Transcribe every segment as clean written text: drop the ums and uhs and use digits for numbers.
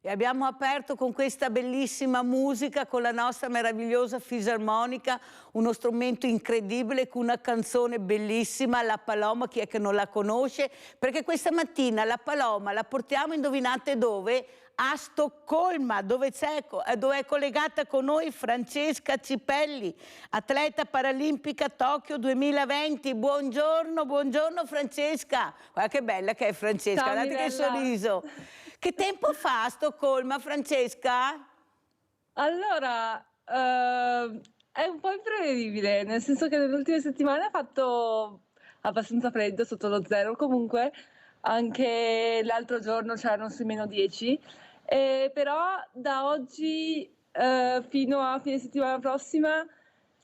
E abbiamo aperto con questa bellissima musica, con la nostra meravigliosa fisarmonica, uno strumento incredibile, con una canzone bellissima, La Paloma, chi è che non la conosce? Perché questa mattina la Paloma la portiamo, indovinate dove? A Stoccolma, dove è collegata con noi Francesca Cipelli, atleta paralimpica Tokyo 2020. Buongiorno, buongiorno Francesca. Guarda che bella che è Francesca, Ciao, guardate che Mirella. sorriso. Che tempo fa a Stoccolma, Francesca? Allora, è un po' imprevedibile, nel senso che nelle ultime settimane ha fatto abbastanza freddo, sotto lo zero comunque, anche l'altro giorno c'erano sui -10, però da oggi fino a fine settimana prossima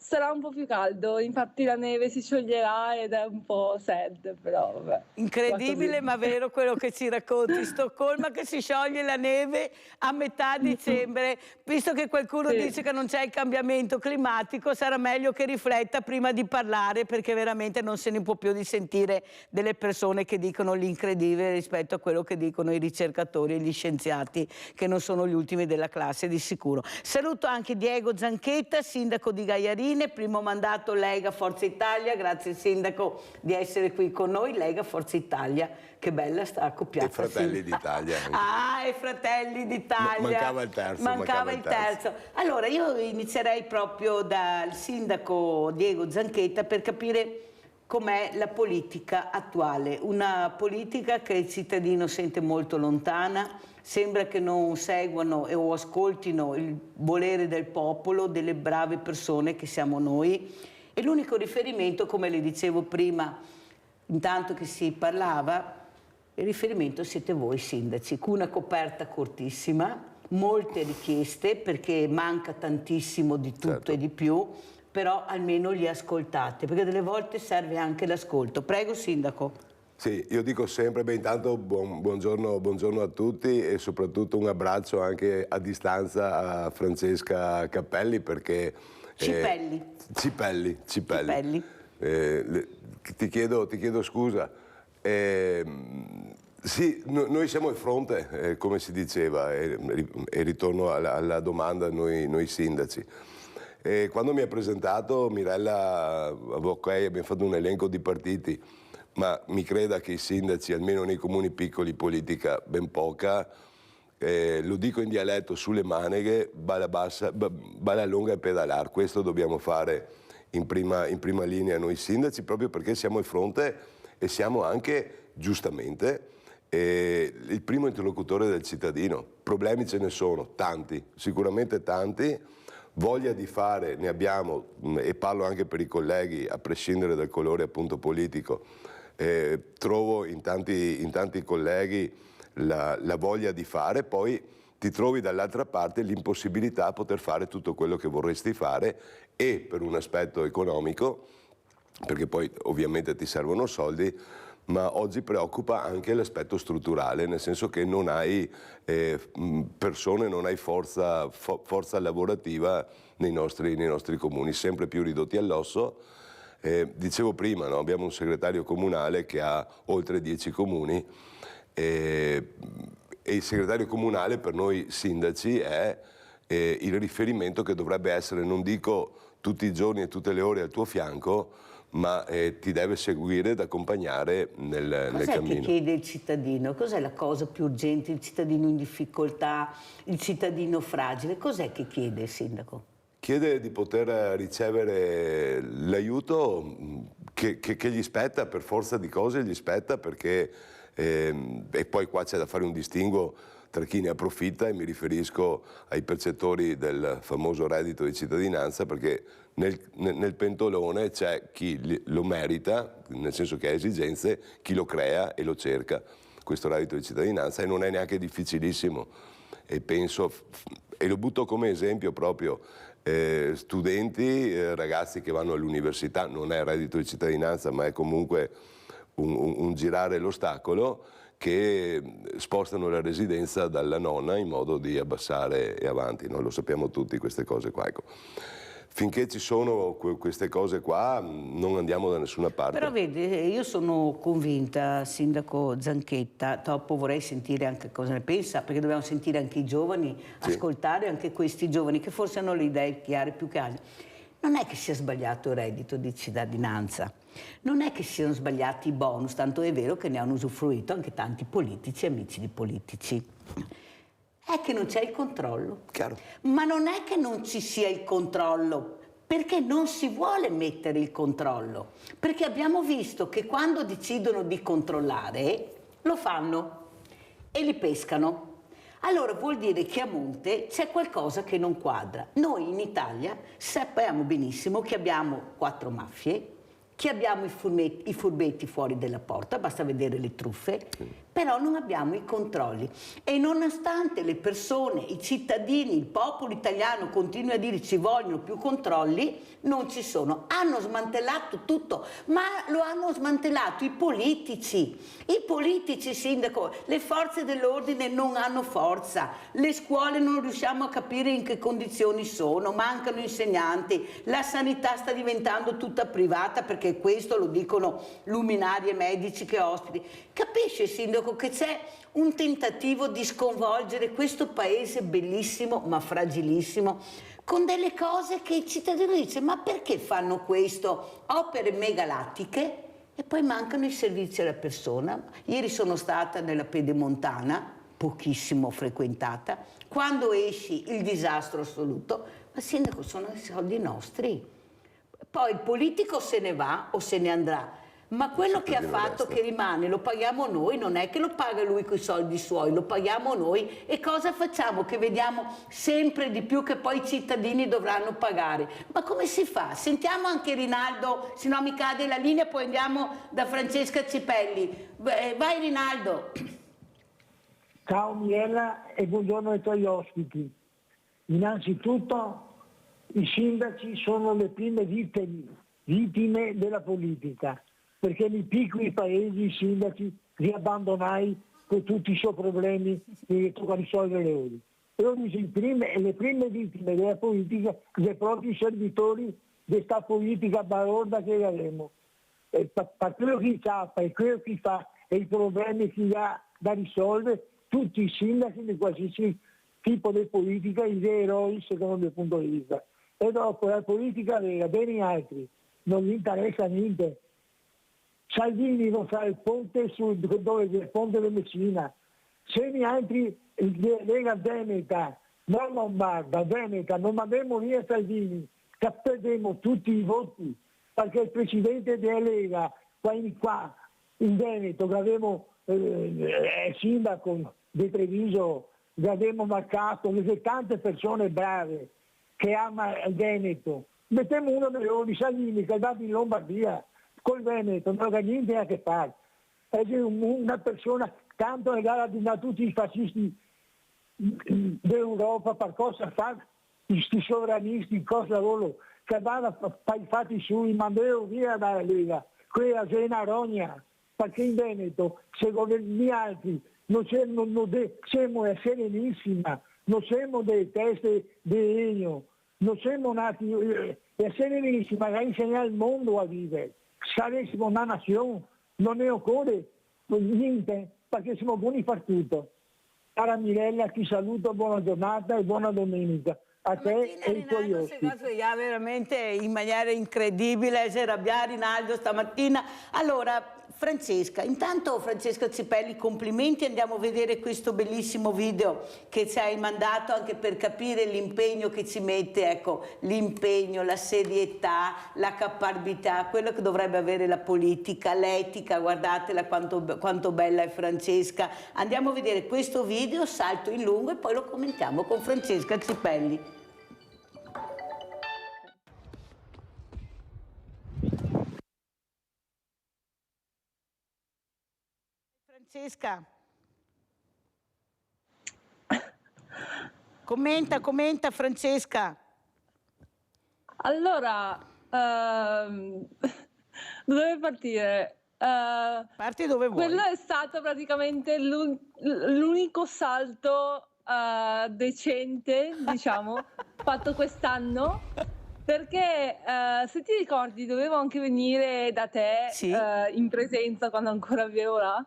sarà un po' più caldo, infatti la neve si scioglierà ed è un po' sad, però vabbè. Incredibile ma vero quello che ci racconti. Stoccolma che si scioglie la neve a metà dicembre. Visto che qualcuno Sì. dice che non c'è il cambiamento climatico, sarà meglio che rifletta prima di parlare, perché veramente non se ne può più di sentire delle persone che dicono l'incredibile rispetto a quello che dicono i ricercatori e gli scienziati, che non sono gli ultimi della classe di sicuro. Saluto anche Diego Zanchetta, sindaco di Gaiarine, primo mandato Lega Forza Italia. Grazie sindaco di essere qui con noi. Lega Forza Italia, che bella sta accoppiata. E Fratelli d'Italia. Ah, e Fratelli d'Italia. Mancava il terzo. Mancava il terzo. Allora, io inizierei proprio dal sindaco Diego Zanchetta per capire com'è la politica attuale. Una politica che il cittadino sente molto lontana, sembra che non seguano o ascoltino il volere del popolo, delle brave persone che siamo noi. E l'unico riferimento, come le dicevo prima, intanto che si parlava, il riferimento siete voi sindaci, con una coperta cortissima, molte richieste perché manca tantissimo di tutto. Certo. E di più, però almeno li ascoltate, perché delle volte serve anche l'ascolto. Prego sindaco. Sì, io dico sempre, intanto buongiorno a tutti e soprattutto un abbraccio anche a distanza a Francesca Cappelli perché... Cipelli. Ti chiedo scusa. Sì, noi siamo il fronte, come si diceva, e ritorno alla domanda noi sindaci. Quando mi ha presentato Mirella, ok, abbiamo fatto un elenco di partiti, ma mi creda che i sindaci, almeno nei comuni piccoli, politica ben poca, lo dico in dialetto, sulle maneghe, balla lunga e pedalar. Questo dobbiamo fare in prima linea noi sindaci, proprio perché siamo il fronte e siamo anche, giustamente, il primo interlocutore del cittadino. Problemi ce ne sono, tanti, sicuramente tanti, voglia di fare ne abbiamo, e parlo anche per i colleghi, a prescindere dal colore appunto politico. Trovo in tanti colleghi la voglia di fare, poi ti trovi dall'altra parte l'impossibilità a poter fare tutto quello che vorresti fare, e per un aspetto economico, perché poi ovviamente ti servono soldi, ma oggi preoccupa anche l'aspetto strutturale, nel senso che non hai persone, non hai forza lavorativa nei nostri comuni, sempre più ridotti all'osso. Dicevo prima, no? Abbiamo un segretario comunale che ha oltre 10 comuni e il segretario comunale per noi sindaci è il riferimento che dovrebbe essere, non dico tutti i giorni e tutte le ore al tuo fianco, ma ti deve seguire ed accompagnare nel cammino. Cos'è che chiede il cittadino? Cos'è la cosa più urgente? Il cittadino in difficoltà, il cittadino fragile? Cos'è che chiede il sindaco? Chiede di poter ricevere l'aiuto che gli spetta, per forza di cose gli spetta, perché e poi qua c'è da fare un distinguo tra chi ne approfitta, e mi riferisco ai percettori del famoso reddito di cittadinanza, perché nel pentolone c'è chi lo merita, nel senso che ha esigenze, chi lo crea e lo cerca, questo reddito di cittadinanza, e non è neanche difficilissimo. E penso, e lo butto come esempio proprio, studenti, ragazzi che vanno all'università, non è reddito di cittadinanza, ma è comunque un girare l'ostacolo, che spostano la residenza dalla nonna in modo di abbassare e avanti, noi lo sappiamo tutti queste cose qua. Ecco. finché ci sono queste cose qua non andiamo da nessuna parte. Però vedi, io sono convinta, Sindaco Zanchetta, dopo vorrei sentire anche cosa ne pensa, perché dobbiamo sentire anche i giovani, ascoltare anche questi giovani che forse hanno le idee chiare più che altro. Non è che sia sbagliato il reddito di cittadinanza, non è che siano sbagliati i bonus, tanto è vero che ne hanno usufruito anche tanti politici, amici di politici. È che non c'è il controllo. Chiaro. Ma non è che non ci sia il controllo, perché non si vuole mettere il controllo. Perché abbiamo visto che quando decidono di controllare, lo fanno e li pescano. Allora vuol dire che a monte c'è qualcosa che non quadra. Noi in Italia sappiamo benissimo che abbiamo 4 mafie, che abbiamo i furbetti fuori dalla porta, basta vedere le truffe, però non abbiamo i controlli. E nonostante le persone, i cittadini, il popolo italiano continui a dire ci vogliono più controlli, non ci sono. Hanno smantellato tutto, ma lo hanno smantellato i politici. I politici, sindaco, le forze dell'ordine non hanno forza, le scuole non riusciamo a capire in che condizioni sono, mancano insegnanti, la sanità sta diventando tutta privata, perché questo lo dicono luminari e medici che ospiti. Capisce, sindaco, che c'è un tentativo di sconvolgere questo paese bellissimo ma fragilissimo con delle cose che il cittadino dice: ma perché fanno questo? Opere megalattiche e poi mancano i servizi alla persona. Ieri sono stata nella Pedemontana, pochissimo frequentata, quando esci il disastro assoluto, ma sindaco, sono i soldi nostri. Poi il politico se ne va o se ne andrà, ma quello che ha fatto, che rimane, lo paghiamo noi, non è che lo paga lui con i soldi suoi, lo paghiamo noi. E cosa facciamo? Che vediamo sempre di più che poi i cittadini dovranno pagare. Ma come si fa? Sentiamo anche Rinaldo, se no mi cade la linea, poi andiamo da Francesca Cipelli. Vai Rinaldo. Ciao Mirella e buongiorno ai tuoi ospiti. Innanzitutto i sindaci sono le prime vittime della politica, perché nei piccoli paesi i sindaci li abbandonai con tutti i suoi problemi che tocca risolvere loro. E ora le prime vittime della politica, dei propri servitori di questa politica balorda che avremo. Per quello che fa e quello che fa e i problemi che ha da risolvere, tutti i sindaci di qualsiasi tipo di politica, i veri eroi secondo il mio punto di vista. E dopo la politica vera, bene altri, non gli interessa niente. Salvini non fa il ponte il ponte di Messina. Se gli altri, Lega Veneta, non Lombarda, Veneta, non andremo via Salvini, che perderemo tutti i voti, perché il presidente della Lega, qua in Veneto, che avevo sindaco di Treviso, che abbiamo marcato, che tante persone brave, che ama il Veneto, mettiamo uno dei loro di Salvini che è andato in Lombardia col Veneto, non ha niente a che fare. È una persona tanto legata a tutti i fascisti d'Europa, per cosa fa questi sovranisti, cosa loro, che vanno ai fatti sui, mandano via dalla Lega, quella è una rogna, perché in Veneto, secondo gli altri, non siamo serenissima, non siamo delle teste di legno, non siamo nati, essere benissimo, magari insegnare al mondo a vivere. Saremo una nazione, non ne occorre niente, perché siamo buoni per tutto. Cara Mirella, ti saluto, buona giornata e buona domenica. A te e ai tuoi ospiti. Veramente in maniera incredibile, si arrabbia Rinaldo stamattina. Allora, Francesca, intanto Francesca Cipelli, complimenti, andiamo a vedere questo bellissimo video che ci hai mandato anche per capire l'impegno che ci mette, ecco, l'impegno, la serietà, la caparbità, quello che dovrebbe avere la politica, l'etica, guardatela quanto bella è Francesca. Andiamo a vedere questo video, salto in lungo e poi lo commentiamo con Francesca Cipelli. Francesca, commenta Francesca. Allora, dove partire? Parti dove vuoi. Quello è stato praticamente l'unico salto decente, diciamo, fatto quest'anno, perché se ti ricordi dovevo anche venire da te Sì. in presenza quando ancora vivevo là,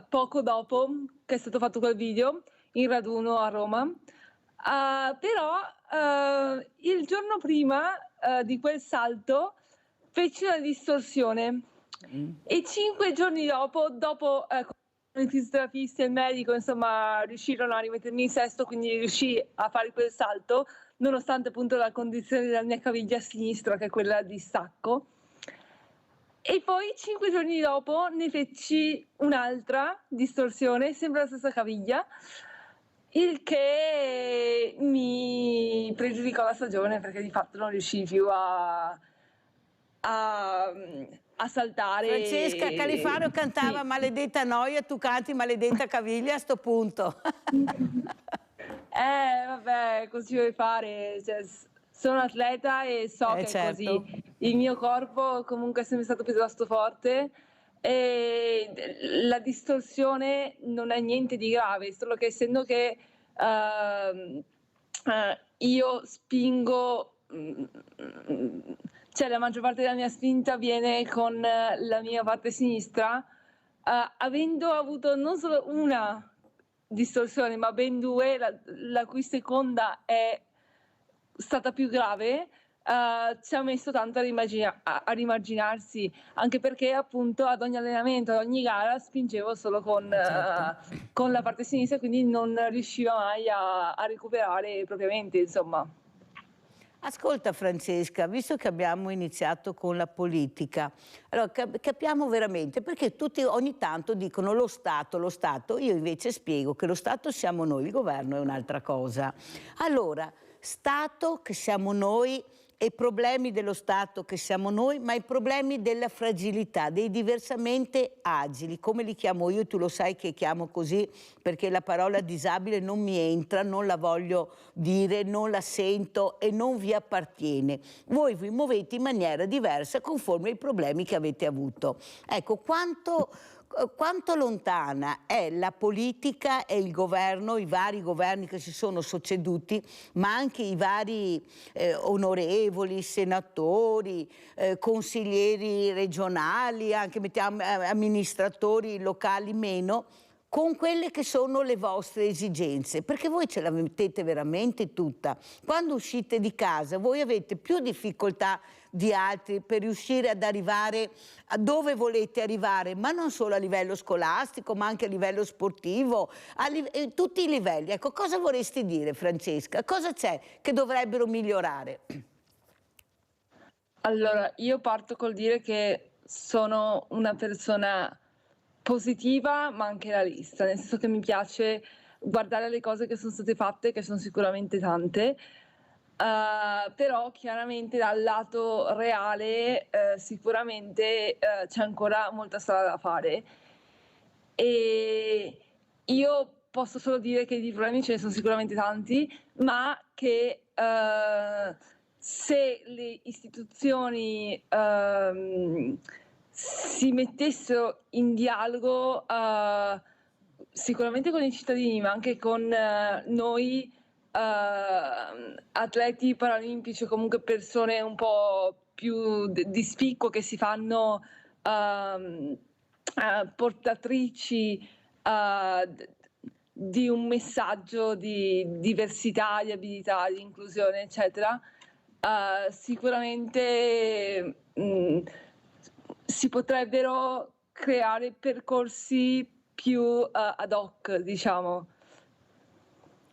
poco dopo che è stato fatto quel video in raduno a Roma, però il giorno prima di quel salto feci una distorsione e 5 giorni dopo con i fisioterapisti e il medico, insomma, riuscirono a rimettermi in sesto, quindi riuscii a fare quel salto, nonostante appunto la condizione della mia caviglia sinistra, che è quella di stacco. E poi 5 giorni dopo ne feci un'altra distorsione, sempre la stessa caviglia, il che mi pregiudicò la stagione perché di fatto non riuscii più a saltare. Francesca Califano cantava Sì. Maledetta noia, tu canti Maledetta caviglia a sto punto. Vabbè, così vuoi fare, cioè, sono atleta e so che è certo. così. Il mio corpo comunque è sempre stato piuttosto forte e la distorsione non è niente di grave, solo che essendo che io spingo, cioè la maggior parte della mia spinta viene con la mia parte sinistra, avendo avuto non solo una distorsione ma ben due, la cui seconda è stata più grave, ci ha messo tanto a rimarginarsi, anche perché appunto ad ogni allenamento, ad ogni gara spingevo solo con la parte sinistra, quindi non riuscivo mai a recuperare propriamente, insomma. Ascolta Francesca, visto che abbiamo iniziato con la politica, allora capiamo veramente, perché tutti ogni tanto dicono lo Stato, io invece spiego che lo Stato siamo noi, il governo è un'altra cosa. Allora, Stato che siamo noi e problemi dello Stato che siamo noi, ma i problemi della fragilità, dei diversamente agili, come li chiamo io, tu lo sai che chiamo così perché la parola disabile non mi entra, non la voglio dire, non la sento e non vi appartiene. Voi vi muovete in maniera diversa conforme ai problemi che avete avuto. Ecco, quanto lontana è la politica e il governo, i vari governi che si sono succeduti, ma anche i vari onorevoli, senatori, consiglieri regionali, anche mettiamo amministratori locali meno, con quelle che sono le vostre esigenze, perché voi ce la mettete veramente tutta. Quando uscite di casa voi avete più difficoltà di altri per riuscire ad arrivare a dove volete arrivare, ma non solo a livello scolastico, ma anche a livello sportivo, a tutti i livelli. Ecco, cosa vorresti dire, Francesca? Cosa c'è che dovrebbero migliorare? Allora, io parto col dire che sono una persona positiva ma anche realista, nel senso che mi piace guardare le cose che sono state fatte, che sono sicuramente tante, però chiaramente dal lato reale sicuramente c'è ancora molta strada da fare e io posso solo dire che di problemi ce ne sono sicuramente tanti, ma che se le istituzioni si mettessero in dialogo sicuramente con i cittadini, ma anche con noi atleti paralimpici o comunque persone un po' più di spicco che si fanno portatrici di un messaggio di diversità, di abilità, di inclusione, eccetera, sicuramente si potrebbero creare percorsi più ad hoc, diciamo.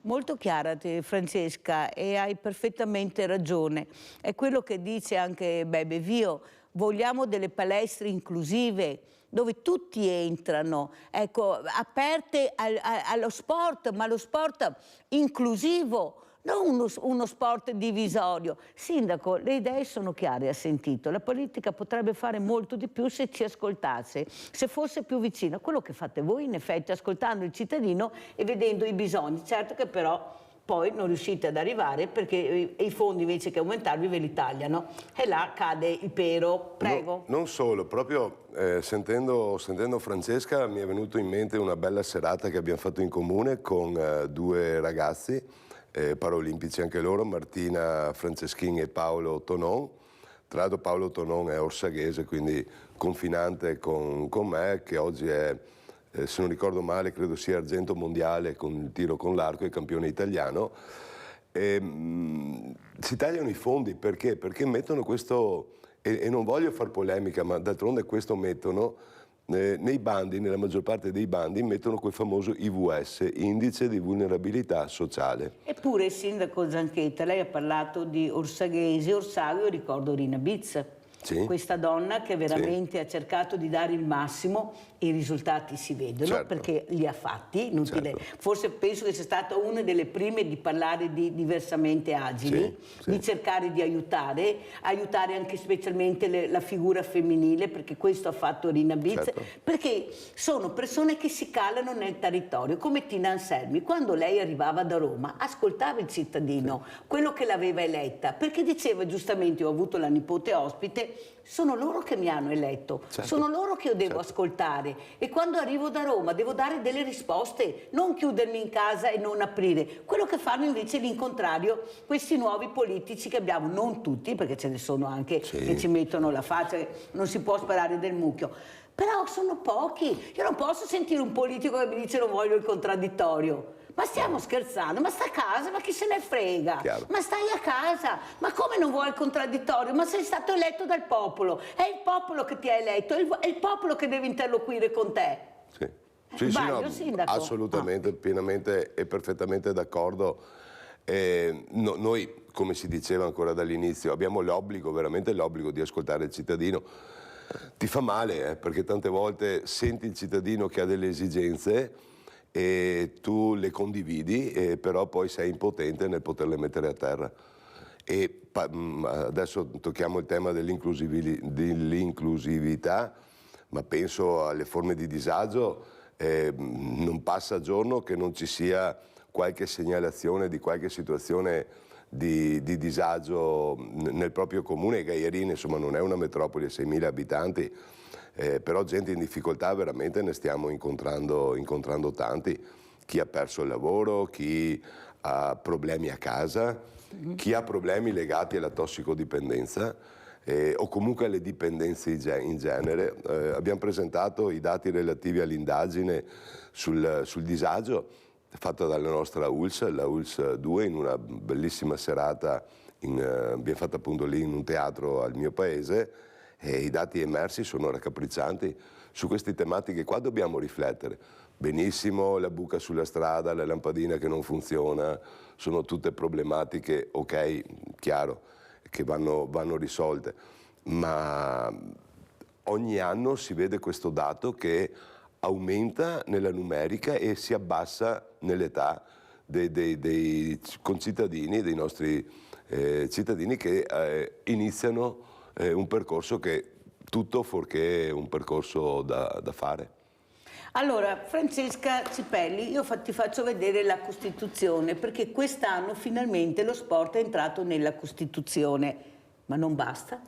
Molto chiara Francesca e hai perfettamente ragione. È quello che dice anche Bebe Vio, vogliamo delle palestre inclusive dove tutti entrano, ecco, aperte allo sport, ma lo sport inclusivo, non uno sport divisorio. Sindaco, le idee sono chiare, ha sentito. La politica potrebbe fare molto di più se ci ascoltasse, se fosse più vicina a quello che fate voi, in effetti, ascoltando il cittadino e vedendo i bisogni. Certo che però poi non riuscite ad arrivare perché i fondi invece che aumentarvi ve li tagliano e là cade il pero. Prego. No, non solo, proprio sentendo Francesca mi è venuto in mente una bella serata che abbiamo fatto in comune con due ragazzi paraolimpici anche loro, Martina Franceschin e Paolo Tonon. Tra l'altro Paolo Tonon è orsaghese, quindi confinante con me, che oggi è, se non ricordo male, credo sia argento mondiale con il tiro con l'arco e campione italiano. Si tagliano i fondi perché? Perché mettono questo, e non voglio far polemica, ma d'altronde questo mettono, nei bandi, nella maggior parte dei bandi, mettono quel famoso IVS, indice di vulnerabilità sociale. Eppure il sindaco Zanchetta, lei ha parlato di orsaghesi, Orsago, io ricordo Rina Bitz, Sì. questa donna che veramente ha cercato di dare il massimo e i risultati si vedono, Certo. perché li ha fatti, inutile. Certo. Forse penso che sia stata una delle prime di parlare di diversamente agili, Sì. di cercare di aiutare anche specialmente la figura femminile, perché questo ha fatto Rina Bitz, Certo. perché sono persone che si calano nel territorio, come Tina Anselmi. Quando lei arrivava da Roma ascoltava il cittadino, quello che l'aveva eletta, perché diceva giustamente, ho avuto la nipote ospite, sono loro che mi hanno eletto, Certo. sono loro che io devo ascoltare, e quando arrivo da Roma devo dare delle risposte, non chiudermi in casa e non aprire. Quello che fanno invece è l'incontrario questi nuovi politici che abbiamo, non tutti, perché ce ne sono anche che ci mettono la faccia, non si può sparare del mucchio, però sono pochi. Io non posso sentire un politico che mi dice non voglio il contraddittorio. Ma stiamo scherzando? Ma sta a casa? Ma chi se ne frega? Chiaro. Ma stai a casa? Ma come non vuoi il contraddittorio? Ma sei stato eletto dal popolo, è il popolo che ti ha eletto, è il popolo che deve interloquire con te. Sì, Sbaglio, sindaco? assolutamente, pienamente e perfettamente d'accordo. Noi, come si diceva ancora dall'inizio, abbiamo l'obbligo, veramente l'obbligo di ascoltare il cittadino. Ti fa male, perché tante volte senti il cittadino che ha delle esigenze e tu le condividi, però poi sei impotente nel poterle mettere a terra. Adesso tocchiamo il tema dell'inclusività, ma penso alle forme di disagio. Non passa giorno che non ci sia qualche segnalazione di qualche situazione di disagio nel proprio comune. Gaierina, insomma, non è una metropoli a 6.000 abitanti, però gente in difficoltà veramente ne stiamo incontrando tanti. Chi ha perso il lavoro, chi ha problemi a casa, chi ha problemi legati alla tossicodipendenza o comunque alle dipendenze in genere. Abbiamo presentato i dati relativi all'indagine sul disagio fatta dalla nostra ULSS, la ULSS 2, in una bellissima serata, abbiamo fatto appunto lì in un teatro al mio paese, e i dati emersi sono raccapriccianti. Su queste tematiche qua dobbiamo riflettere. Benissimo la buca sulla strada, la lampadina che non funziona, sono tutte problematiche, ok, chiaro, che vanno risolte, ma ogni anno si vede questo dato che aumenta nella numerica e si abbassa nell'età dei concittadini, dei nostri cittadini che iniziano un percorso che tutto fuorché un percorso da fare. Allora, Francesca Cipelli, io ti faccio vedere la Costituzione, perché quest'anno finalmente lo sport è entrato nella Costituzione, ma non basta.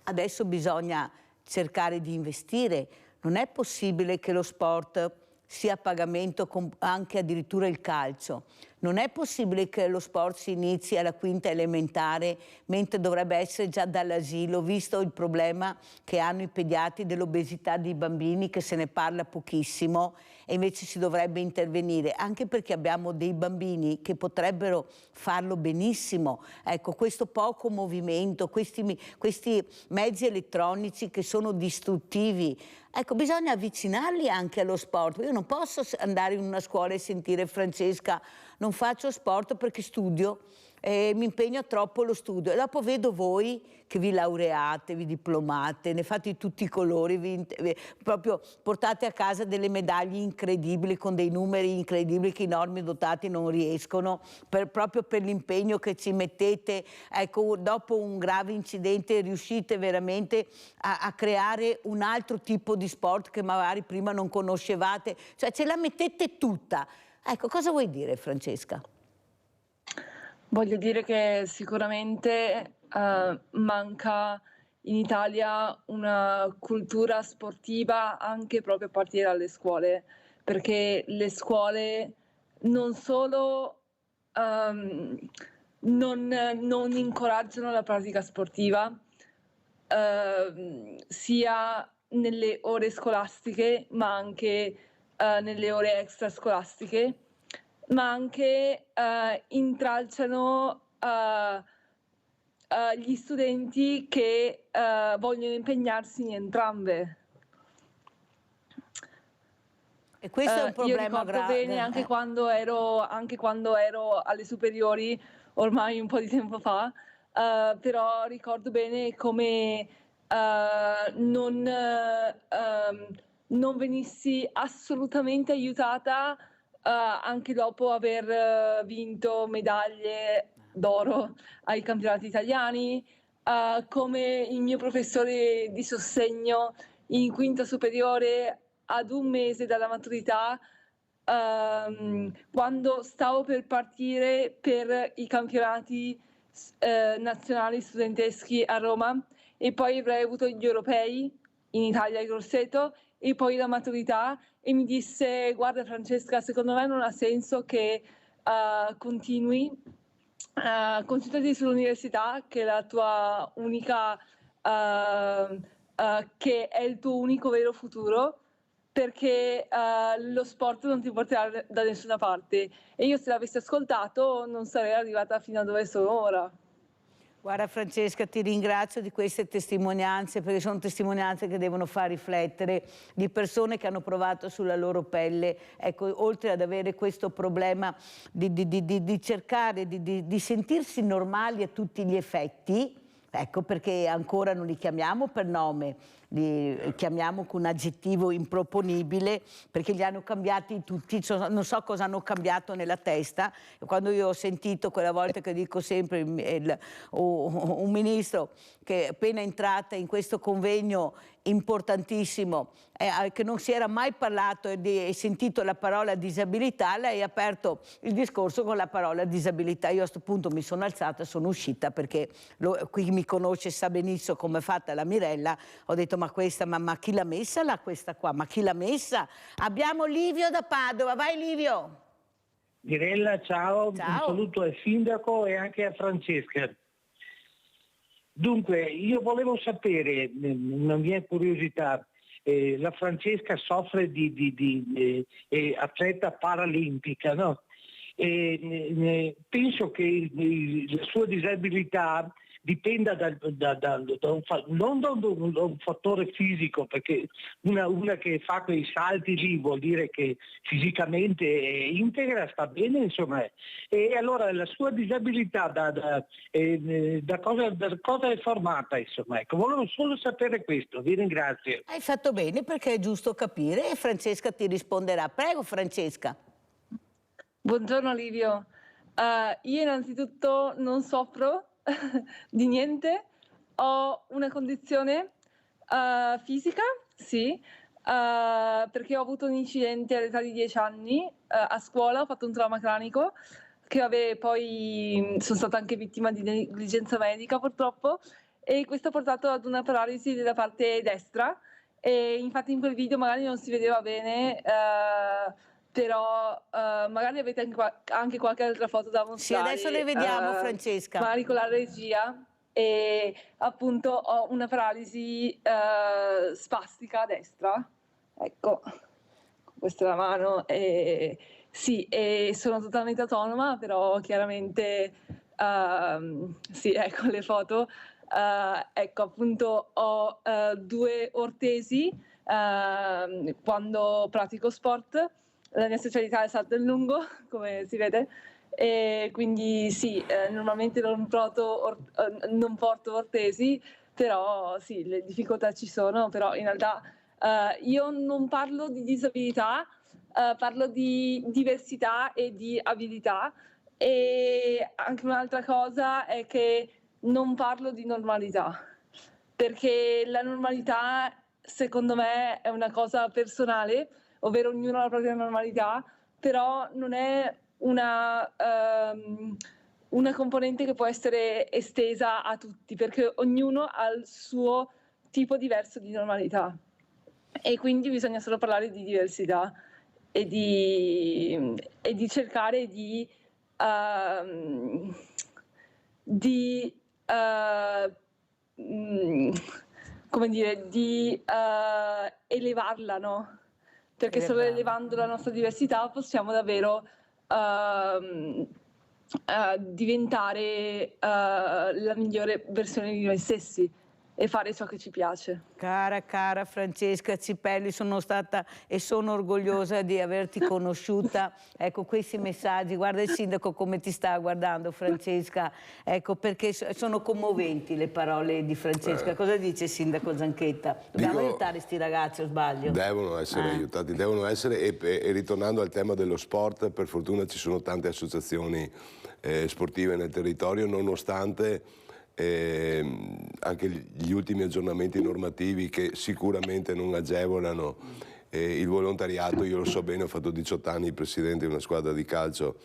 Adesso bisogna cercare di investire. Non è possibile che lo sport sia a pagamento anche addirittura il calcio. Non è possibile che lo sport si inizi alla quinta elementare, mentre dovrebbe essere già dall'asilo, visto il problema che hanno i pediatri dell'obesità dei bambini, che se ne parla pochissimo, e invece si dovrebbe intervenire, anche perché abbiamo dei bambini che potrebbero farlo benissimo. Ecco, questo poco movimento, questi mezzi elettronici che sono distruttivi, ecco, bisogna avvicinarli anche allo sport. Io non posso andare in una scuola e sentire: Francesca, non faccio sport perché studio, mi impegno troppo lo studio. E dopo vedo voi che vi laureate, vi diplomate, ne fate di tutti i colori, proprio portate a casa delle medaglie incredibili, con dei numeri incredibili che i normi dotati non riescono, proprio per l'impegno che ci mettete. Ecco, dopo un grave incidente riuscite veramente a creare un altro tipo di sport che magari prima non conoscevate, cioè ce la mettete tutta. Ecco, cosa vuoi dire, Francesca? Voglio dire che sicuramente manca in Italia una cultura sportiva anche proprio a partire dalle scuole, perché le scuole non solo non incoraggiano la pratica sportiva, sia nelle ore scolastiche, ma anche nelle ore extrascolastiche, ma anche intralciano gli studenti che vogliono impegnarsi in entrambe. E questo è un Io problema ricordo grave. bene anche quando ero alle superiori, ormai un po' di tempo fa, però ricordo bene come non venissi assolutamente aiutata anche dopo aver vinto medaglie d'oro ai campionati italiani, come il mio professore di sostegno in quinta superiore ad un mese dalla maturità, quando stavo per partire per i campionati nazionali studenteschi a Roma, e poi avrei avuto gli europei in Italia a Grosseto e poi la maturità, e mi disse: guarda Francesca, secondo me non ha senso che concentrati sull'università, che è la tua unica che è il tuo unico vero futuro, perché lo sport non ti porterà da nessuna parte. E io, se l'avessi ascoltato, non sarei arrivata fino a dove sono ora. Guarda Francesca, ti ringrazio di queste testimonianze, perché sono testimonianze che devono far riflettere di persone che hanno provato sulla loro pelle, ecco, oltre ad avere questo problema di cercare di sentirsi normali a tutti gli effetti, ecco perché ancora non li chiamiamo per nome, li chiamiamo con un aggettivo improponibile, perché li hanno cambiati tutti, non so cosa hanno cambiato nella testa. Quando io ho sentito quella volta, che dico sempre, un ministro che appena entrata in questo convegno importantissimo, che non si era mai parlato e sentito la parola disabilità, lei ha aperto il discorso con la parola disabilità. Io a questo punto mi sono alzata e sono uscita, perché chi mi conosce sa benissimo come è fatta la Mirella. Ho detto: ma questa, ma chi l'ha messa là, questa qua? Ma chi l'ha messa? Abbiamo Livio da Padova, vai Livio. Mirella, ciao. Ciao. Un saluto al sindaco e anche a Francesca. Dunque, io volevo sapere, una mia curiosità, la Francesca soffre di atleta paralimpica, no? Penso che la sua disabilità dipenda non da un fattore fisico, perché una che fa quei salti lì vuol dire che fisicamente è integra, sta bene, insomma. E allora la sua disabilità da cosa è formata, insomma? Ecco, volevo solo sapere questo, vi ringrazio. Hai fatto bene, perché è giusto capire, e Francesca ti risponderà. Prego Francesca. Buongiorno Livio. Io innanzitutto non soffro di niente, ho una condizione fisica, sì, perché ho avuto un incidente all'età di 10 anni a scuola, ho fatto un trauma cranico, che poi sono stata anche vittima di negligenza medica purtroppo, e questo ha portato ad una paralisi della parte destra, e infatti in quel video magari non si vedeva bene, però magari avete anche qualche altra foto da mostrare. Sì, adesso le vediamo Francesca. Magari con la regia. E appunto ho una paralisi spastica a destra, ecco, questa è la mano, e sì, e sono totalmente autonoma, però chiaramente sì, ecco le foto. Ecco, appunto ho 2 ortesi quando pratico sport. La mia specialità è salto in lungo, come si vede, e quindi sì, normalmente non porto ortesi, però sì, le difficoltà ci sono, però in realtà io non parlo di disabilità, parlo di diversità e di abilità, e anche un'altra cosa è che non parlo di normalità, perché la normalità secondo me è una cosa personale, ovvero ognuno ha la propria normalità, però non è una componente che può essere estesa a tutti, perché ognuno ha il suo tipo diverso di normalità, e quindi bisogna solo parlare di diversità e di cercare di di come dire, di elevarla, no? Perché solo elevando la nostra diversità possiamo davvero diventare la migliore versione di noi stessi e fare ciò che ci piace. Cara Francesca Cipelli, sono stata e sono orgogliosa di averti conosciuta. Ecco, questi messaggi, guarda il sindaco come ti sta guardando, Francesca, ecco, perché sono commoventi le parole di Francesca. Cosa dice il sindaco Zanchetta? Dobbiamo aiutare questi ragazzi, o sbaglio? Devono essere aiutati, devono essere, e ritornando al tema dello sport, per fortuna ci sono tante associazioni sportive nel territorio, nonostante anche gli ultimi aggiornamenti normativi che sicuramente non agevolano il volontariato. Io lo so bene, ho fatto 18 anni presidente di una squadra di calcio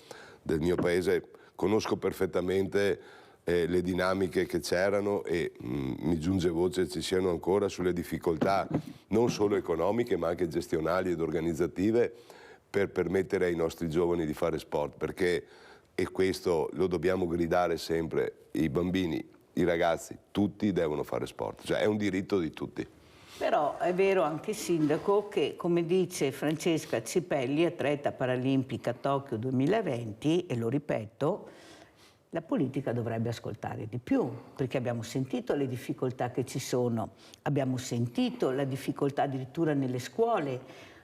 del mio paese, conosco perfettamente le dinamiche che c'erano e mi giunge voce ci siano ancora sulle difficoltà non solo economiche ma anche gestionali ed organizzative per permettere ai nostri giovani di fare sport, perché, e questo lo dobbiamo gridare sempre, i bambini, i ragazzi, tutti devono fare sport, cioè è un diritto di tutti. Però è vero anche sindaco che, come dice Francesca Cipelli, atleta paralimpica Tokyo 2020, e lo ripeto, la politica dovrebbe ascoltare di più, perché abbiamo sentito le difficoltà che ci sono, abbiamo sentito la difficoltà addirittura nelle scuole,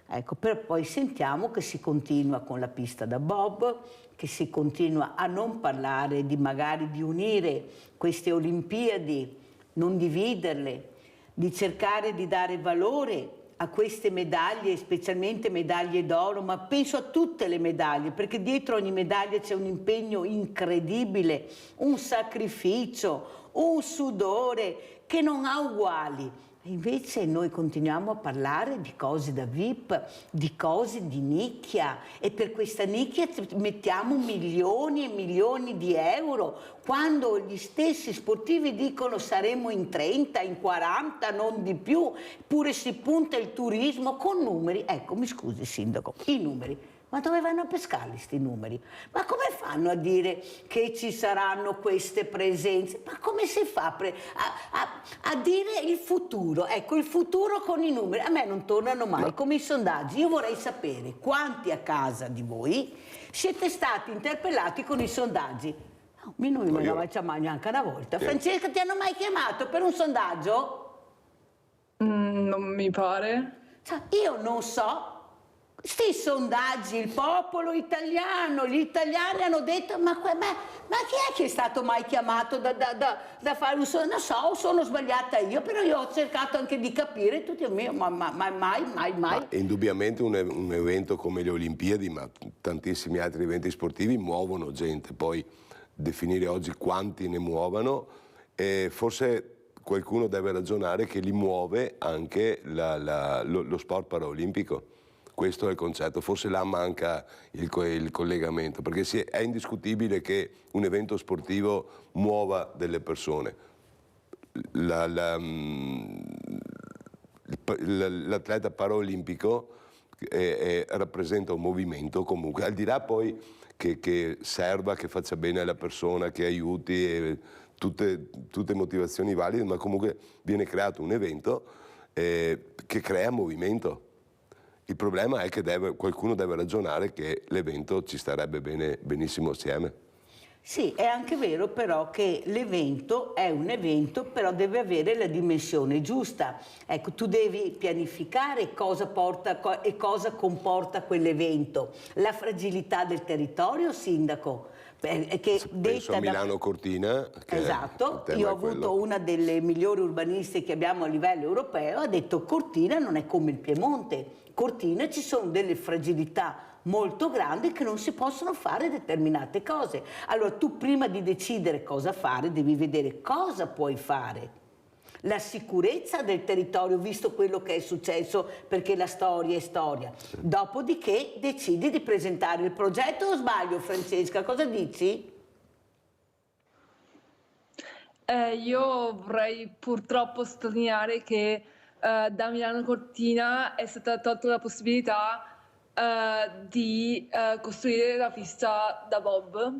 ecco, però poi sentiamo che si continua con la pista da bob, che si continua a non parlare di magari di unire queste Olimpiadi, non dividerle, di cercare di dare valore a queste medaglie, specialmente medaglie d'oro, ma penso a tutte le medaglie, perché dietro ogni medaglia c'è un impegno incredibile, un sacrificio, un sudore che non ha uguali. Invece noi continuiamo a parlare di cose da VIP, di cose di nicchia, e per questa nicchia mettiamo milioni e milioni di euro, quando gli stessi sportivi dicono saremo in 30, in 40, non di più, pure si punta il turismo con numeri. Ecco, mi scusi sindaco, i numeri. Ma dove vanno a pescarli sti numeri? Ma come fanno a dire che ci saranno queste presenze? Ma come si fa a dire il futuro? Ecco, il futuro con i numeri. A me non tornano mai, come i sondaggi. Io vorrei sapere quanti a casa di voi siete stati interpellati con i sondaggi. No, noi non la facciamo neanche una volta. Francesca, ti hanno mai chiamato per un sondaggio? Non mi pare. Cioè, io non so. Sti sondaggi, il popolo italiano, gli italiani hanno detto ma chi è che è stato mai chiamato da fare un sondaggio? Non so, sono sbagliata io, però io ho cercato anche di capire, tutti ma mai. Ma indubbiamente un evento come le Olimpiadi, ma tantissimi altri eventi sportivi muovono gente, poi definire oggi quanti ne muovano, forse qualcuno deve ragionare che li muove anche lo sport paraolimpico. Questo è il concetto, forse là manca il collegamento, perché è indiscutibile che un evento sportivo muova delle persone. L'atleta paraolimpico rappresenta un movimento comunque, al di là poi che serva, che faccia bene alla persona, che aiuti, tutte motivazioni valide, ma comunque viene creato un evento che crea movimento. Il problema è che qualcuno deve ragionare che l'evento ci starebbe benissimo assieme. Sì, è anche vero però che l'evento è un evento, però deve avere la dimensione giusta. Ecco, tu devi pianificare cosa porta e cosa comporta quell'evento. La fragilità del territorio, sindaco. Penso a Milano Cortina. Esatto, io ho avuto una delle migliori urbaniste che abbiamo a livello europeo, ha detto Cortina non è come il Piemonte. Cortina ci sono delle fragilità molto grandi che non si possono fare determinate cose. Allora tu prima di decidere cosa fare devi vedere cosa puoi fare. La sicurezza del territorio, visto quello che è successo, perché la storia è storia. Dopodiché decidi di presentare il progetto, o sbaglio Francesca? Cosa dici? Io vorrei purtroppo sottolineare che da Milano Cortina è stata tolta la possibilità di costruire la pista da bob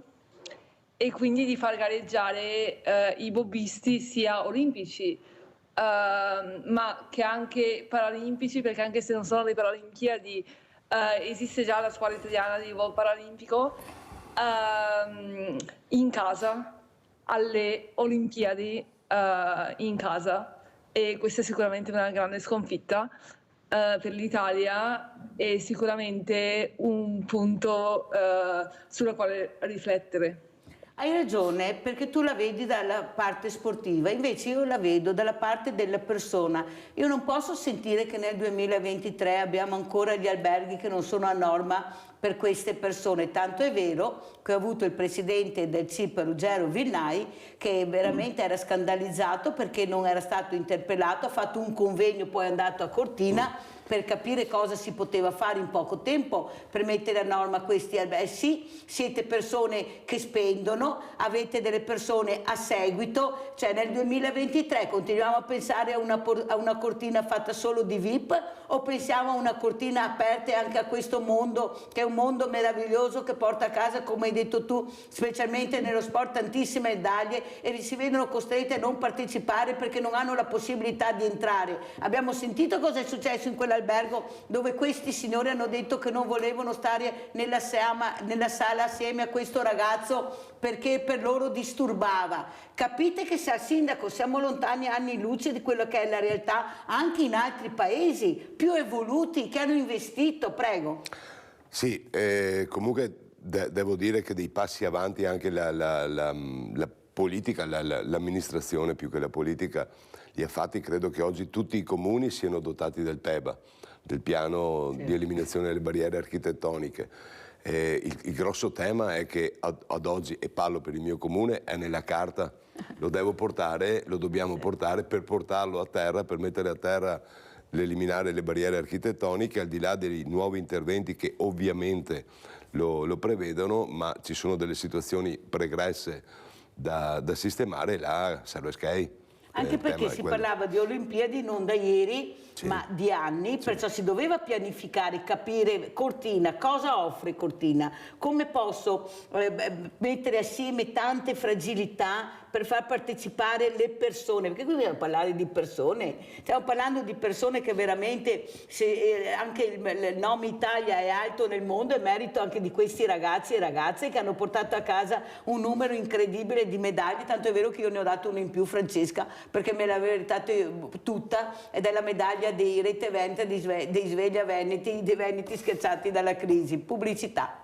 e quindi di far gareggiare i bobbisti sia olimpici ma che anche paralimpici, perché anche se non sono le Paralimpiadi esiste già la squadra italiana di bob paralimpico in casa alle Olimpiadi in casa, e questa è sicuramente una grande sconfitta per l'Italia e sicuramente un punto sulla quale riflettere. Hai ragione, perché tu la vedi dalla parte sportiva, invece io la vedo dalla parte della persona. Io non posso sentire che nel 2023 abbiamo ancora gli alberghi che non sono a norma per queste persone, tanto è vero che ho avuto il presidente del CIP Ruggero Vinnai che veramente era scandalizzato perché non era stato interpellato, ha fatto un convegno, poi è andato a Cortina per capire cosa si poteva fare in poco tempo per mettere a norma questi alberghi. Sì, siete persone che spendono, avete delle persone a seguito, cioè nel 2023 continuiamo a pensare a una cortina fatta solo di VIP o pensiamo a una cortina aperta anche a questo mondo che è un mondo meraviglioso che porta a casa, come hai detto tu, specialmente nello sport tantissime medaglie e si vedono costretti a non partecipare perché non hanno la possibilità di entrare. Abbiamo sentito cosa è successo in quell'albergo dove questi signori hanno detto che non volevano stare nella sala assieme a questo ragazzo perché per loro disturbava. Capite che se al sindaco siamo lontani anni luce di quello che è la realtà anche in altri paesi più evoluti che hanno investito, prego. Sì, comunque devo dire che dei passi avanti anche la politica, l'amministrazione più che la politica li ha fatti. Credo che oggi tutti i comuni siano dotati del PEBA, del piano di eliminazione delle barriere architettoniche. Il grosso tema è che ad oggi, e parlo per il mio comune, è nella carta, lo dobbiamo portare per portarlo a terra, per mettere a terra l'eliminare le barriere architettoniche, al di là dei nuovi interventi che ovviamente lo prevedono, ma ci sono delle situazioni pregresse da sistemare, là serve Sky. Anche perché si parlava di Olimpiadi non da ieri, sì, ma di anni, sì, perciò si doveva pianificare, capire Cortina, cosa offre Cortina, come posso mettere assieme tante fragilità per far partecipare le persone, perché qui dobbiamo parlare di persone, stiamo parlando di persone che veramente, anche il nome Italia è alto nel mondo, è merito anche di questi ragazzi e ragazze che hanno portato a casa un numero incredibile di medaglie, tanto è vero che io ne ho dato una in più, Francesca, perché me l'aveva meritata tutta, ed è la medaglia dei Rete Venta dei Sveglia Veneti, dei Veneti schiacciati dalla crisi. Pubblicità.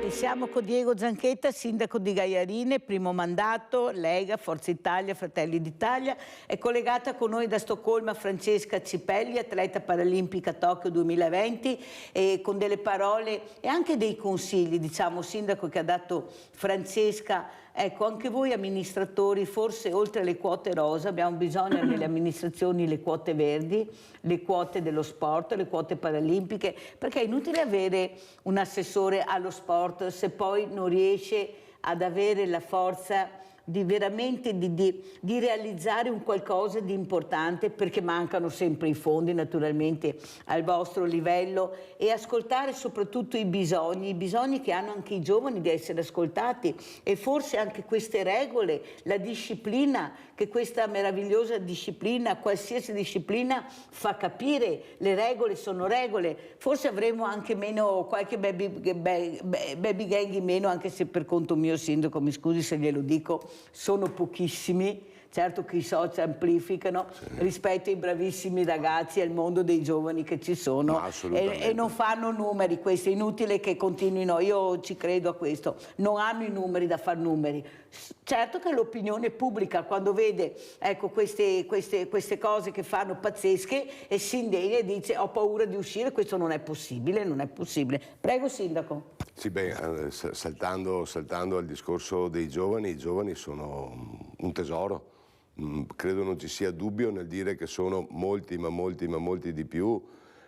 Siamo con Diego Zanchetta, sindaco di Gaiarine, primo mandato, Lega, Forza Italia, Fratelli d'Italia. È collegata con noi da Stoccolma Francesca Cipelli, atleta paralimpica Tokyo 2020, e con delle parole e anche dei consigli, diciamo, sindaco, che ha dato Francesca. Ecco, anche voi amministratori, forse oltre alle quote rosa abbiamo bisogno nelle amministrazioni le quote verdi, le quote dello sport, le quote paralimpiche, perché è inutile avere un assessore allo sport se poi non riesce ad avere la forza di veramente di realizzare un qualcosa di importante, perché mancano sempre i fondi naturalmente al vostro livello, e ascoltare soprattutto i bisogni che hanno anche i giovani di essere ascoltati, e forse anche queste regole, la disciplina, che questa meravigliosa disciplina, qualsiasi disciplina, fa capire le regole sono regole. Forse avremo anche meno, qualche baby gang in meno, anche se per conto mio, sindaco, mi scusi se glielo dico, sono pochissimi. Certo che i social amplificano, sì, rispetto ai bravissimi ragazzi e al mondo dei giovani che ci sono, e non fanno numeri. Questo è inutile che continuino, io ci credo a questo, non hanno i numeri da far numeri. Certo che l'opinione pubblica, quando vede, ecco, queste cose che fanno pazzesche, e si indigna e dice ho paura di uscire, questo non è possibile, non è possibile. Prego, sindaco. Sì, beh, saltando al discorso dei giovani, i giovani sono un tesoro. Credo non ci sia dubbio nel dire che sono molti, ma molti di più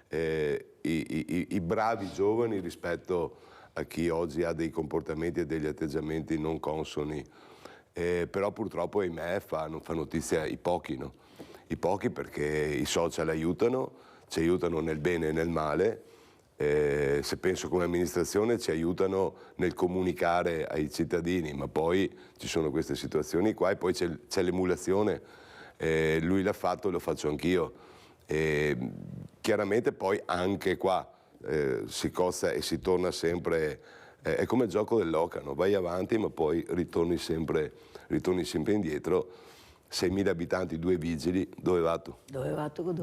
i bravi giovani rispetto a chi oggi ha dei comportamenti e degli atteggiamenti non consoni, però purtroppo ahimè fa notizia i pochi, no? I pochi perché i social aiutano, ci aiutano nel bene e nel male, se penso come amministrazione ci aiutano nel comunicare ai cittadini, ma poi ci sono queste situazioni qua e poi c'è l'emulazione, lui l'ha fatto, lo faccio anch'io. Chiaramente poi anche qua si cozza e si torna sempre, è come il gioco dell'oca, no? Vai avanti ma poi ritorni sempre indietro. 6.000 abitanti, 2 vigili, dove vado? Dove vado?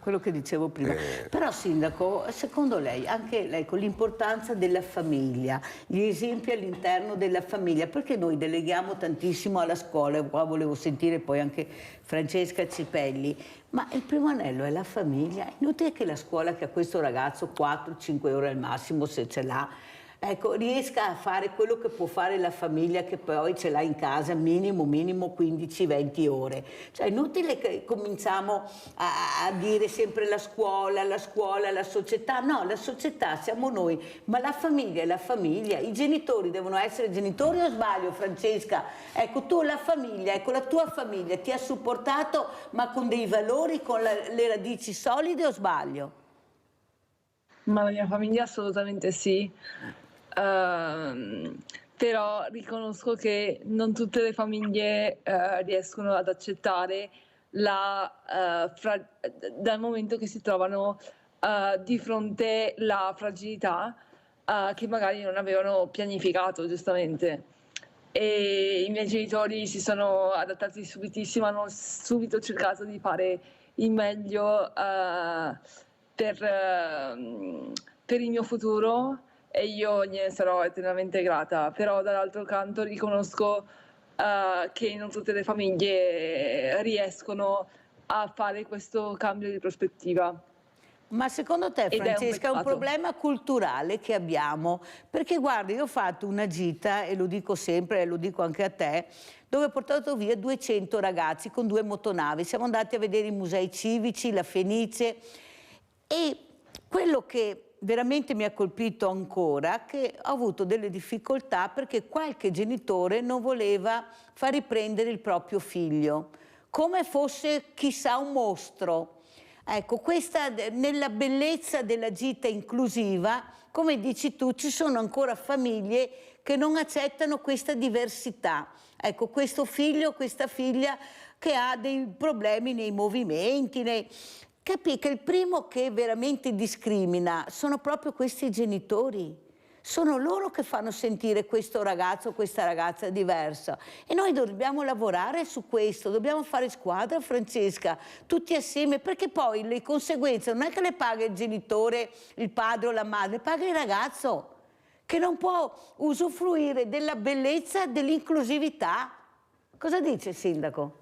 Quello che dicevo prima. Però Sindaco, secondo lei, anche ecco, l'importanza della famiglia, gli esempi all'interno della famiglia, perché noi deleghiamo tantissimo alla scuola, qua volevo sentire poi anche Francesca Cipelli, ma il primo anello è la famiglia. È inutile che la scuola che ha questo ragazzo 4-5 ore al massimo, se ce l'ha, ecco, riesca a fare quello che può fare la famiglia che poi ce l'ha in casa minimo 15-20 ore. Cioè è inutile che cominciamo a dire sempre la scuola, la società. No, la società siamo noi, ma la famiglia è la famiglia. I genitori devono essere genitori, o sbaglio Francesca? Ecco, tu la famiglia, ecco, la tua famiglia ti ha supportato ma con dei valori, con le radici solide, o sbaglio? Ma la mia famiglia assolutamente sì. Però riconosco che non tutte le famiglie riescono ad accettare dal momento che si trovano di fronte alla fragilità che magari non avevano pianificato, giustamente. E i miei genitori si sono adattati subitissimo, hanno subito cercato di fare il meglio per il mio futuro, e io gliene sarò eternamente grata. Però dall'altro canto riconosco che non tutte le famiglie riescono a fare questo cambio di prospettiva. Ma secondo te, Francesca, è un problema culturale che abbiamo? Perché guarda, io ho fatto una gita, e lo dico sempre, e lo dico anche a te, dove ho portato via 200 ragazzi con 2 motonavi. Siamo andati a vedere i musei civici, la Fenice, e quello che veramente mi ha colpito ancora, che ho avuto delle difficoltà perché qualche genitore non voleva far riprendere il proprio figlio, come fosse chissà un mostro. Ecco, questa, nella bellezza della gita inclusiva, come dici tu, ci sono ancora famiglie che non accettano questa diversità. Ecco, questo figlio, questa figlia che ha dei problemi nei movimenti, Capì che il primo che veramente discrimina sono proprio questi genitori. Sono loro che fanno sentire questo ragazzo, questa ragazza diversa. E noi dobbiamo lavorare su questo, dobbiamo fare squadra, Francesca, tutti assieme, perché poi le conseguenze non è che le paga il genitore, il padre o la madre, le paga il ragazzo, che non può usufruire della bellezza dell'inclusività. Cosa dice il sindaco?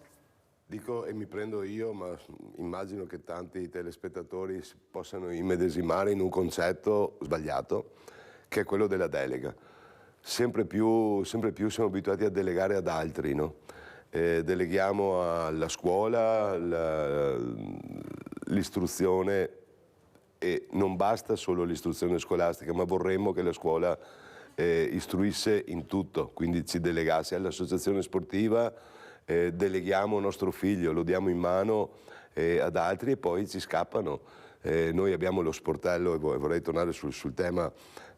Dico, e mi prendo io, ma immagino che tanti telespettatori possano immedesimare in un concetto sbagliato, che è quello della delega. Sempre più siamo abituati a delegare ad altri, no? Deleghiamo alla scuola l'istruzione, e non basta solo l'istruzione scolastica, ma vorremmo che la scuola istruisse in tutto, quindi ci delegasse all'associazione sportiva, deleghiamo nostro figlio, lo diamo in mano ad altri e poi ci scappano. Noi abbiamo lo sportello, e vorrei tornare sul tema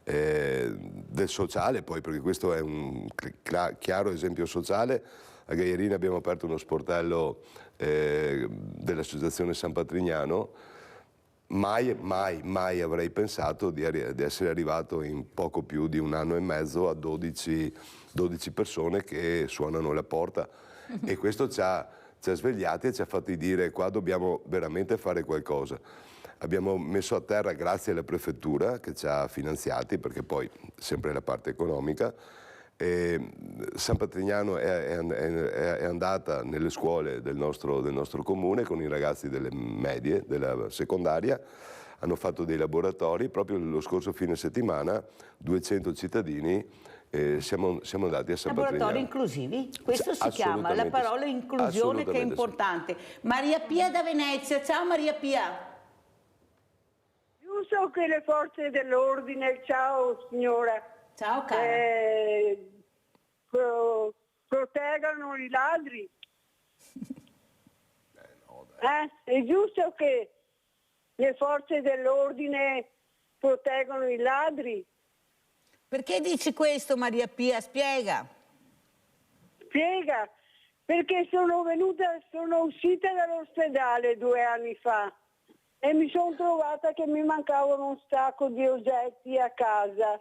del sociale, poi, perché questo è un chiaro esempio sociale. A Gaierina abbiamo aperto uno sportello dell'associazione San Patrignano. Mai avrei pensato di essere arrivato in poco più di 1 anno e mezzo a 12 persone che suonano la porta. E questo ci ha svegliati e ci ha fatti dire: qua dobbiamo veramente fare qualcosa. Abbiamo messo a terra, grazie alla prefettura che ci ha finanziati, perché poi sempre la parte economica, San Patrignano è andata nelle scuole del nostro comune con i ragazzi delle medie, della secondaria, hanno fatto dei laboratori. Proprio lo scorso fine settimana 200 cittadini siamo andati a San Patrignano. Laboratori inclusivi, questo si chiama, la parola inclusione, che è importante. Sì. Maria Pia da Venezia, ciao Maria Pia. Giusto, giusto che le forze dell'ordine, ciao signora, Ciao cara. proteggano i ladri? È giusto che le forze dell'ordine proteggono i ladri? Perché dici questo, Maria Pia? Spiega. Spiega, perché sono uscita dall'ospedale 2 anni fa e mi sono trovata che mi mancavano un sacco di oggetti a casa,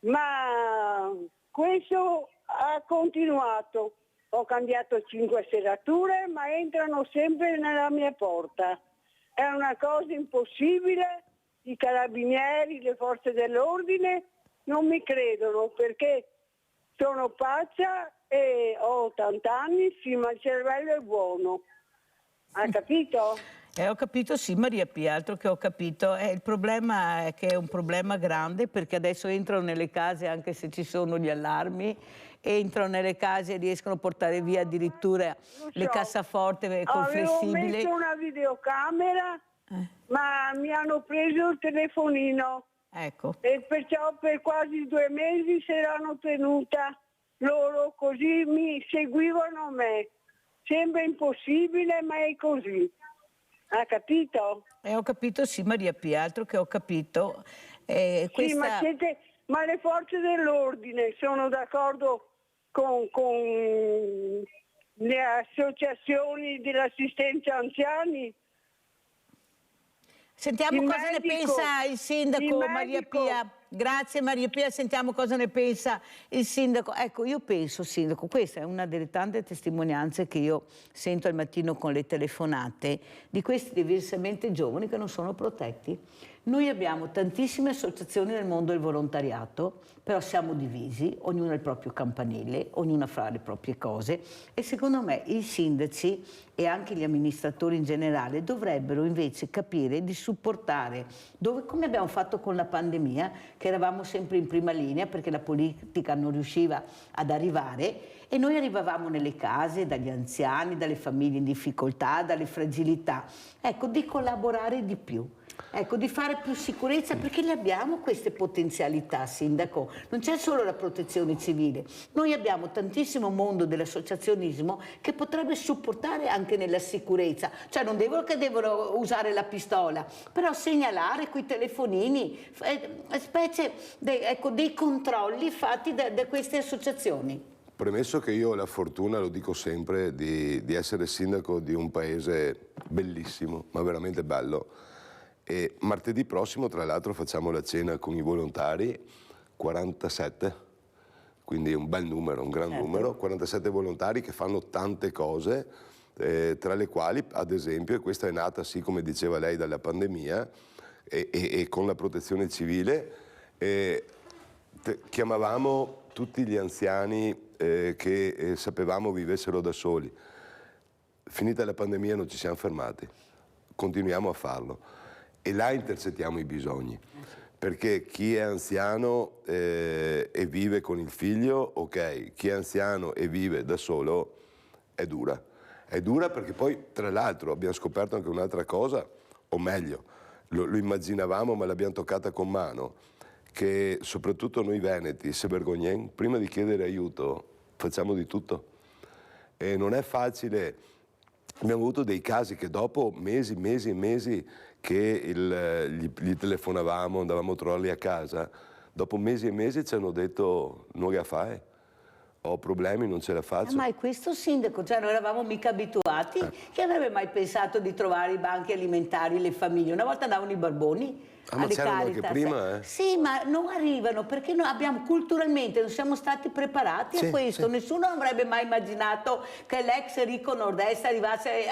ma questo ha continuato. Ho cambiato 5 serrature, ma entrano sempre nella mia porta. È una cosa impossibile, i carabinieri, le forze dell'ordine non mi credono perché sono pazza e ho 80 anni, sì, ma il cervello è buono. Ha capito? Ho capito, sì, Maria Pia, altro che ho capito. Il problema è che è un problema grande perché adesso entrano nelle case anche se ci sono gli allarmi, entrano nelle case e riescono a portare via addirittura le cassaforte col flessibile. Avevo messo una videocamera, ma mi hanno preso il telefonino. Ecco. E perciò per quasi 2 mesi si erano tenuta loro, così mi seguivano me. Sembra impossibile, ma è così. Ha capito? Ho capito, sì, Maria Pia, altro che ho capito. Sì, Questa... ma le forze dell'ordine sono d'accordo con le associazioni dell'assistenza anziani? Sentiamo cosa ne pensa il sindaco, Maria Pia. Grazie Maria Pia, sentiamo cosa ne pensa il sindaco. Ecco, io penso, sindaco, questa è una delle tante testimonianze che io sento al mattino con le telefonate di questi diversamente giovani che non sono protetti. Noi abbiamo tantissime associazioni nel mondo del volontariato, però siamo divisi, ognuno ha il proprio campanile, ognuno fa le proprie cose e secondo me i sindaci e anche gli amministratori in generale dovrebbero invece capire di supportare, come abbiamo fatto con la pandemia, che eravamo sempre in prima linea perché la politica non riusciva ad arrivare e noi arrivavamo nelle case dagli anziani, dalle famiglie in difficoltà, dalle fragilità. Ecco, di collaborare di più. Ecco, di fare più sicurezza perché le abbiamo queste potenzialità, sindaco. Non c'è solo la protezione civile, noi abbiamo tantissimo mondo dell'associazionismo che potrebbe supportare anche nella sicurezza, cioè non devono usare la pistola, però segnalare quei telefonini, specie dei controlli fatti da queste associazioni. Premesso che io ho la fortuna, lo dico sempre, di essere sindaco di un paese bellissimo, ma veramente bello. E martedì prossimo, tra l'altro, facciamo la cena con i volontari, 47, quindi un bel numero, un gran numero, 47 volontari che fanno tante cose, tra le quali, ad esempio, e questa è nata, sì, come diceva lei, dalla pandemia e con la protezione civile, chiamavamo tutti gli anziani che sapevamo vivessero da soli. Finita la pandemia non ci siamo fermati, continuiamo a farlo. E là intercettiamo i bisogni, perché chi è anziano e vive con il figlio, ok, chi è anziano e vive da solo è dura. È dura perché poi, tra l'altro, abbiamo scoperto anche un'altra cosa, o meglio, lo immaginavamo ma l'abbiamo toccata con mano, che soprattutto noi veneti, se vergogniamo, prima di chiedere aiuto, facciamo di tutto. E non è facile. Abbiamo avuto dei casi che dopo mesi e mesi che gli telefonavamo, andavamo a trovarli a casa, dopo mesi e mesi ci hanno detto non la fai, ho problemi, non ce la faccio. Ma è questo, sindaco, cioè non eravamo mica abituati, chi avrebbe mai pensato di trovare i banchi alimentari, le famiglie? Una volta andavano i barboni ma alle c'erano Caritas. anche prima, Sì, ma non arrivano perché noi abbiamo culturalmente, non siamo stati preparati a questo. Sì. Nessuno avrebbe mai immaginato che l'ex ricco nord-est arrivasse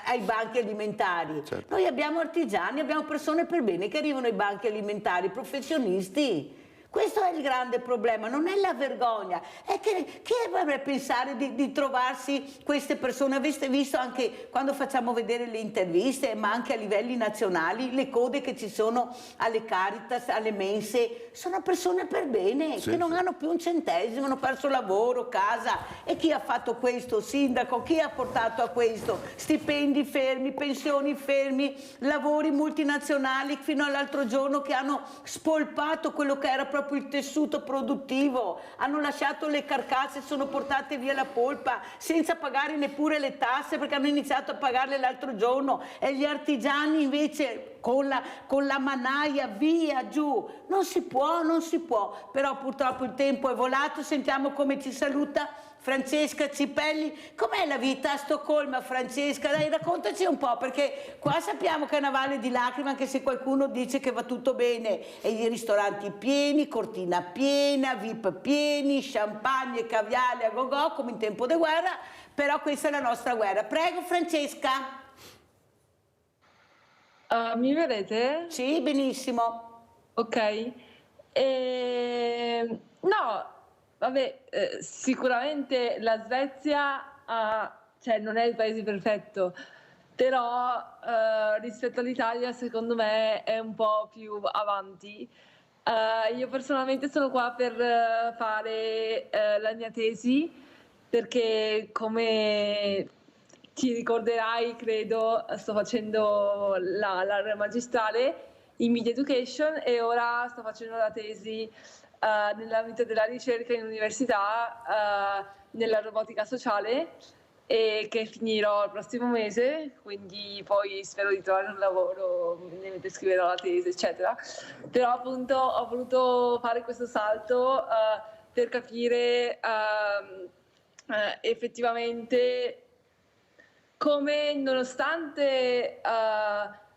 ai banchi alimentari. Certo. Noi abbiamo artigiani, abbiamo persone per bene che arrivano ai banchi alimentari, professionisti. Questo è il grande problema, non è la vergogna, è che chi vorrebbe pensare di trovarsi queste persone? Avete visto anche quando facciamo vedere le interviste, ma anche a livelli nazionali, le code che ci sono alle Caritas, alle mense, sono persone per bene, Sì, che non sì. hanno più un centesimo, hanno perso lavoro, casa. E chi ha fatto questo, sindaco? Chi ha portato a questo? Stipendi fermi, pensioni fermi, lavori multinazionali fino all'altro giorno che hanno spolpato quello che era proprio il tessuto produttivo, hanno lasciato le carcasse, sono portate via la polpa senza pagare neppure le tasse perché hanno iniziato a pagarle l'altro giorno, e gli artigiani invece con la mannaia via giù. Non si può, però purtroppo il tempo è volato. Sentiamo come ci saluta Francesca Cipelli. Com'è la vita a Stoccolma, Francesca? Dai, raccontaci un po', perché qua sappiamo che è una valle di lacrime, anche se qualcuno dice che va tutto bene, e i ristoranti pieni, cortina piena, VIP pieni, champagne e caviale a go-go come in tempo di guerra, però questa è la nostra guerra. Prego Francesca. Mi vedete? Sì, benissimo. Ok. No, vabbè, sicuramente la Svezia cioè, non è il paese perfetto, però rispetto all'Italia secondo me è un po' più avanti. Io personalmente sono qua per fare la mia tesi, perché come ti ricorderai, credo, sto facendo la laurea magistrale in Media Education e ora sto facendo la tesi nell'ambito della ricerca in università nella robotica sociale, e che finirò il prossimo mese, quindi poi spero di trovare un lavoro mentre scriverò la tesi, eccetera. Però appunto ho voluto fare questo salto per capire effettivamente come, nonostante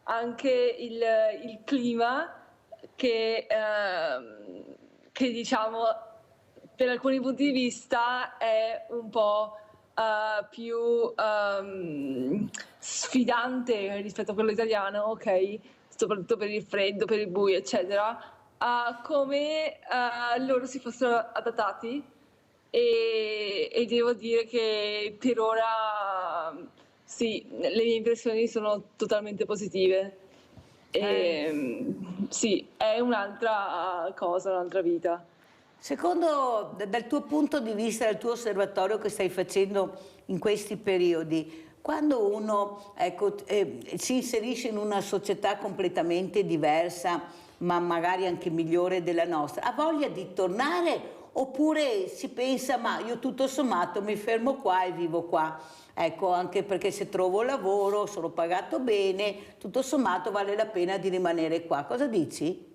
anche il clima che diciamo per alcuni punti di vista è un po' più sfidante rispetto a quello italiano, ok? Soprattutto per il freddo, per il buio, eccetera, come loro si fossero adattati, e devo dire che per ora sì, le mie impressioni sono totalmente positive. Sì, è un'altra cosa, un'altra vita. Secondo, dal tuo punto di vista, dal tuo osservatorio che stai facendo in questi periodi, quando uno si inserisce in una società completamente diversa, ma magari anche migliore della nostra, ha voglia di tornare oppure si pensa, ma io tutto sommato mi fermo qua e vivo qua? Ecco, anche perché se trovo lavoro, sono pagato bene, tutto sommato vale la pena di rimanere qua. Cosa dici?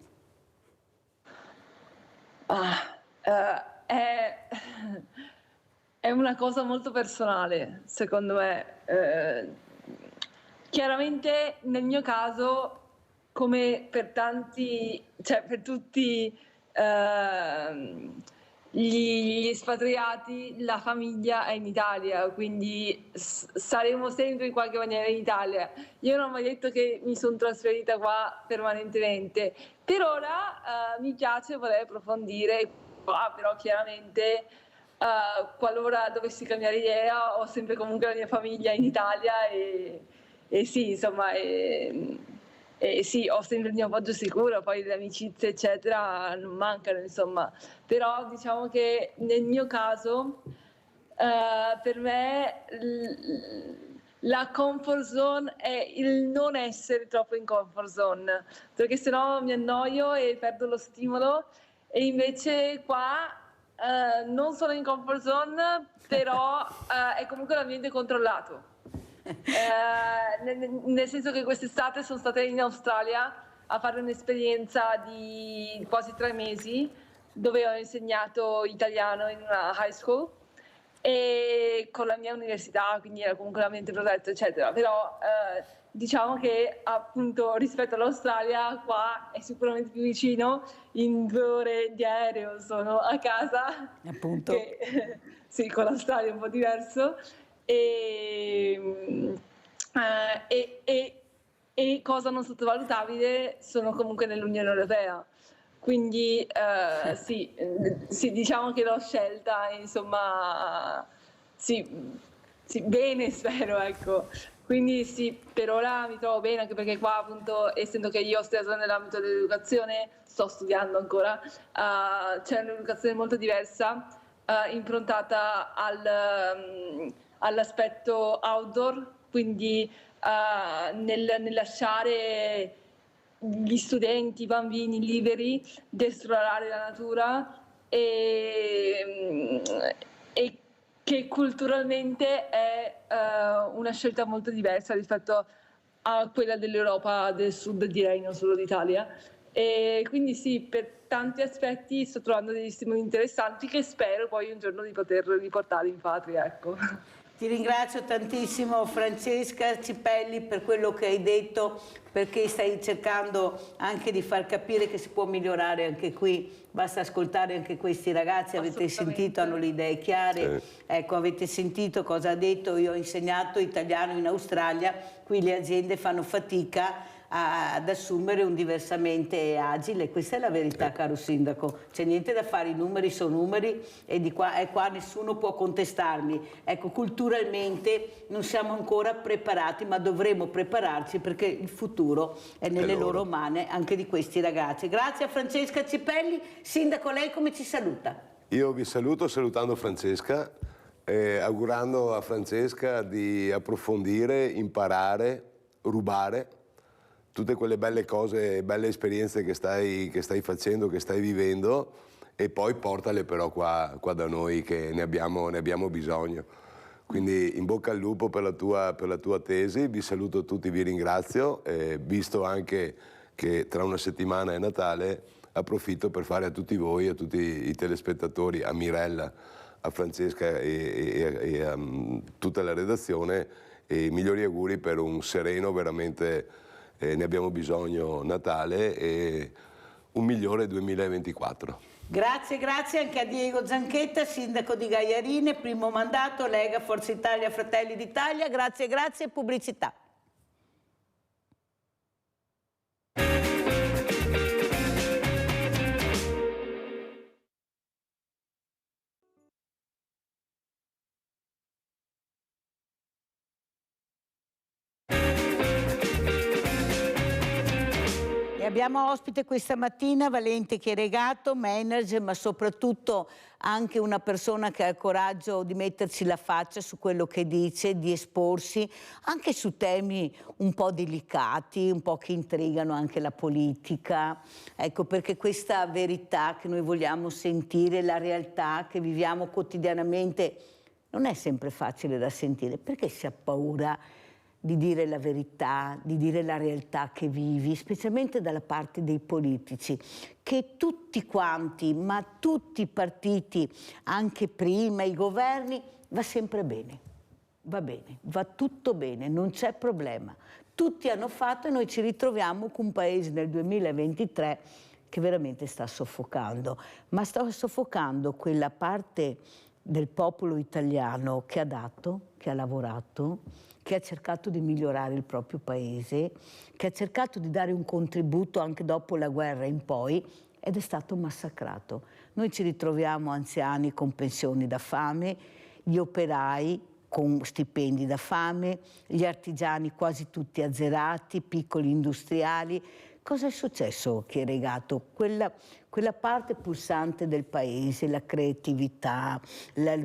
È una cosa molto personale, secondo me. Chiaramente nel mio caso, come per tanti, cioè per tutti gli espatriati, la famiglia è in Italia, quindi saremo sempre in qualche maniera in Italia. Io non ho mai detto che mi sono trasferita qua permanentemente. Per ora mi piace, vorrei approfondire qua, però chiaramente qualora dovessi cambiare idea ho sempre comunque la mia famiglia in Italia, e sì, insomma, sì, ho sempre il mio appoggio sicuro, poi le amicizie eccetera non mancano, insomma. Però diciamo che nel mio caso per me la comfort zone è il non essere troppo in comfort zone, perché sennò mi annoio e perdo lo stimolo, e invece qua non sono in comfort zone, però è comunque un ambiente controllato. Nel senso che quest'estate sono stata in Australia a fare un'esperienza di quasi 3 mesi dove ho insegnato italiano in una high school e con la mia università, quindi era comunque un ambiente protetto, eccetera. Però diciamo che appunto rispetto all'Australia qua è sicuramente più vicino, in 2 ore di aereo sono a casa, Appunto. sì, con l'Australia è un po' diverso. E cosa non sottovalutabile, sono comunque nell'Unione Europea, quindi sì, diciamo che l'ho scelta, insomma, sì, bene spero, ecco. Quindi sì, per ora mi trovo bene, anche perché qua appunto, essendo che io ho studiato nell'ambito dell'educazione, sto studiando ancora, c'è un'educazione molto diversa, improntata all'aspetto outdoor, quindi nel lasciare gli studenti, i bambini liberi di esplorare la natura e che culturalmente è una scelta molto diversa rispetto a quella dell'Europa del Sud, direi, non solo d'Italia. E quindi sì, per tanti aspetti sto trovando degli stimoli interessanti che spero poi un giorno di poter riportare in patria, ecco. Ti ringrazio tantissimo Francesca Cipelli per quello che hai detto, perché stai cercando anche di far capire che si può migliorare anche qui. Basta ascoltare anche questi ragazzi, avete sentito, hanno le idee chiare. Sì. Ecco, avete sentito cosa ha detto, io ho insegnato italiano in Australia, qui le aziende fanno fatica ad assumere un diversamente agile, questa è la verità, caro sindaco, c'è niente da fare, i numeri sono numeri e di qua e qua nessuno può contestarmi. Ecco, culturalmente non siamo ancora preparati, ma dovremo prepararci perché il futuro è nelle loro mani, anche di questi ragazzi. Grazie a Francesca Cipelli. Sindaco, lei come ci saluta? Io vi saluto salutando Francesca, augurando a Francesca di approfondire, imparare, rubare tutte quelle belle cose, belle esperienze che stai facendo, che stai vivendo, e poi portale però qua da noi che ne abbiamo bisogno. Quindi in bocca al lupo per la tua tesi, vi saluto tutti, vi ringrazio, visto anche che tra una settimana è Natale, approfitto per fare a tutti voi, a tutti i telespettatori, a Mirella, a Francesca e a tutta la redazione, i migliori auguri per un sereno veramente... ne abbiamo bisogno Natale e un migliore 2024. Grazie, grazie anche a Diego Zanchetta, sindaco di Gaiarine, primo mandato, Lega, Forza Italia, Fratelli d'Italia. Grazie, grazie, pubblicità. Abbiamo ospite questa mattina Valente Chieregato, manager, ma soprattutto anche una persona che ha il coraggio di metterci la faccia su quello che dice, di esporsi anche su temi un po' delicati, un po' che intrigano anche la politica. Ecco, perché questa verità che noi vogliamo sentire, la realtà che viviamo quotidianamente, non è sempre facile da sentire. Perché si ha paura di dire la verità, di dire la realtà che vivi, specialmente dalla parte dei politici, che tutti quanti, ma tutti i partiti, anche prima, i governi, va sempre bene, va tutto bene, non c'è problema. Tutti hanno fatto e noi ci ritroviamo con un paese nel 2023 che veramente sta soffocando, ma sta soffocando quella parte del popolo italiano che ha dato, che ha lavorato, che ha cercato di migliorare il proprio paese, che ha cercato di dare un contributo anche dopo la guerra in poi, ed è stato massacrato. Noi ci ritroviamo anziani con pensioni da fame, gli operai con stipendi da fame, gli artigiani quasi tutti azzerati, piccoli industriali. Cosa è successo, Chieregato? Quella parte pulsante del paese, la creatività,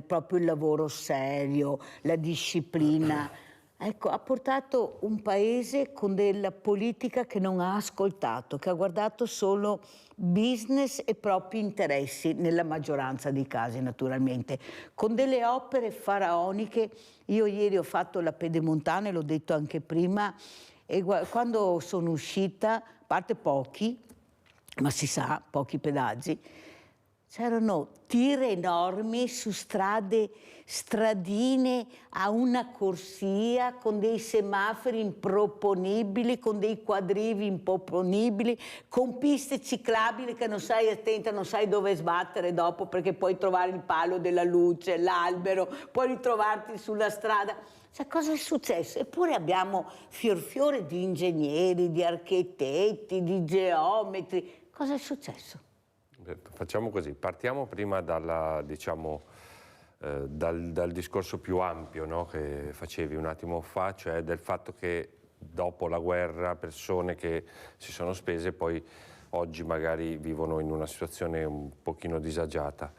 proprio il lavoro serio, la disciplina, ecco, ha portato un paese con della politica che non ha ascoltato, che ha guardato solo business e propri interessi, nella maggioranza dei casi naturalmente, con delle opere faraoniche. Io ieri ho fatto la Pedemontana, e l'ho detto anche prima, e quando sono uscita, a parte pochi, ma si sa, pochi pedaggi, c'erano tir enormi su stradine a una corsia, con dei semafori improponibili, con dei quadrivi improponibili, con piste ciclabili che non sai attenta, non sai dove sbattere dopo, perché puoi trovare il palo della luce, l'albero, puoi ritrovarti sulla strada. Cioè, cosa è successo? Eppure abbiamo fior fiore di ingegneri, di architetti, di geometri. Cosa è successo? Facciamo così, partiamo prima dal discorso più ampio, no, che facevi un attimo fa, cioè del fatto che dopo la guerra persone che si sono spese poi oggi magari vivono in una situazione un pochino disagiata.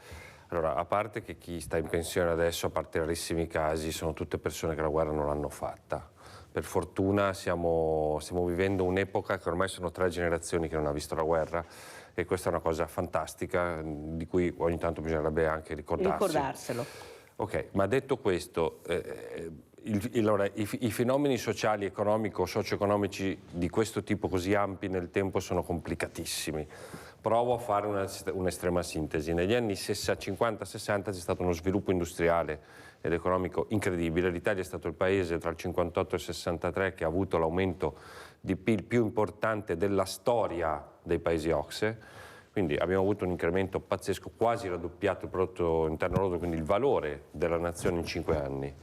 Allora, a parte che chi sta in pensione adesso, a parte rarissimi casi, sono tutte persone che la guerra non l'hanno fatta. Per fortuna stiamo vivendo un'epoca che ormai sono 3 generazioni che non ha visto la guerra, e questa è una cosa fantastica di cui ogni tanto bisognerebbe anche Ricordarselo. Ok, ma detto questo, i fenomeni sociali, socio-economici di questo tipo così ampi nel tempo sono complicatissimi. Provo a fare un'estrema sintesi. Negli anni 50-60 c'è stato uno sviluppo industriale ed economico incredibile. L'Italia è stato il paese tra il 58 e il 63 che ha avuto l'aumento di PIL più importante della storia dei paesi OCSE, quindi abbiamo avuto un incremento pazzesco, quasi raddoppiato il prodotto interno lordo, quindi il valore della nazione in 5 anni.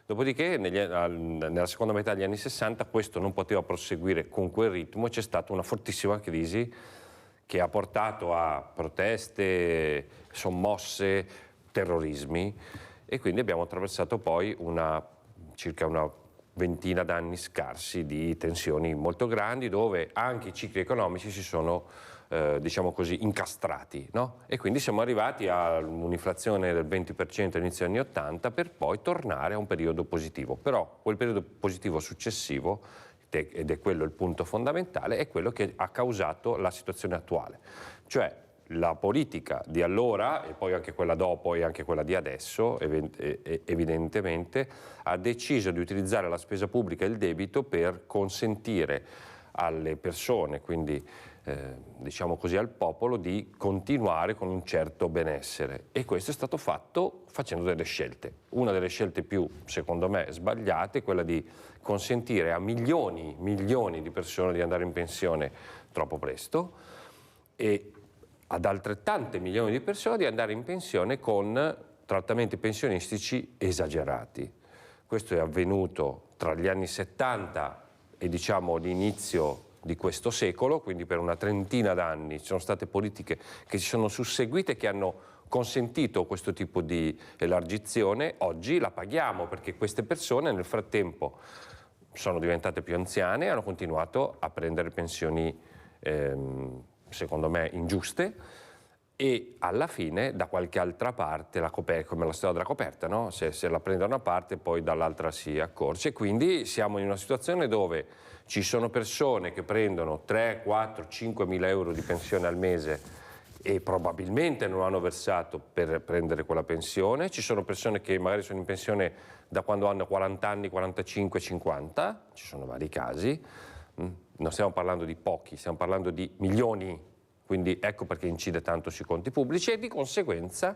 Dopodiché nella seconda metà degli anni 60 questo non poteva proseguire con quel ritmo e c'è stata una fortissima crisi che ha portato a proteste, sommosse, terrorismi, e quindi abbiamo attraversato poi circa una ventina d'anni scarsi di tensioni molto grandi, dove anche i cicli economici si sono diciamo così incastrati, no? E quindi siamo arrivati a un'inflazione del 20% all'inizio degli anni 80 per poi tornare a un periodo positivo. Però quel periodo positivo successivo, ed è quello il punto fondamentale, è quello che ha causato la situazione attuale. Cioè la politica di allora, e poi anche quella dopo e anche quella di adesso, evidentemente, ha deciso di utilizzare la spesa pubblica e il debito per consentire alle persone, quindi diciamo così al popolo, di continuare con un certo benessere, e questo è stato fatto facendo delle scelte. Una delle scelte più, secondo me, sbagliate è quella di consentire a milioni di persone di andare in pensione troppo presto e ad altrettante milioni di persone di andare in pensione con trattamenti pensionistici esagerati. Questo è avvenuto tra gli anni 70 e diciamo l'inizio di questo secolo, quindi per una trentina d'anni ci sono state politiche che si sono susseguite, che hanno consentito questo tipo di elargizione. Oggi la paghiamo perché queste persone nel frattempo sono diventate più anziane e hanno continuato a prendere pensioni secondo me ingiuste, e alla fine da qualche altra parte come la storia della coperta, no? Se la prende da una parte poi dall'altra si accorce, quindi siamo in una situazione dove ci sono persone che prendono 3, 4, 5 mila euro di pensione al mese e probabilmente non hanno versato per prendere quella pensione. Ci sono persone che magari sono in pensione da quando hanno 40 anni, 45, 50, ci sono vari casi. Non stiamo parlando di pochi, stiamo parlando di milioni, quindi ecco perché incide tanto sui conti pubblici, e di conseguenza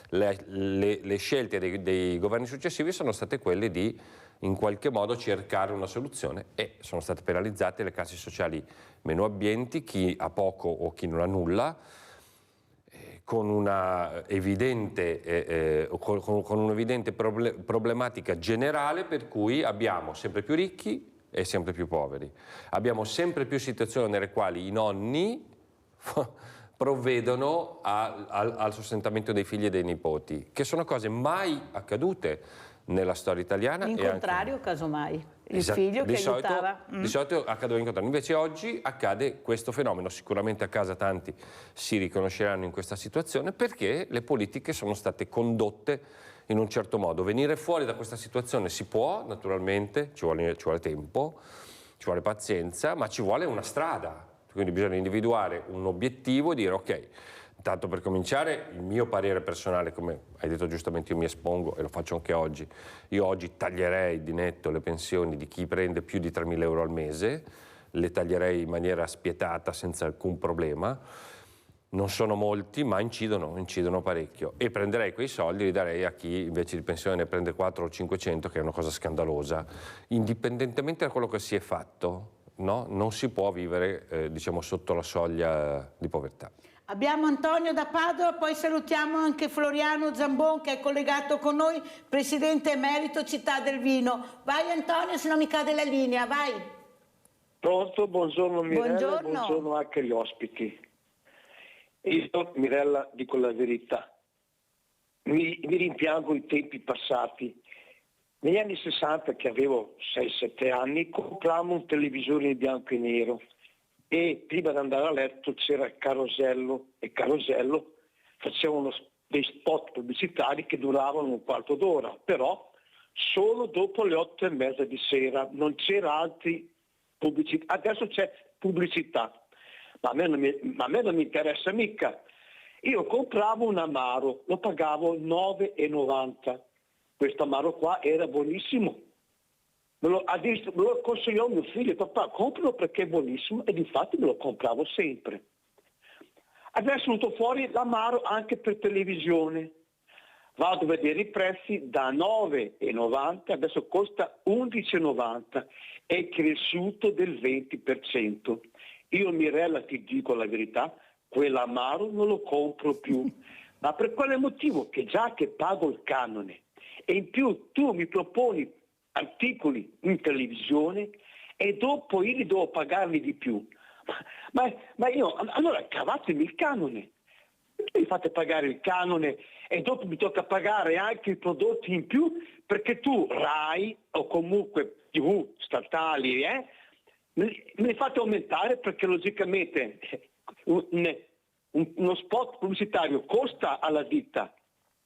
le scelte dei governi successivi sono state quelle di in qualche modo cercare una soluzione, e sono state penalizzate le classi sociali meno abbienti, chi ha poco o chi non ha nulla, con una evidente problematica generale per cui abbiamo sempre più ricchi e sempre più poveri. Abbiamo sempre più situazioni nelle quali i nonni provvedono al sostentamento dei figli e dei nipoti, che sono cose mai accadute nella storia italiana. In contrario, casomai, il figlio che aiutava. Di solito accadeva in contrario, invece oggi accade questo fenomeno. Sicuramente a casa tanti si riconosceranno in questa situazione perché le politiche sono state condotte in un certo modo. Venire fuori da questa situazione si può, naturalmente, ci vuole tempo, ci vuole pazienza, ma ci vuole una strada. Quindi bisogna individuare un obiettivo e dire ok, tanto per cominciare il mio parere personale, come hai detto giustamente, io mi espongo e lo faccio anche oggi. Io oggi taglierei di netto le pensioni di chi prende più di 3.000 euro al mese, le taglierei in maniera spietata senza alcun problema. Non sono molti, ma incidono parecchio, e prenderei quei soldi e li darei a chi invece di pensione ne prende 4 o 500, che è una cosa scandalosa, indipendentemente da quello che si è fatto. No? Non si può vivere diciamo sotto la soglia di povertà. Abbiamo Antonio da Padova, poi salutiamo anche Floriano Zambon che è collegato con noi, presidente emerito Città del Vino. Vai Antonio, se no mi cade la linea, vai. Pronto, buongiorno Mirella, Buongiorno. buongiorno anche agli ospiti. Io, Mirella, dico la verità. Mi rimpiango i tempi passati. Negli anni 60, che avevo 6-7 anni, comprammo un televisore in bianco e nero e prima di andare a letto c'era il Carosello, e Carosello facevano dei spot pubblicitari che duravano un quarto d'ora, però solo dopo le 8:30 di sera, non c'era altri pubblicità. Adesso c'è pubblicità, ma a me non mi interessa mica. Io compravo un Amaro, lo pagavo 9,90. Questo Amaro qua era buonissimo. Me lo consigliò mio figlio, papà, compralo perché è buonissimo, e difatti me lo compravo sempre. Adesso è venuto fuori l'Amaro anche per televisione. Vado a vedere i prezzi, da 9,90 adesso costa 11,90, è cresciuto del 20%. Io, Mirella, ti dico la verità, quell'Amaro non lo compro più. Ma per quale motivo? Che già che pago il canone e in più tu mi proponi articoli in televisione e dopo io li devo pagarli di più. Ma io, allora cavatemi il canone. Mi fate pagare il canone e dopo mi tocca pagare anche i prodotti in più, perché tu Rai o comunque TV statali me li fate aumentare, perché logicamente uno spot pubblicitario costa alla ditta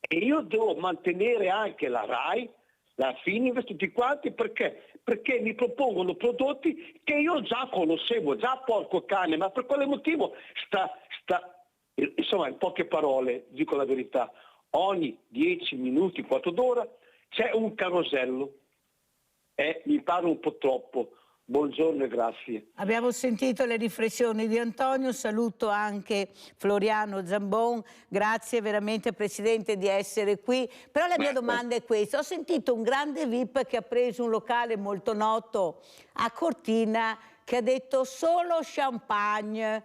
e io devo mantenere anche la Rai, la Fininvest, tutti quanti, perché mi propongono prodotti che io già conoscevo, già porco cane, ma per quale motivo insomma, in poche parole, dico la verità, ogni 10 minuti, quarto d'ora c'è un carosello. Mi pare un po' troppo. Buongiorno e grazie. Abbiamo sentito le riflessioni di Antonio, saluto anche Floriano Zambon, grazie veramente Presidente di essere qui, però la mia domanda è questa: ho sentito un grande VIP che ha preso un locale molto noto a Cortina che ha detto solo champagne,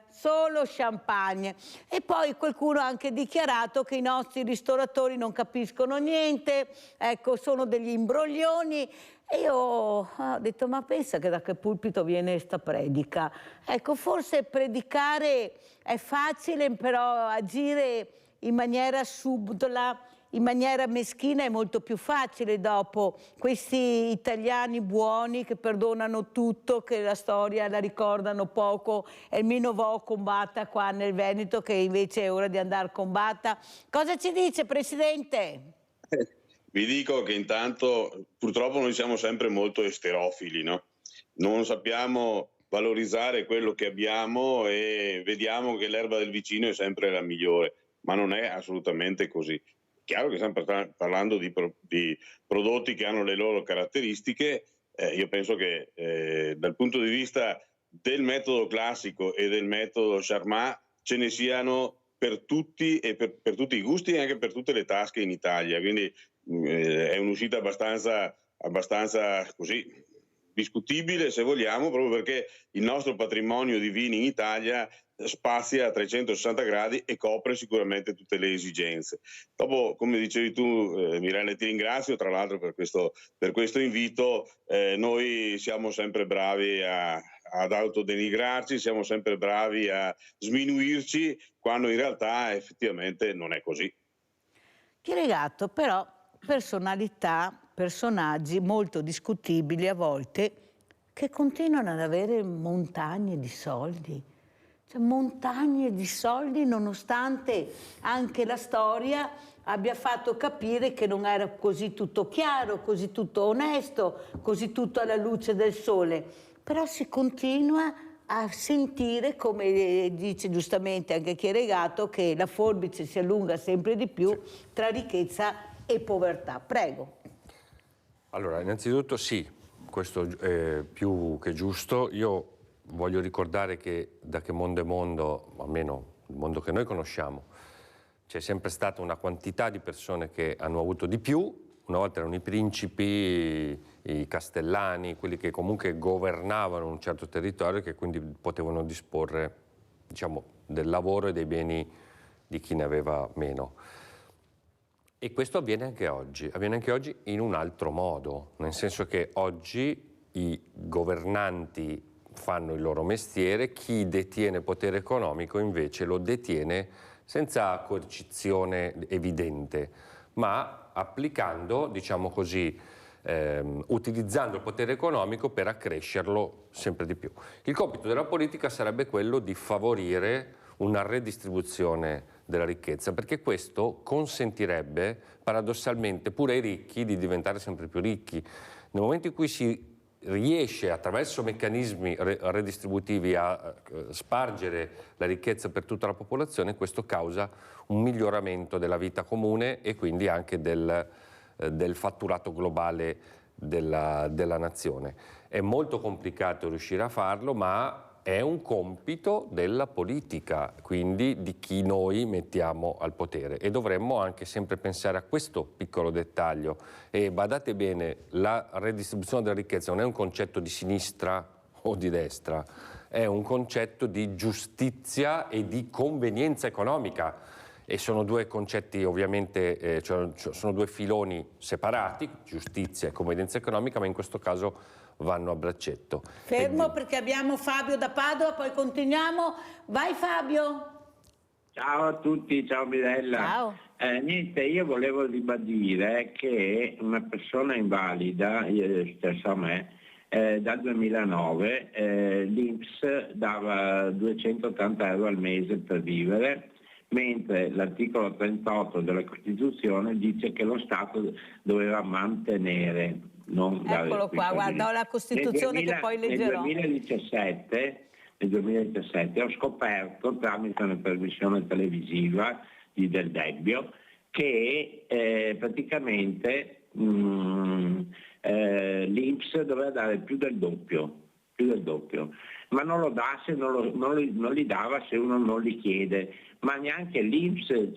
e poi qualcuno ha anche dichiarato che i nostri ristoratori non capiscono niente, ecco, sono degli imbroglioni. E io ho detto, ma pensa che da che pulpito viene sta predica? Ecco, forse predicare è facile, però agire in maniera subdola, in maniera meschina è molto più facile dopo. Questi italiani buoni che perdonano tutto, che la storia la ricordano poco, e il mio vo combatta qua nel Veneto, che invece è ora di andare combatta. Cosa ci dice, Presidente? Vi dico che intanto purtroppo noi siamo sempre molto esterofili, no? Non sappiamo valorizzare quello che abbiamo e vediamo che l'erba del vicino è sempre la migliore, ma non è assolutamente così. Chiaro che stiamo parlando di prodotti che hanno le loro caratteristiche. Io penso che dal punto di vista del metodo classico e del metodo Charmat ce ne siano per tutti e per tutti i gusti e anche per tutte le tasche in Italia, quindi è un'uscita abbastanza così discutibile, se vogliamo, proprio perché il nostro patrimonio di vini in Italia spazia a 360 gradi e copre sicuramente tutte le esigenze. Dopo, come dicevi tu, Mirella, ti ringrazio tra l'altro per questo invito. Noi siamo sempre bravi ad autodenigrarci, siamo sempre bravi a sminuirci, quando in realtà effettivamente non è così. Chieregatto, però, personalità, personaggi molto discutibili a volte, che continuano ad avere montagne di soldi. Cioè, montagne di soldi, nonostante anche la storia abbia fatto capire che non era così tutto chiaro, così tutto onesto, così tutto alla luce del sole. Però si continua a sentire, come dice giustamente anche Chieregato, che la forbice si allunga sempre di più tra ricchezza e povertà. Prego. Allora, innanzitutto sì, questo è più che giusto. Io voglio ricordare che da che mondo è mondo, almeno il mondo che noi conosciamo, c'è sempre stata una quantità di persone che hanno avuto di più. Una volta erano i principi, i castellani, quelli che comunque governavano un certo territorio e che quindi potevano disporre, diciamo, del lavoro e dei beni di chi ne aveva meno. E questo avviene anche oggi in un altro modo, nel senso che oggi i governanti fanno il loro mestiere, chi detiene potere economico invece lo detiene senza coercizione evidente, ma applicando, diciamo così, utilizzando il potere economico per accrescerlo sempre di più. Il compito della politica sarebbe quello di favorire una redistribuzione della ricchezza, perché questo consentirebbe paradossalmente pure ai ricchi di diventare sempre più ricchi. Nel momento in cui si riesce attraverso meccanismi redistributivi a spargere la ricchezza per tutta la popolazione, questo causa un miglioramento della vita comune e quindi anche del fatturato globale della nazione. È molto complicato riuscire a farlo, ma è un compito della politica, quindi di chi noi mettiamo al potere, e dovremmo anche sempre pensare a questo piccolo dettaglio. E badate bene, la redistribuzione della ricchezza non è un concetto di sinistra o di destra, è un concetto di giustizia e di convenienza economica, e sono due concetti ovviamente, sono due filoni separati, giustizia e convenienza economica, ma in questo caso vanno a braccetto. Fermo perché abbiamo Fabio da Padova, poi continuiamo. Vai Fabio! Ciao a tutti, ciao Mirella. Ciao. Niente, io volevo ribadire che una persona invalida, stesso a me, dal 2009 l'INPS dava 280 euro al mese per vivere, mentre l'articolo 38 della Costituzione dice che lo Stato doveva mantenere. Eccolo qua, guarda, ho la Costituzione che poi leggerò. Nel 2017 ho scoperto tramite una trasmissione televisiva di Del Debbio che praticamente l'INPS doveva dare più del doppio, ma non lo dà se non li dava se uno non li chiede, ma neanche l'INPS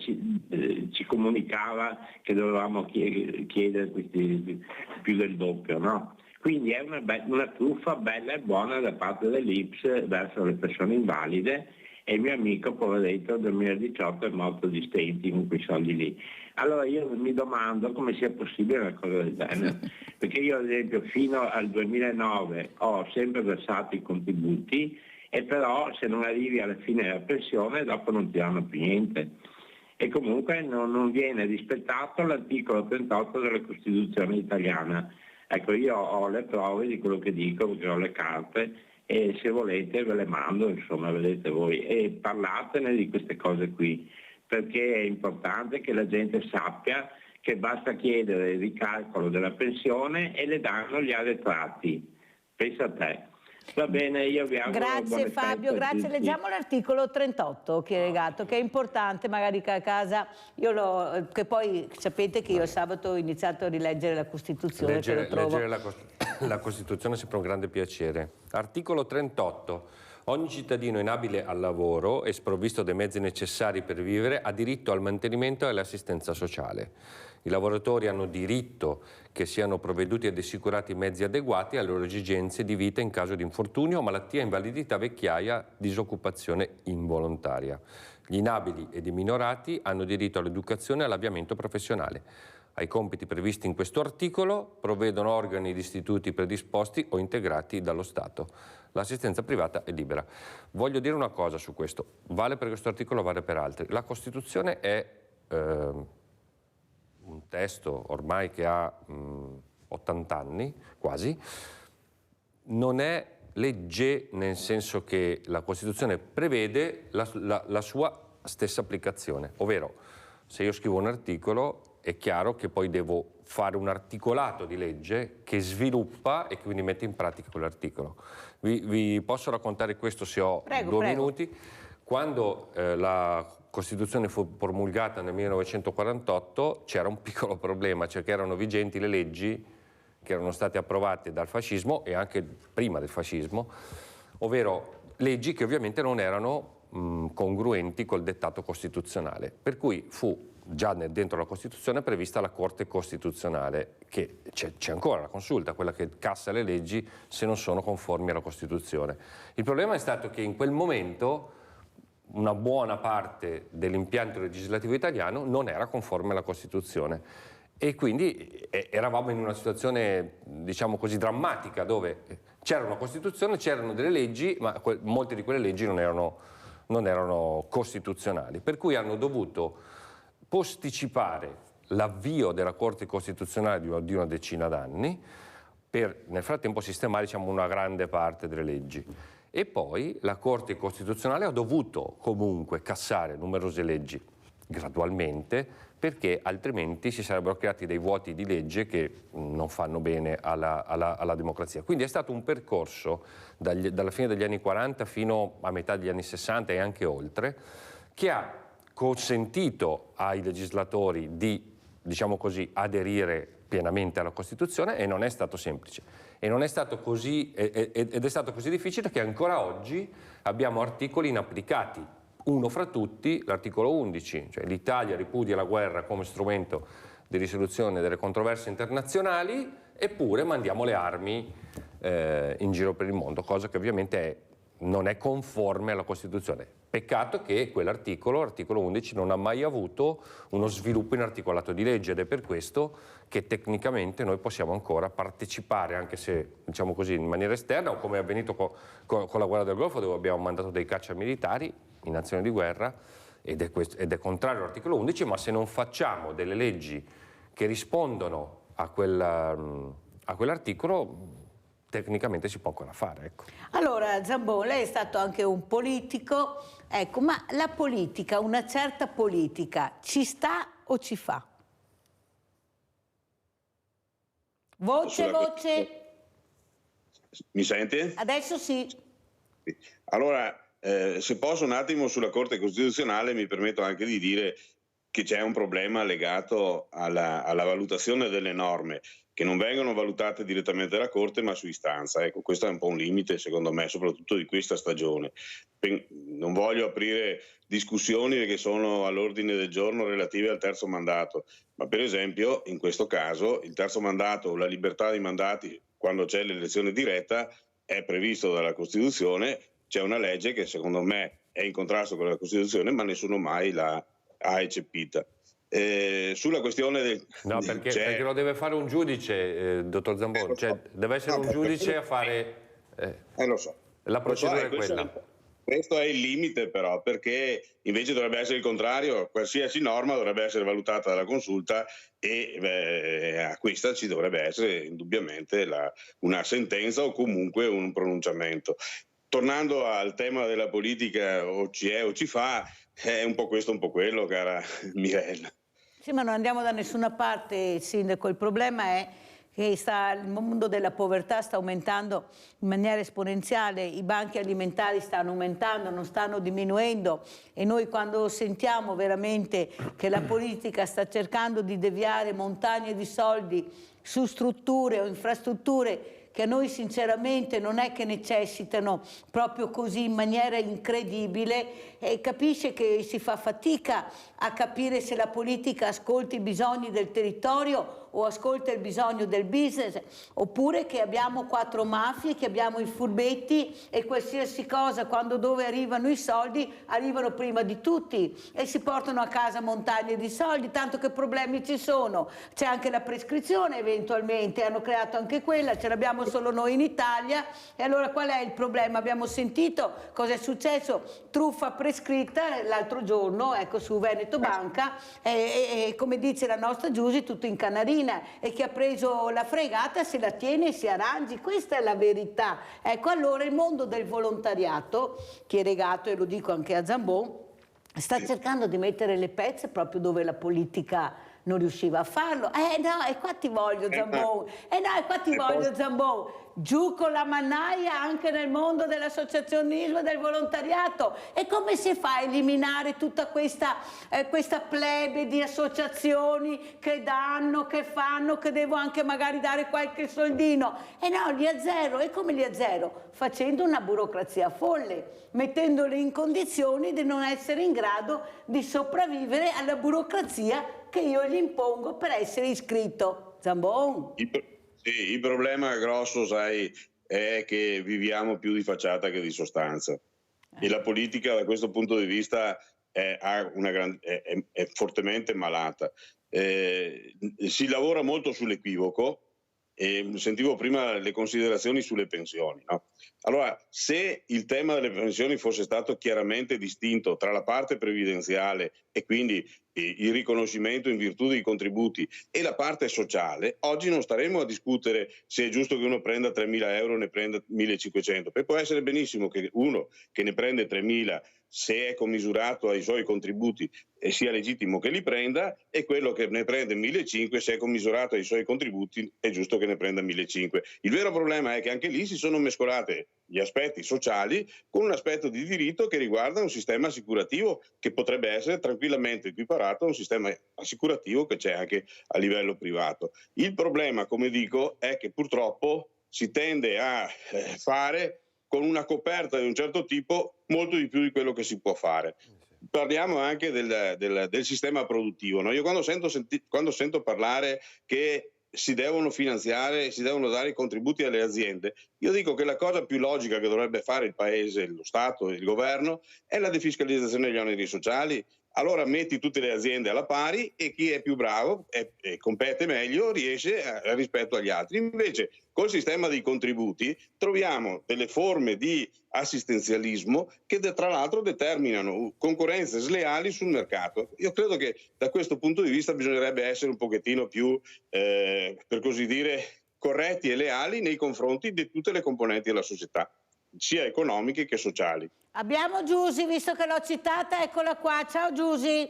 ci comunicava che dovevamo chiedere questi più del doppio, no? Quindi è una truffa bella e buona da parte dell'INPS verso le persone invalide, e il mio amico poveretto nel 2018 è morto di stenti con quei soldi lì. Allora io mi domando come sia possibile una cosa del genere, perché io ad esempio fino al 2009 ho sempre versato i contributi, e però se non arrivi alla fine della pensione dopo non ti danno più niente, e comunque non viene rispettato l'articolo 38 della Costituzione italiana. Ecco, io ho le prove di quello che dico perché ho le carte, e se volete ve le mando, insomma, vedete voi, e parlatene di queste cose qui, perché è importante che la gente sappia che basta chiedere il ricalcolo della pensione e le danno gli arretrati. Pensa a te. Va bene, io vi auguro Grazie Fabio, grazie. Leggiamo l'articolo 38 che è legato, che è importante, magari a casa, che poi sapete che io sabato ho iniziato a rileggere la Costituzione. Leggere la Costituzione è sempre un grande piacere. Articolo 38. Ogni cittadino inabile al lavoro e sprovvisto dei mezzi necessari per vivere ha diritto al mantenimento e all'assistenza sociale. I lavoratori hanno diritto che siano provveduti ed assicurati mezzi adeguati alle loro esigenze di vita in caso di infortunio, malattia, invalidità, vecchiaia, disoccupazione involontaria. Gli inabili ed i minorati hanno diritto all'educazione e all'avviamento professionale. Ai compiti previsti in questo articolo provvedono organi ed istituti predisposti o integrati dallo Stato. L'assistenza privata è libera. Voglio dire una cosa su questo, vale per questo articolo, vale per altri. La Costituzione è un testo ormai che ha 80 anni, quasi, non è legge nel senso che la Costituzione prevede la sua stessa applicazione, ovvero se io scrivo un articolo è chiaro che poi devo fare un articolato di legge che sviluppa e che quindi mette in pratica quell'articolo. Vi posso raccontare questo se ho due minuti. Quando la Costituzione fu promulgata nel 1948 c'era un piccolo problema, cioè che erano vigenti le leggi che erano state approvate dal fascismo e anche prima del fascismo, ovvero leggi che ovviamente non erano congruenti col dettato costituzionale, per cui fu già dentro la Costituzione prevista la Corte Costituzionale, che c'è ancora la consulta, quella che cassa le leggi se non sono conformi alla Costituzione. Il problema è stato che in quel momento una buona parte dell'impianto legislativo italiano non era conforme alla Costituzione e quindi eravamo in una situazione, diciamo così, drammatica, dove c'era una Costituzione, c'erano delle leggi, ma molte di quelle leggi non erano non erano costituzionali, per cui hanno dovuto posticipare l'avvio della Corte Costituzionale di una decina d'anni per nel frattempo sistemare, diciamo, una grande parte delle leggi. E poi la Corte Costituzionale ha dovuto comunque cassare numerose leggi gradualmente, perché altrimenti si sarebbero creati dei vuoti di legge che non fanno bene alla democrazia. Quindi è stato un percorso dalla fine degli anni 40 fino a metà degli anni 60 e anche oltre, che ha consentito ai legislatori di, diciamo così, aderire pienamente alla Costituzione, e non è stato semplice. E non è stato così, ed è stato così difficile che ancora oggi abbiamo articoli inapplicati. Uno fra tutti, l'articolo 11, cioè l'Italia ripudia la guerra come strumento di risoluzione delle controversie internazionali, eppure mandiamo le armi in giro per il mondo, cosa che ovviamente non è conforme alla Costituzione. Peccato che quell'articolo, l'articolo 11, non ha mai avuto uno sviluppo in articolato di legge, ed è per questo che tecnicamente noi possiamo ancora partecipare, anche se, diciamo così, in maniera esterna, o come è avvenuto con la guerra del Golfo, dove abbiamo mandato dei cacciamilitari in azione di guerra, ed è contrario all'articolo 11, ma se non facciamo delle leggi che rispondono a quell'articolo, tecnicamente si può ancora fare. Ecco. Allora, Zambon, lei è stato anche un politico, ecco, ma la politica, una certa politica, ci sta o ci fa? Voce. Mi sente? Adesso sì. Allora, se posso un attimo sulla Corte Costituzionale, mi permetto anche di dire che c'è un problema legato alla valutazione delle norme, che non vengono valutate direttamente dalla Corte ma su istanza. Ecco, questo è un po' un limite secondo me, soprattutto di questa stagione. Non voglio aprire discussioni che sono all'ordine del giorno relative al terzo mandato, ma per esempio in questo caso il terzo mandato o la libertà dei mandati quando c'è l'elezione diretta è previsto dalla Costituzione. C'è una legge che secondo me è in contrasto con la Costituzione, ma nessuno mai l'ha eccepita. Sulla questione del... No, perché lo deve fare un giudice, dottor Zambon, cioè deve essere un giudice a fare... lo so. La procedura è quella. Questo è il limite però, perché invece dovrebbe essere il contrario, qualsiasi norma dovrebbe essere valutata dalla Consulta e a questa ci dovrebbe essere indubbiamente una sentenza o comunque un pronunciamento. Tornando al tema della politica, o ci è o ci fa, è un po' questo, un po' quello, cara Mirella. Sì, ma non andiamo da nessuna parte, Sindaco. Il problema è che il mondo della povertà sta aumentando in maniera esponenziale, i banchi alimentari stanno aumentando, non stanno diminuendo, e noi quando sentiamo veramente che la politica sta cercando di deviare montagne di soldi su strutture o infrastrutture che a noi sinceramente non è che necessitano proprio così in maniera incredibile, e capisce che si fa fatica a capire se la politica ascolta i bisogni del territorio o ascolta il bisogno del business, oppure che abbiamo 4 mafie, che abbiamo i furbetti e qualsiasi cosa, dove arrivano i soldi, arrivano prima di tutti e si portano a casa montagne di soldi, tanto che problemi ci sono. C'è anche la prescrizione eventualmente, hanno creato anche quella, ce l'abbiamo solo noi in Italia, e allora qual è il problema? Abbiamo sentito cosa è successo, truffa prescritta l'altro giorno, ecco, su Veneto Banca, e come dice la nostra Giusy, tutto in canarina, e chi ha preso la fregata se la tiene e si arrangi, questa è la verità. Ecco, allora il mondo del volontariato, che è legato, e lo dico anche a Zambon, sta cercando di mettere le pezze proprio dove la politica non riusciva a farlo. No, e qua ti voglio, Zambon. Zambon. Giù con la mannaia anche nel mondo dell'associazionismo e del volontariato. E come si fa a eliminare tutta questa plebe di associazioni che danno, che fanno, che devo anche magari dare qualche soldino? No, li azzero. E come li azzero? Facendo una burocrazia folle, mettendoli in condizioni di non essere in grado di sopravvivere alla burocrazia che io gli impongo per essere iscritto. Zambon. Sì, il problema grosso, sai, è che viviamo più di facciata che di sostanza. E la politica da questo punto di vista è fortemente malata. Si lavora molto sull'equivoco, sentivo prima le considerazioni sulle pensioni, no? Allora, se il tema delle pensioni fosse stato chiaramente distinto tra la parte previdenziale e quindi il riconoscimento in virtù dei contributi e la parte sociale, oggi non staremo a discutere se è giusto che uno prenda 3.000 euro o ne prenda 1.500, perché può essere benissimo che uno che ne prende 3.000, se è commisurato ai suoi contributi, e sia legittimo che li prenda, e quello che ne prende 1.500, se è commisurato ai suoi contributi, è giusto che ne prenda 1.500. Il vero problema è che anche lì si sono mescolate gli aspetti sociali con un aspetto di diritto che riguarda un sistema assicurativo che potrebbe essere tranquillamente equiparato a un sistema assicurativo che c'è anche a livello privato. Il problema, come dico, è che purtroppo si tende a fare con una coperta di un certo tipo molto di più di quello che si può fare. Parliamo anche del sistema produttivo, no? Io quando sento parlare che si devono finanziare, si devono dare i contributi alle aziende, io dico che la cosa più logica che dovrebbe fare il Paese, lo Stato, il governo, è la defiscalizzazione degli oneri sociali. Allora metti tutte le aziende alla pari e chi è più bravo e compete meglio riesce rispetto agli altri. Invece col sistema dei contributi troviamo delle forme di assistenzialismo che tra l'altro determinano concorrenze sleali sul mercato. Io credo che da questo punto di vista bisognerebbe essere un pochettino più, per così dire, corretti e leali nei confronti di tutte le componenti della società, sia economiche che sociali. Abbiamo Giusy, visto che l'ho citata, eccola qua. Ciao Giusy.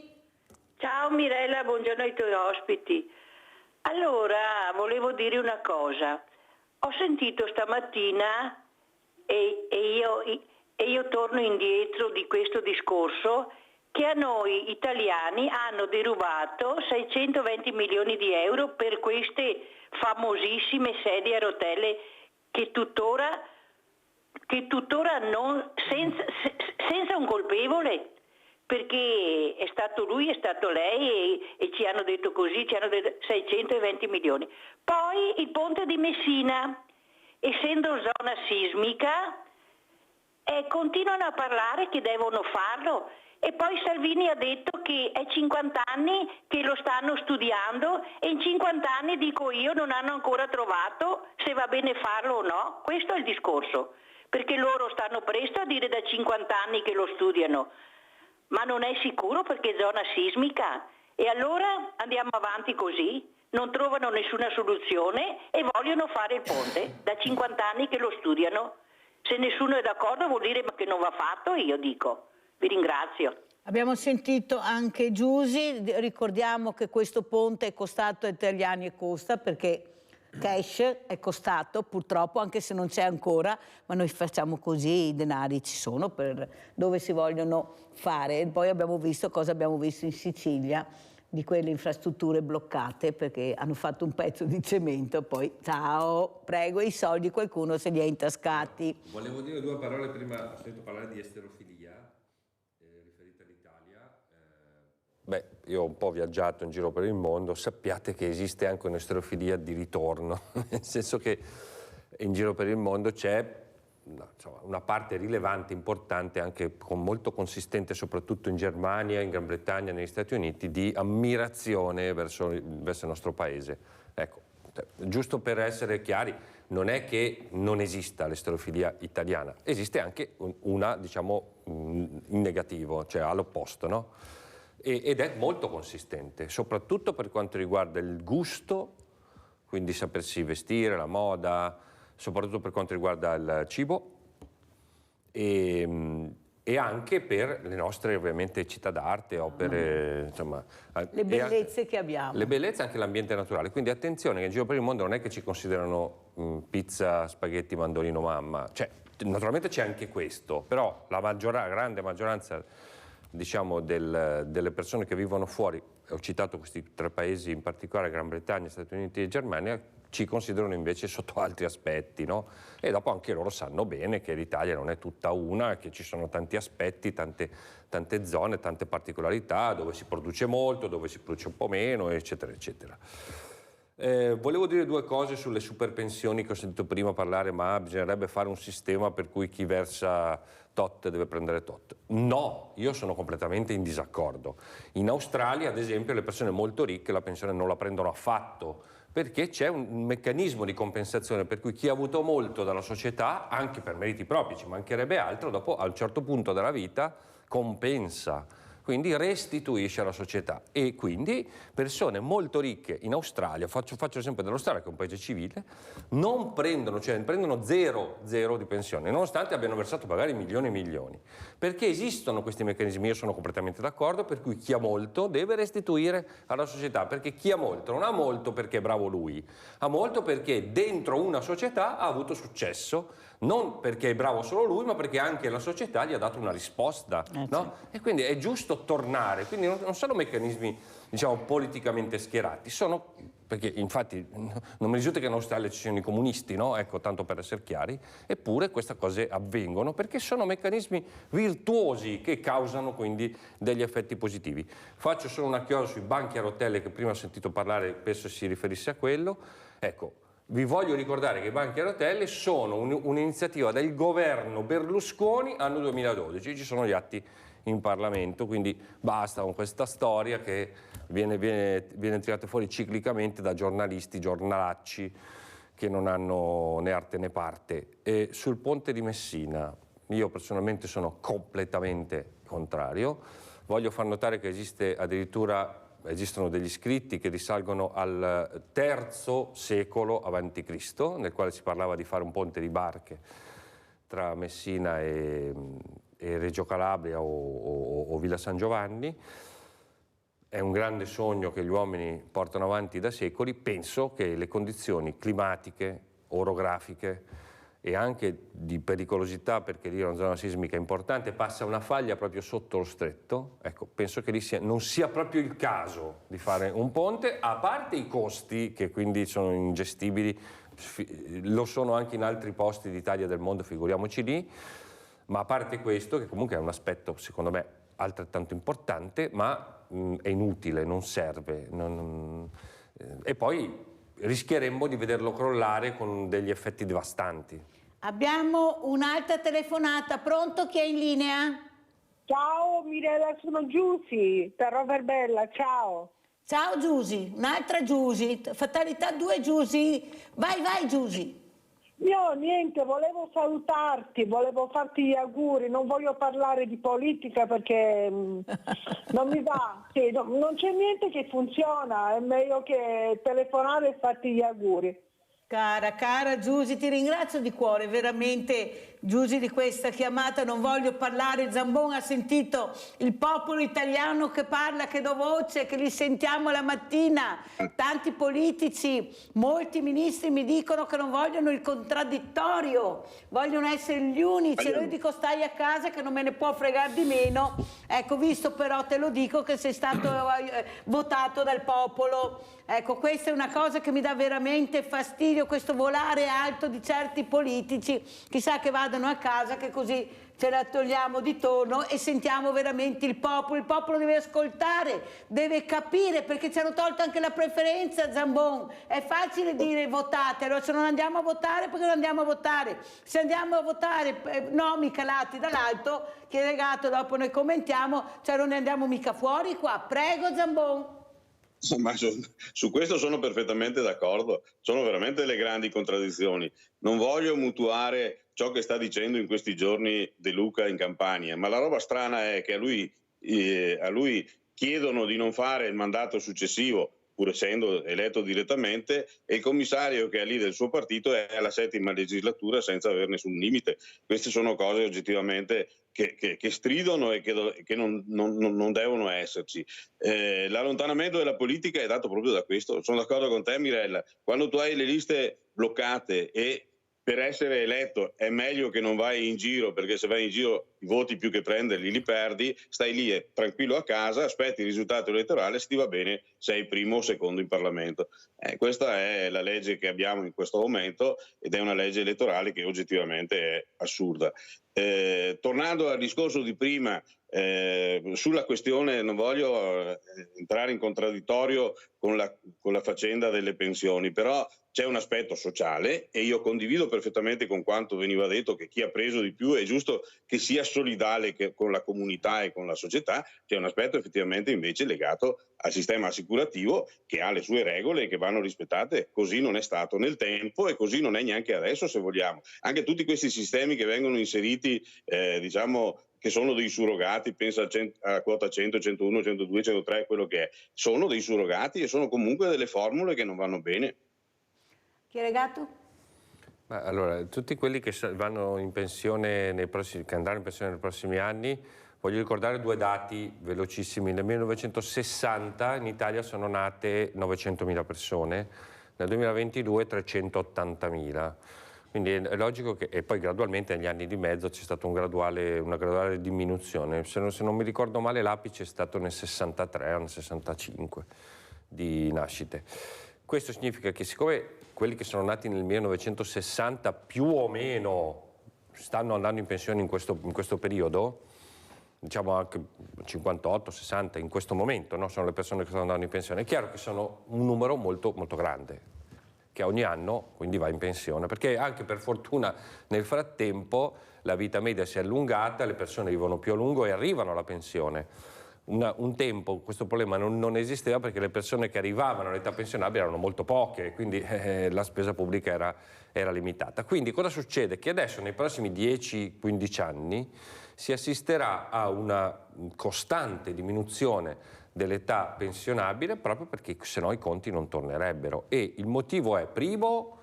Ciao Mirella, buongiorno ai tuoi ospiti. Allora, volevo dire una cosa. Ho sentito stamattina, e io torno indietro di questo discorso, che a noi italiani hanno derubato 620 milioni di euro per queste famosissime sedie a rotelle che tuttora non, senza un colpevole, perché è stato lui, è stato lei e ci hanno detto così, ci hanno detto 620 milioni. Poi il ponte di Messina, essendo zona sismica, continuano a parlare che devono farlo, e poi Salvini ha detto che è 50 anni che lo stanno studiando e in 50 anni, dico io, non hanno ancora trovato se va bene farlo o no. Questo è il discorso, perché loro stanno presto a dire da 50 anni che lo studiano, ma non è sicuro perché è zona sismica, e allora andiamo avanti così, non trovano nessuna soluzione e vogliono fare il ponte, da 50 anni che lo studiano. Se nessuno è d'accordo vuol dire che non va fatto, io dico. Vi ringrazio. Abbiamo sentito anche Giusy, ricordiamo che questo ponte è costato agli italiani, e costa perché cash è costato purtroppo, anche se non c'è ancora, ma noi facciamo così, i denari ci sono per dove si vogliono fare. E poi abbiamo visto cosa abbiamo visto in Sicilia, di quelle infrastrutture bloccate perché hanno fatto un pezzo di cemento, poi ciao, prego, i soldi qualcuno se li ha intascati. Volevo dire due parole prima, ho sentito parlare di esterofilia riferita all'Italia. Beh, io ho un po' viaggiato in giro per il mondo, sappiate che esiste anche un'esterofilia di ritorno, nel senso che in giro per il mondo c'è una parte rilevante, importante, anche molto consistente, soprattutto in Germania, in Gran Bretagna, negli Stati Uniti, di ammirazione verso il nostro paese. Ecco, giusto per essere chiari, non è che non esista l'esterofilia italiana, esiste anche una, diciamo, in negativo, cioè all'opposto, no? Ed è molto consistente, soprattutto per quanto riguarda il gusto, quindi sapersi vestire, la moda, soprattutto per quanto riguarda il cibo e anche per le nostre ovviamente città d'arte, opere, insomma. Le bellezze che abbiamo. Le bellezze e anche l'ambiente naturale, quindi attenzione che in giro per il mondo non è che ci considerano pizza, spaghetti, mandolino, mamma, cioè naturalmente c'è anche questo, però la grande maggioranza, diciamo, delle persone che vivono fuori, ho citato questi tre paesi in particolare, Gran Bretagna, Stati Uniti e Germania, ci considerano invece sotto altri aspetti, no? E dopo anche loro sanno bene che l'Italia non è tutta una, che ci sono tanti aspetti, tante zone, tante particolarità, dove si produce molto, dove si produce un po' meno, eccetera, eccetera. Volevo dire due cose sulle super pensioni che ho sentito prima parlare, ma bisognerebbe fare un sistema per cui chi versa tot deve prendere tot. No, io sono completamente in disaccordo. In Australia, ad esempio, le persone molto ricche la pensione non la prendono affatto, perché c'è un meccanismo di compensazione per cui chi ha avuto molto dalla società, anche per meriti propri, ci mancherebbe altro, dopo a un certo punto della vita compensa, quindi restituisce alla società. E quindi persone molto ricche in Australia, faccio l'esempio dell'Australia che è un paese civile, non prendono, cioè prendono zero di pensione, nonostante abbiano versato magari milioni e milioni, perché esistono questi meccanismi. Io sono completamente d'accordo, per cui chi ha molto deve restituire alla società, perché chi ha molto non ha molto perché è bravo lui, ha molto perché dentro una società ha avuto successo, non perché è bravo solo lui, ma perché anche la società gli ha dato una risposta, no? E quindi è giusto tornare, quindi non sono meccanismi, diciamo, politicamente schierati, sono, perché infatti non mi risulta che in Australia ci siano i comunisti, no? Ecco, tanto per essere chiari, eppure queste cose avvengono perché sono meccanismi virtuosi che causano quindi degli effetti positivi. Faccio solo una chiosa sui banchi a rotelle, che prima ho sentito parlare, penso si riferisse a quello. Ecco, vi voglio ricordare che i banchi a rotelle sono un'iniziativa del governo Berlusconi anno 2012, ci sono gli atti in Parlamento, quindi basta con questa storia che viene tirata fuori ciclicamente da giornalisti, giornalacci che non hanno né arte né parte. E sul ponte di Messina io personalmente sono completamente contrario. Voglio far notare che esistono degli scritti che risalgono al III secolo a.C., nel quale si parlava di fare un ponte di barche tra Messina e Reggio Calabria o Villa San Giovanni. È un grande sogno che gli uomini portano avanti da secoli. Penso che le condizioni climatiche, orografiche e anche di pericolosità, perché lì è una zona sismica importante, passa una faglia proprio sotto lo stretto, ecco, penso che lì non sia proprio il caso di fare un ponte, a parte i costi che quindi sono ingestibili, lo sono anche in altri posti d'Italia e del mondo, figuriamoci lì, ma a parte questo, che comunque è un aspetto secondo me altrettanto importante, ma è inutile, non serve, e poi rischieremmo di vederlo crollare con degli effetti devastanti. Abbiamo un'altra telefonata, pronto? Chi è in linea? Ciao Mirella, sono Giusy, da Roverbella, ciao. Ciao Giusy, un'altra Giusy, fatalità 2 Giusy, vai Giusy. Io niente, volevo salutarti, volevo farti gli auguri, non voglio parlare di politica perché non mi va, sì, non c'è niente che funziona, è meglio che telefonare e farti gli auguri. Cara Giusy, ti ringrazio di cuore, veramente Giusy, di questa chiamata. Non voglio parlare, Zambon ha sentito il popolo italiano che parla, che do voce, che li sentiamo la mattina, tanti politici, molti ministri mi dicono che non vogliono il contraddittorio, vogliono essere gli unici, e io dico stai a casa che non me ne può fregare di meno. Ecco, visto però, te lo dico, che sei stato votato dal popolo. Ecco, questa è una cosa che mi dà veramente fastidio, questo volare alto di certi politici, chissà che vadano a casa, che così ce la togliamo di tono e sentiamo veramente il popolo deve ascoltare, deve capire, perché ci hanno tolto anche la preferenza, Zambon, è facile dire votate, allora se non andiamo a votare, perché non andiamo a votare? Se andiamo a votare, nomi calati dall'alto, chi è legato, dopo noi commentiamo, cioè non ne andiamo mica fuori qua, prego Zambon. Ma su questo sono perfettamente d'accordo, sono veramente le grandi contraddizioni. Non voglio mutuare ciò che sta dicendo in questi giorni De Luca in Campania, ma la roba strana è che a lui chiedono di non fare il mandato successivo, pur essendo eletto direttamente, e il commissario che è lì del suo partito è alla 7ª legislatura senza avere nessun limite. Queste sono cose oggettivamente che stridono e che non devono esserci. L'allontanamento della politica è dato proprio da questo. Sono d'accordo con te, Mirella. Quando tu hai le liste bloccate e per essere eletto è meglio che non vai in giro, perché se vai in giro i voti più che prenderli li perdi, stai lì tranquillo a casa, aspetti il risultato elettorale, se ti va bene sei primo o secondo in Parlamento. Questa è la legge che abbiamo in questo momento ed è una legge elettorale che oggettivamente è assurda. Tornando al discorso di prima, sulla questione, non voglio entrare in contraddittorio con la faccenda delle pensioni, però c'è un aspetto sociale e io condivido perfettamente con quanto veniva detto, che chi ha preso di più è giusto che sia solidale con la comunità e con la società, c'è un aspetto effettivamente invece legato al sistema assicurativo che ha le sue regole e che vanno rispettate. Così non è stato nel tempo e così non è neanche adesso, se vogliamo. Anche tutti questi sistemi che vengono inseriti, diciamo, che sono dei surrogati, pensa a quota 100, 101, 102, 103, quello che è, sono dei surrogati e sono comunque delle formule che non vanno bene. Chieregato? Allora, tutti quelli che vanno in pensione che andranno in pensione nei prossimi anni, voglio ricordare due dati velocissimi. Nel 1960 in Italia sono nate 900.000 persone, nel 2022 380.000. Quindi è logico che, e poi gradualmente negli anni di mezzo c'è stata una graduale diminuzione. Se non mi ricordo male l'apice è stato nel 63 o nel 65 di nascite. Questo significa che siccome quelli che sono nati nel 1960 più o meno stanno andando in pensione in questo periodo, diciamo anche 58, 60 in questo momento, no? Sono le persone che stanno andando in pensione, è chiaro che sono un numero molto, molto grande, che ogni anno quindi va in pensione, perché anche per fortuna nel frattempo la vita media si è allungata, le persone vivono più a lungo e arrivano alla pensione. Un tempo questo problema non esisteva perché le persone che arrivavano all'età pensionabile erano molto poche, quindi la spesa pubblica era limitata. Quindi cosa succede? Che adesso nei prossimi 10-15 anni si assisterà a una costante diminuzione dell'età pensionabile proprio perché sennò i conti non tornerebbero. E il motivo è, primo,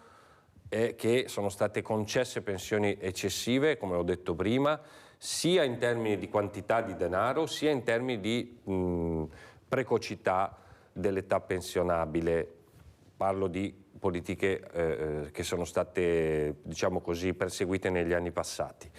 che sono state concesse pensioni eccessive, come ho detto prima, sia in termini di quantità di denaro, sia in termini di precocità dell'età pensionabile. Parlo di politiche che sono state, diciamo così, perseguite negli anni passati.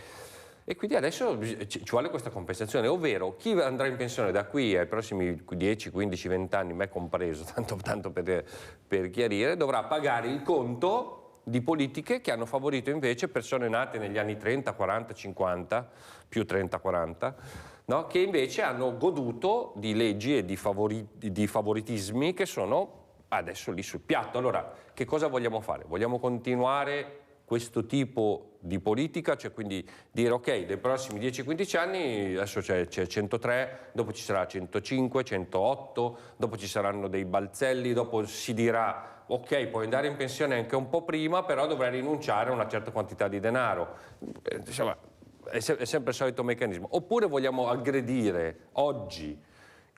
E quindi adesso ci vuole questa compensazione, ovvero chi andrà in pensione da qui ai prossimi 10, 15, 20 anni, me compreso, tanto per chiarire, dovrà pagare il conto di politiche che hanno favorito invece persone nate negli anni 30, 40, 50, più 30, 40, no? Che invece hanno goduto di leggi e di favoritismi che sono adesso lì sul piatto. Allora, che cosa vogliamo fare? Vogliamo continuare questo tipo di politica, cioè quindi dire ok, nei prossimi 10-15 anni adesso c'è 103, dopo ci sarà 105, 108, dopo ci saranno dei balzelli, dopo si dirà ok, puoi andare in pensione anche un po' prima, però dovrai rinunciare a una certa quantità di denaro. Insomma, è sempre il solito meccanismo. Oppure vogliamo aggredire oggi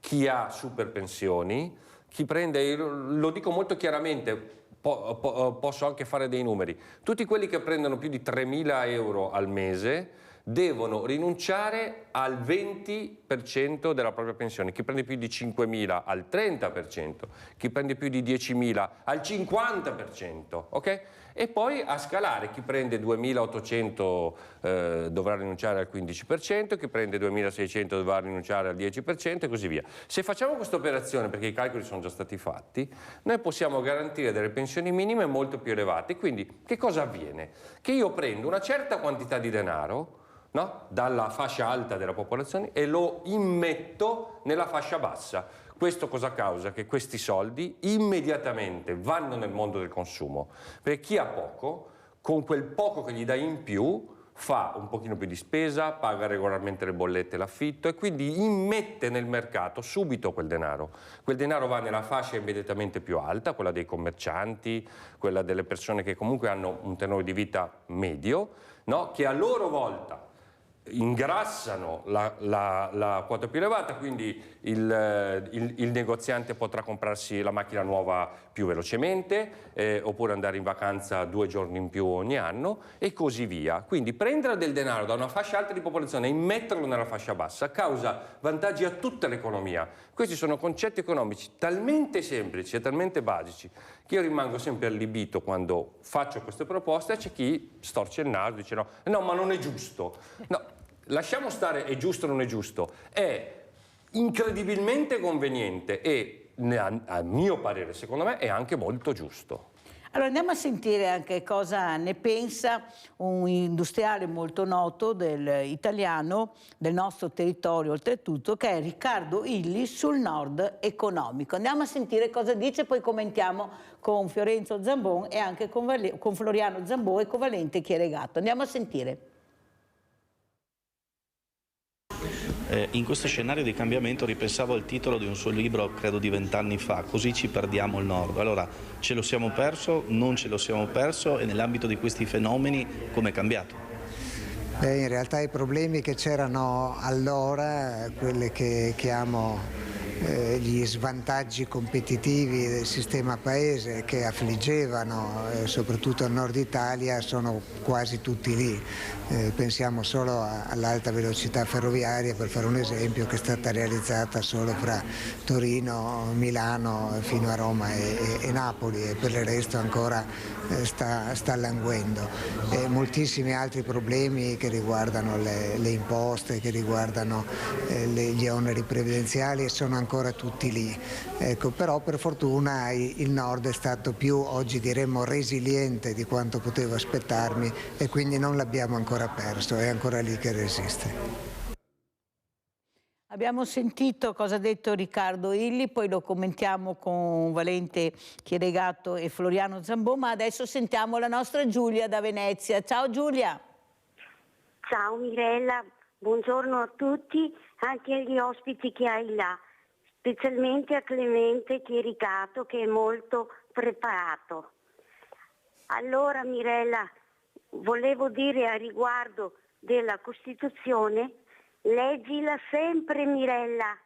chi ha super pensioni, chi prende, lo dico molto chiaramente, posso anche fare dei numeri, tutti quelli che prendono più di 3.000 euro al mese devono rinunciare al 20% della propria pensione, chi prende più di 5.000 al 30%, chi prende più di 10.000 al 50%, ok? E poi a scalare, chi prende 2.800 dovrà rinunciare al 15%, chi prende 2.600 dovrà rinunciare al 10% e così via. Se facciamo questa operazione, perché i calcoli sono già stati fatti, noi possiamo garantire delle pensioni minime molto più elevate. Quindi che cosa avviene? Che io prendo una certa quantità di denaro, no? Dalla fascia alta della popolazione e lo immetto nella fascia bassa. Questo cosa causa? Che questi soldi immediatamente vanno nel mondo del consumo, perché chi ha poco, con quel poco che gli dai in più, fa un pochino più di spesa, paga regolarmente le bollette e l'affitto e quindi immette nel mercato subito quel denaro. Quel denaro va nella fascia immediatamente più alta, quella dei commercianti, quella delle persone che comunque hanno un tenore di vita medio, no? Che a loro volta ingrassano la quota più elevata, quindi il negoziante potrà comprarsi la macchina nuova più velocemente oppure andare in vacanza 2 giorni in più ogni anno e così via. Quindi prendere del denaro da una fascia alta di popolazione e immetterlo nella fascia bassa causa vantaggi a tutta l'economia. Questi sono concetti economici talmente semplici e talmente basici che io rimango sempre allibito quando faccio queste proposte e c'è chi storce il naso e dice no, ma non è giusto. No, lasciamo stare è giusto o non è giusto, è incredibilmente conveniente e a mio parere, secondo me, è anche molto giusto. Allora andiamo a sentire anche cosa ne pensa un industriale molto noto italiano del nostro territorio oltretutto, che è Riccardo Illy sul Nord economico. Andiamo a sentire cosa dice, poi commentiamo con Fiorenzo Zambon e anche con Floriano Zambon e con Valente Chieregato. Andiamo a sentire. In questo scenario di cambiamento ripensavo al titolo di un suo libro, credo di 20 anni fa, Così ci perdiamo il Nord. Allora, ce lo siamo perso, non ce lo siamo perso, e nell'ambito di questi fenomeni come è cambiato? In realtà i problemi che c'erano allora, quelli che chiamo gli svantaggi competitivi del sistema paese che affliggevano soprattutto il nord Italia, sono quasi tutti lì. Pensiamo solo all'alta velocità ferroviaria, per fare un esempio, che è stata realizzata solo fra Torino, Milano fino a Roma e Napoli, e per il resto ancora sta languendo. Moltissimi altri problemi che riguardano le imposte, che riguardano gli oneri previdenziali, sono ancora tutti lì. Ecco, però per fortuna il Nord è stato più, oggi diremmo, resiliente di quanto potevo aspettarmi, e quindi non l'abbiamo ancora perso, è ancora lì che resiste. Abbiamo sentito cosa ha detto Riccardo Illy, poi lo commentiamo con Valente Chieregato e Floriano Zambon, ma adesso sentiamo la nostra Giulia da Venezia. Ciao Giulia. Ciao Mirella, buongiorno a tutti, anche agli ospiti che hai là, specialmente a Clemente Chieregato, che è molto preparato. Allora Mirella, volevo dire a riguardo della Costituzione, leggila sempre Mirella,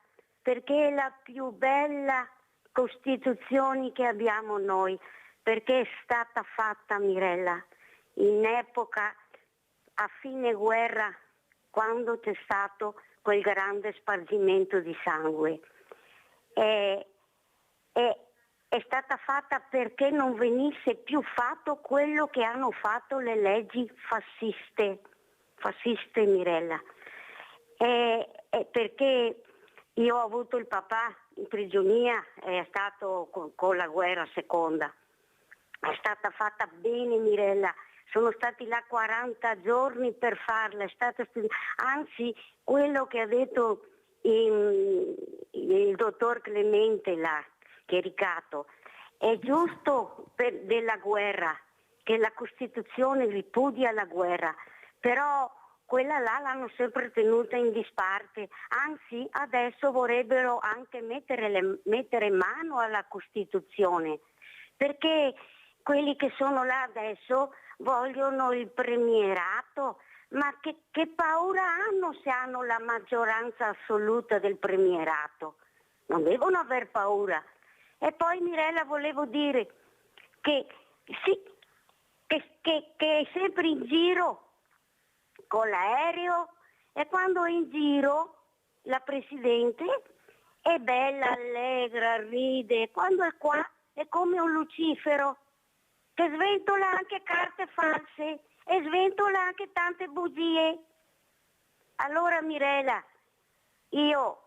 perché è la più bella Costituzione che abbiamo noi, perché è stata fatta Mirella in epoca a fine guerra, quando c'è stato quel grande spargimento di sangue. È stata fatta perché non venisse più fatto quello che hanno fatto le leggi fasciste Mirella. Perché io ho avuto il papà in prigionia, è stato con la guerra seconda. È stata fatta bene Mirella, sono stati là 40 giorni per farla, anzi quello che ha detto il dottor Clemente là, Chieregato, è giusto della guerra, che la Costituzione ripudia la guerra, però quella là l'hanno sempre tenuta in disparte, anzi adesso vorrebbero anche mettere mano alla Costituzione, perché quelli che sono là adesso vogliono il premierato, ma che paura hanno se hanno la maggioranza assoluta del premierato? Non devono aver paura. E poi Mirella volevo dire che è sempre in giro con l'aereo, e quando è in giro la Presidente è bella, allegra, ride, quando è qua è come un lucifero che sventola anche carte false e sventola anche tante bugie. Allora Mirella, io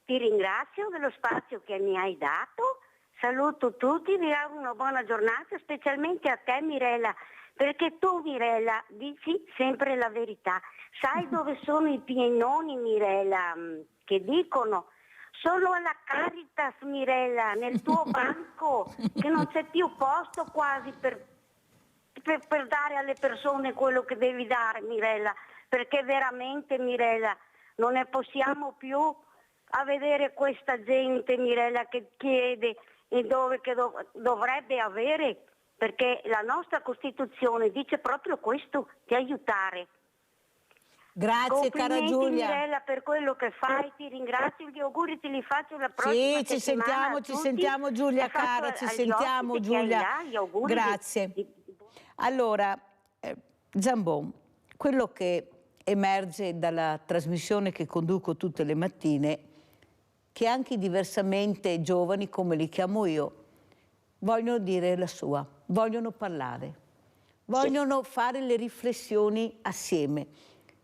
ti ringrazio dello spazio che mi hai dato, saluto tutti, vi auguro una buona giornata, specialmente a te Mirella, perché tu Mirella dici sempre la verità. Sai dove sono i pienoni Mirella che dicono? Sono alla Caritas Mirella, nel tuo banco, che non c'è più posto quasi per dare alle persone quello che devi dare Mirella, perché veramente Mirella non ne possiamo più a vedere questa gente Mirella che chiede e che dovrebbe avere, perché la nostra Costituzione dice proprio questo, di aiutare. Grazie cara Giulia. Mirella per quello che fai, ti ringrazio, gli auguri te li faccio la prossima settimana. Ci sentiamo Giulia cara, ci sentiamo Giulia. Grazie. Allora, Zambon, quello che emerge dalla trasmissione che conduco tutte le mattine, che anche diversamente giovani, come li chiamo io, vogliono dire la sua, vogliono parlare, vogliono fare le riflessioni assieme.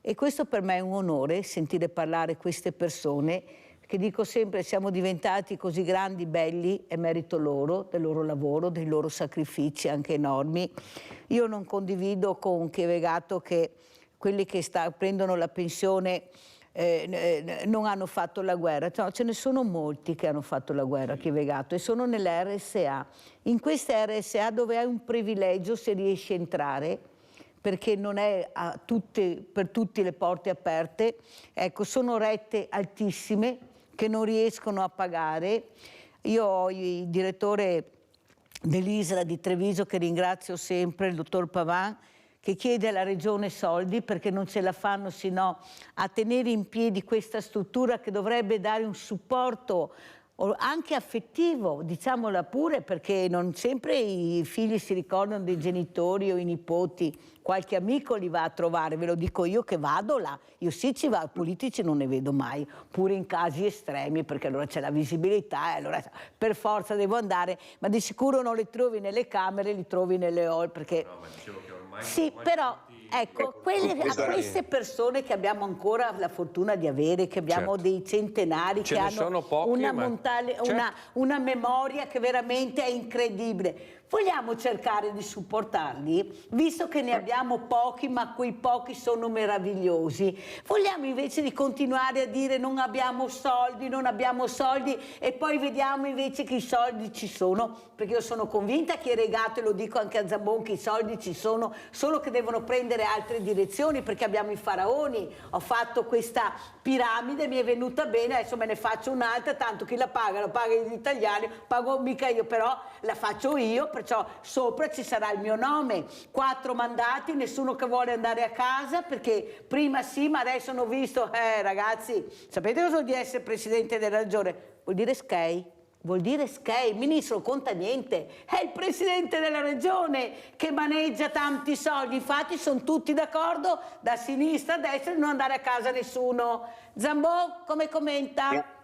E questo per me è un onore, sentire parlare queste persone, che dico sempre siamo diventati così grandi, belli, è merito loro, del loro lavoro, dei loro sacrifici anche enormi. Io non condivido con Chieregato che quelli che prendono la pensione non hanno fatto la guerra. No, ce ne sono molti che hanno fatto la guerra, Chieregato, e sono nelle RSA. In queste RSA dove hai un privilegio se riesci a entrare, perché non è per tutti le porte aperte. Ecco, sono rette altissime che non riescono a pagare. Io ho il direttore dell'ISRA di Treviso, che ringrazio sempre, il dottor Pavan, che chiede alla Regione soldi perché non ce la fanno sino a tenere in piedi questa struttura che dovrebbe dare un supporto anche affettivo, diciamola pure, perché non sempre i figli si ricordano dei genitori o i nipoti, qualche amico li va a trovare, ve lo dico io che vado là, io sì ci vado, politici non ne vedo mai, pure in casi estremi, perché allora c'è la visibilità e allora per forza devo andare, ma di sicuro non li trovi nelle camere, li trovi nelle hall, perché... No, ma dicevo che ormai sì, però... Ecco, a queste persone che abbiamo ancora la fortuna di avere, che abbiamo dei centenari, che hanno una memoria che veramente è incredibile, vogliamo cercare di supportarli, visto che ne abbiamo pochi, ma quei pochi sono meravigliosi. Vogliamo invece di continuare a dire non abbiamo soldi e poi vediamo invece che i soldi ci sono, perché io sono convinta che Regato, e lo dico anche a Zambon, che i soldi ci sono, solo che devono prendere altre direzioni, perché abbiamo i faraoni. Ho fatto questa piramide, mi è venuta bene, adesso me ne faccio un'altra, tanto chi la paga gli italiani, pago mica io, però la faccio io, perciò sopra ci sarà il mio nome. 4 mandati, nessuno che vuole andare a casa, perché prima sì, ma adesso hanno visto, ragazzi, sapete cosa vuol dire essere presidente della regione? Vuol dire SCEI. Vuol dire SCEI, il ministro non conta niente, è il presidente della regione che maneggia tanti soldi, infatti sono tutti d'accordo, da sinistra a destra, di non andare a casa nessuno. Zambò, come commenta?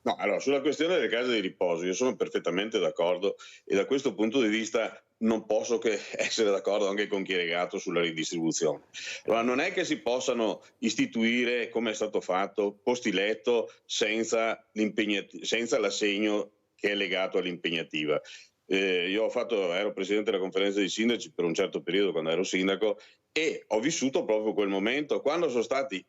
No, allora, sulla questione delle case di riposo io sono perfettamente d'accordo e da questo punto di vista non posso che essere d'accordo anche con chi è legato sulla ridistribuzione. Allora, non è che si possano istituire, come è stato fatto, posti letto senza l'assegno che è legato all'impegnativa. Io ero presidente della conferenza dei sindaci per un certo periodo quando ero sindaco e ho vissuto proprio quel momento quando sono stati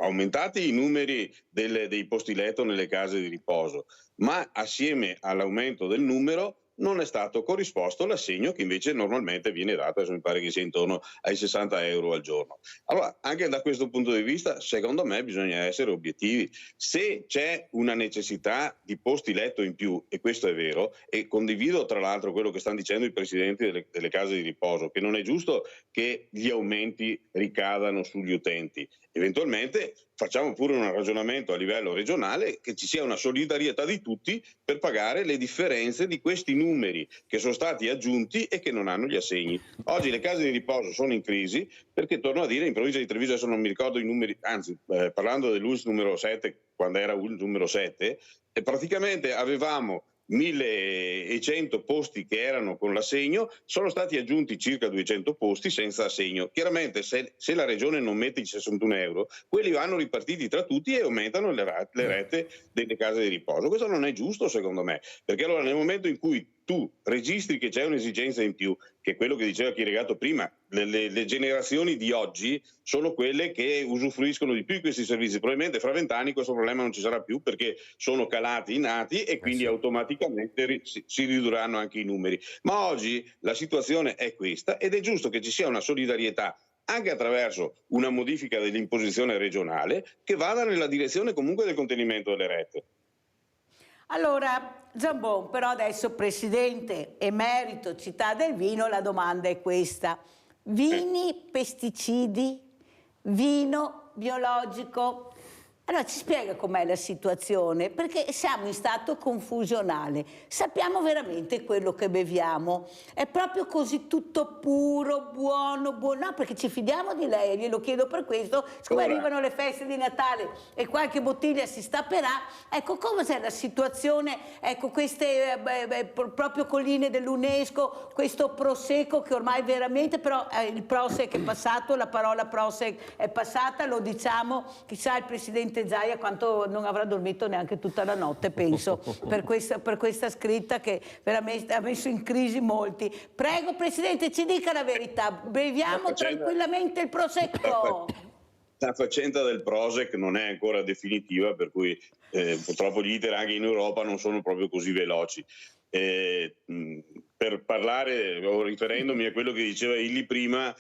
aumentati i numeri dei posti letto nelle case di riposo, ma assieme all'aumento del numero non è stato corrisposto l'assegno che invece normalmente viene dato, adesso mi pare che sia intorno ai 60 euro al giorno. Allora, anche da questo punto di vista, secondo me bisogna essere obiettivi. Se c'è una necessità di posti letto in più, e questo è vero, e condivido tra l'altro quello che stanno dicendo i presidenti delle case di riposo, che non è giusto che gli aumenti ricadano sugli utenti. Eventualmente facciamo pure un ragionamento a livello regionale, che ci sia una solidarietà di tutti per pagare le differenze di questi numeri che sono stati aggiunti e che non hanno gli assegni. Oggi le case di riposo sono in crisi perché, torno a dire, in provincia di Treviso, adesso non mi ricordo i numeri, anzi parlando dell'ULSS numero 7, quando era ULSS numero 7, praticamente avevamo 1100 posti che erano con l'assegno, sono stati aggiunti circa 200 posti senza assegno. Chiaramente se la regione non mette i 61 euro, quelli vanno ripartiti tra tutti e aumentano le rette delle case di riposo. Questo non è giusto secondo me, perché allora nel momento in cui tu registri che c'è un'esigenza in più, che è quello che diceva chi Regato prima, le generazioni di oggi sono quelle che usufruiscono di più di questi servizi. Probabilmente fra 20 anni questo problema non ci sarà più perché sono calati i nati e quindi automaticamente si ridurranno anche i numeri. Ma oggi la situazione è questa ed è giusto che ci sia una solidarietà anche attraverso una modifica dell'imposizione regionale che vada nella direzione comunque del contenimento delle rette. Allora, Zambon, però adesso presidente emerito Città del Vino, la domanda è questa. Vini, pesticidi, vino biologico? Allora ci spiega com'è la situazione, perché siamo in stato confusionale, sappiamo veramente quello che beviamo, è proprio così tutto puro, buono, no, perché ci fidiamo di lei, glielo chiedo per questo, siccome arrivano le feste di Natale e qualche bottiglia si stapperà, ecco cos'è la situazione, ecco queste proprio colline dell'UNESCO, questo Prosecco che ormai veramente, però il Prosec è passato, la parola Prosec è passata, lo diciamo, chissà il presidente Zaia quanto non avrà dormito neanche tutta la notte, penso, per questa scritta che veramente ha messo in crisi molti. Prego Presidente, ci dica la verità, beviamo tranquillamente il Prosecco. La faccenda del Prosec non è ancora definitiva, per cui purtroppo gli iter anche in Europa non sono proprio così veloci. Per parlare, o riferendomi a quello che diceva Illy prima,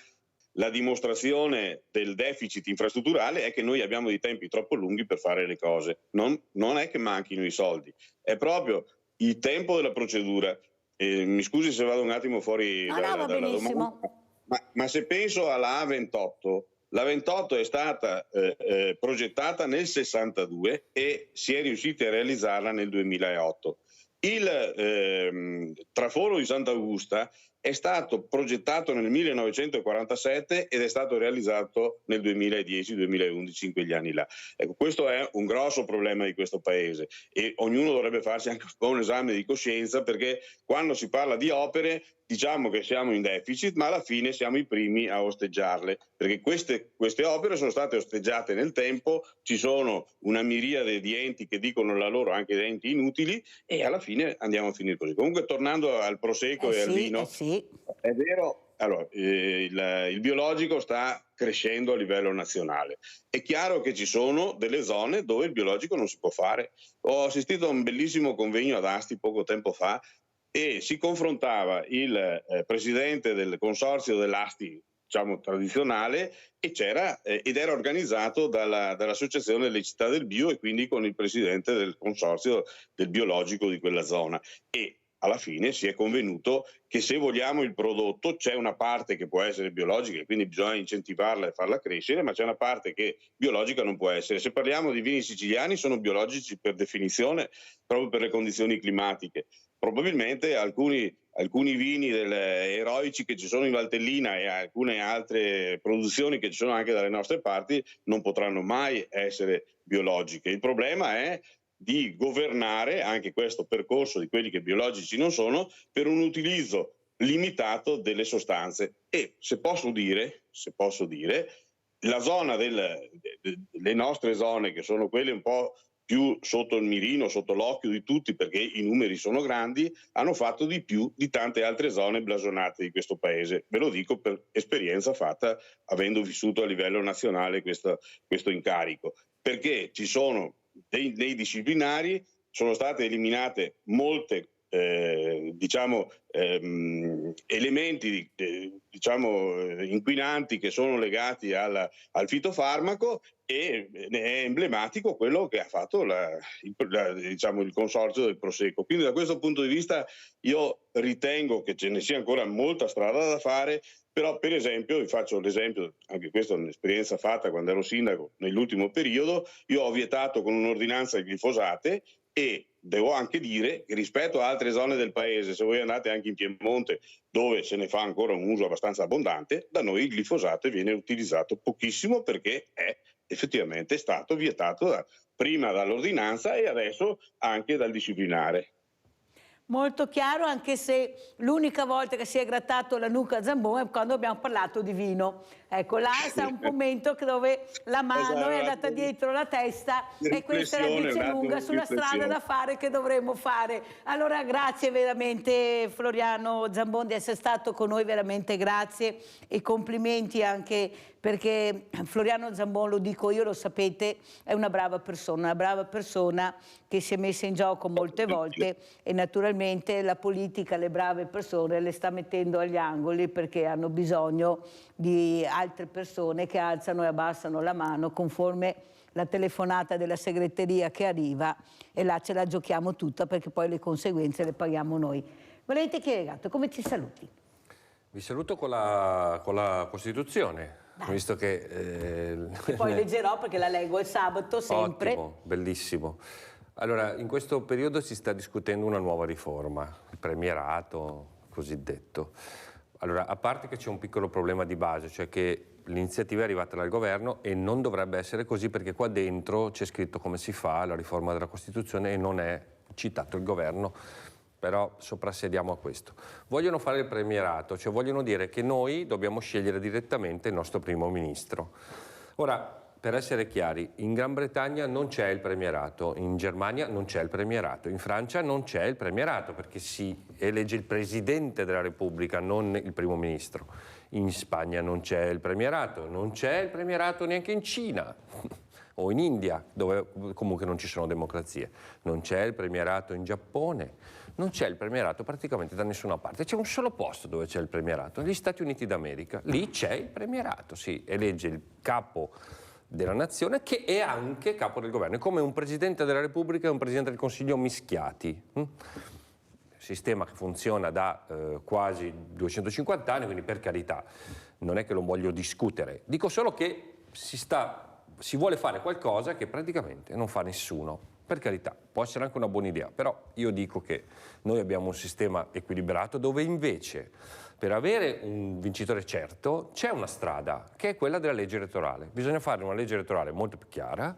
La dimostrazione del deficit infrastrutturale è che noi abbiamo dei tempi troppo lunghi per fare le cose. Non è che manchino i soldi, è proprio il tempo della procedura. Mi scusi se vado un attimo fuori dalla domanda, ma se penso alla A28, la 28 è stata progettata nel 62 e si è riusciti a realizzarla nel 2008. Il traforo di Sant'Augusta è stato progettato nel 1947 ed è stato realizzato nel 2010-2011, in quegli anni là. Ecco, questo è un grosso problema di questo paese e ognuno dovrebbe farsi anche un po' un esame di coscienza, perché quando si parla di opere diciamo che siamo in deficit, ma alla fine siamo i primi a osteggiarle, perché queste opere sono state osteggiate nel tempo, ci sono una miriade di enti che dicono la loro, anche enti inutili, e alla fine andiamo a finire così. Comunque, tornando al prosecco e al vino, è vero, allora, il biologico sta crescendo a livello nazionale. È chiaro che ci sono delle zone dove il biologico non si può fare. Ho assistito a un bellissimo convegno ad Asti poco tempo fa, e si confrontava il presidente del consorzio dell'Asti, diciamo tradizionale, ed era organizzato dall'Associazione delle Città del Bio, e quindi con il presidente del consorzio del biologico di quella zona. E alla fine si è convenuto che se vogliamo il prodotto c'è una parte che può essere biologica e quindi bisogna incentivarla e farla crescere, ma c'è una parte che biologica non può essere. Se parliamo di vini siciliani, sono biologici per definizione, proprio per le condizioni climatiche. Probabilmente alcuni vini eroici che ci sono in Valtellina e alcune altre produzioni che ci sono anche dalle nostre parti non potranno mai essere biologiche. Il problema è di governare anche questo percorso di quelli che biologici non sono, per un utilizzo limitato delle sostanze. E se posso dire, la zona le nostre zone, che sono quelle un po' più sotto il mirino, sotto l'occhio di tutti, perché i numeri sono grandi, hanno fatto di più di tante altre zone blasonate di questo paese. Ve lo dico per esperienza fatta, avendo vissuto a livello nazionale questo incarico. Perché ci sono nei disciplinari, sono state eliminate molte elementi inquinanti che sono legati al fitofarmaco, e è emblematico quello che ha fatto il consorzio del Prosecco. Quindi da questo punto di vista io ritengo che ce ne sia ancora molta strada da fare, però per esempio, vi faccio l'esempio, anche questa è un'esperienza fatta quando ero sindaco nell'ultimo periodo, io ho vietato con un'ordinanza il glifosate, e devo anche dire che rispetto a altre zone del paese, se voi andate anche in Piemonte, dove se ne fa ancora un uso abbastanza abbondante, da noi il glifosato viene utilizzato pochissimo, perché è effettivamente stato vietato prima dall'ordinanza e adesso anche dal disciplinare. Molto chiaro, anche se l'unica volta che si è grattato la nuca a Zambon è quando abbiamo parlato di vino. Ecco, là è un momento dove la mano è andata dietro la testa, e questa la dice lunga sulla strada da fare che dovremmo fare. Allora grazie veramente Floriano Zambon di essere stato con noi, veramente grazie, e complimenti anche perché Floriano Zambon, lo dico io, lo sapete, è una brava persona che si è messa in gioco molte volte, e naturalmente la politica, le brave persone le sta mettendo agli angoli, perché hanno bisogno di altre persone che alzano e abbassano la mano conforme la telefonata della segreteria che arriva, e là ce la giochiamo tutta, perché poi le conseguenze le paghiamo noi. Valente Chieregato, come ci saluti? Vi saluto con la Costituzione. Visto che poi leggerò, perché la leggo il sabato sempre. Ottimo, bellissimo. Allora, in questo periodo si sta discutendo una nuova riforma, il premierato cosiddetto. Allora, a parte che c'è un piccolo problema di base, cioè che l'iniziativa è arrivata dal governo e non dovrebbe essere così, perché qua dentro c'è scritto come si fa la riforma della Costituzione e non è citato il governo. Però soprassediamo a questo. Vogliono fare il premierato, cioè vogliono dire che noi dobbiamo scegliere direttamente il nostro primo ministro. Ora, per essere chiari, in Gran Bretagna non c'è il premierato, in Germania non c'è il premierato, in Francia non c'è il premierato, perché si elegge il Presidente della Repubblica, non il primo ministro. In Spagna non c'è il premierato, non c'è il premierato neanche in Cina o in India, dove comunque non ci sono democrazie. Non c'è il premierato in Giappone, non c'è il premierato praticamente da nessuna parte. C'è un solo posto dove c'è il premierato, negli Stati Uniti d'America. Lì c'è il premierato, si elegge il capo della nazione che è anche capo del governo. È come un presidente della Repubblica e un presidente del Consiglio mischiati. Sistema che funziona da quasi 250 anni, quindi per carità, non è che lo voglio discutere. Dico solo che si vuole fare qualcosa che praticamente non fa nessuno. Per carità, può essere anche una buona idea, però io dico che noi abbiamo un sistema equilibrato dove invece per avere un vincitore certo c'è una strada che è quella della legge elettorale. Bisogna fare una legge elettorale molto più chiara.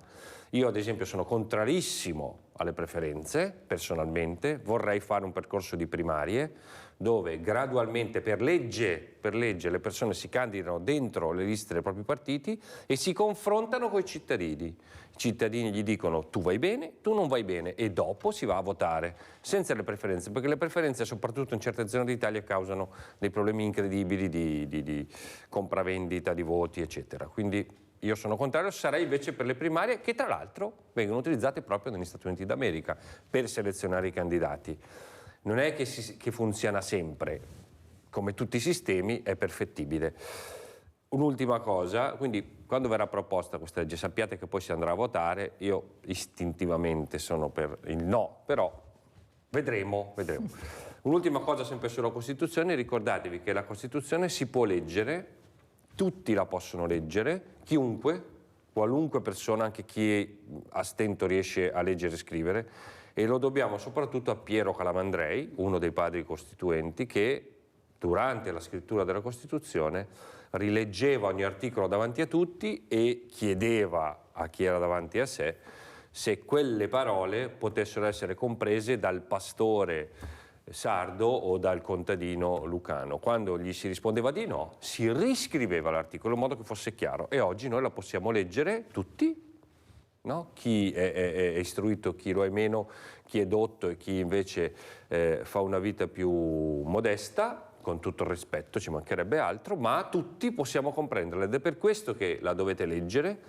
Io ad esempio sono contrarissimo alle preferenze, personalmente, vorrei fare un percorso di primarie dove gradualmente per legge le persone si candidano dentro le liste dei propri partiti e si confrontano con i cittadini. I cittadini gli dicono tu vai bene, tu non vai bene e dopo si va a votare senza le preferenze, perché le preferenze soprattutto in certe zone d'Italia causano dei problemi incredibili di compravendita di voti eccetera. Quindi io sono contrario, sarei invece per le primarie che tra l'altro vengono utilizzate proprio negli Stati Uniti d'America per selezionare i candidati. Non è che funziona sempre, come tutti i sistemi è perfettibile. Un'ultima cosa, quindi quando verrà proposta questa legge sappiate che poi si andrà a votare, io istintivamente sono per il no, però vedremo. Un'ultima cosa sempre sulla Costituzione, ricordatevi che la Costituzione si può leggere, tutti la possono leggere, chiunque, qualunque persona, anche chi a stento riesce a leggere e scrivere, e lo dobbiamo soprattutto a Piero Calamandrei, uno dei padri costituenti, che durante la scrittura della Costituzione rileggeva ogni articolo davanti a tutti e chiedeva a chi era davanti a sé se quelle parole potessero essere comprese dal pastore sardo o dal contadino lucano. Quando gli si rispondeva di no, si riscriveva l'articolo in modo che fosse chiaro e oggi noi la possiamo leggere tutti, no? Chi è istruito, chi lo è meno, chi è dotto e chi invece fa una vita più modesta, con tutto il rispetto, ci mancherebbe altro, ma tutti possiamo comprenderla ed è per questo che la dovete leggere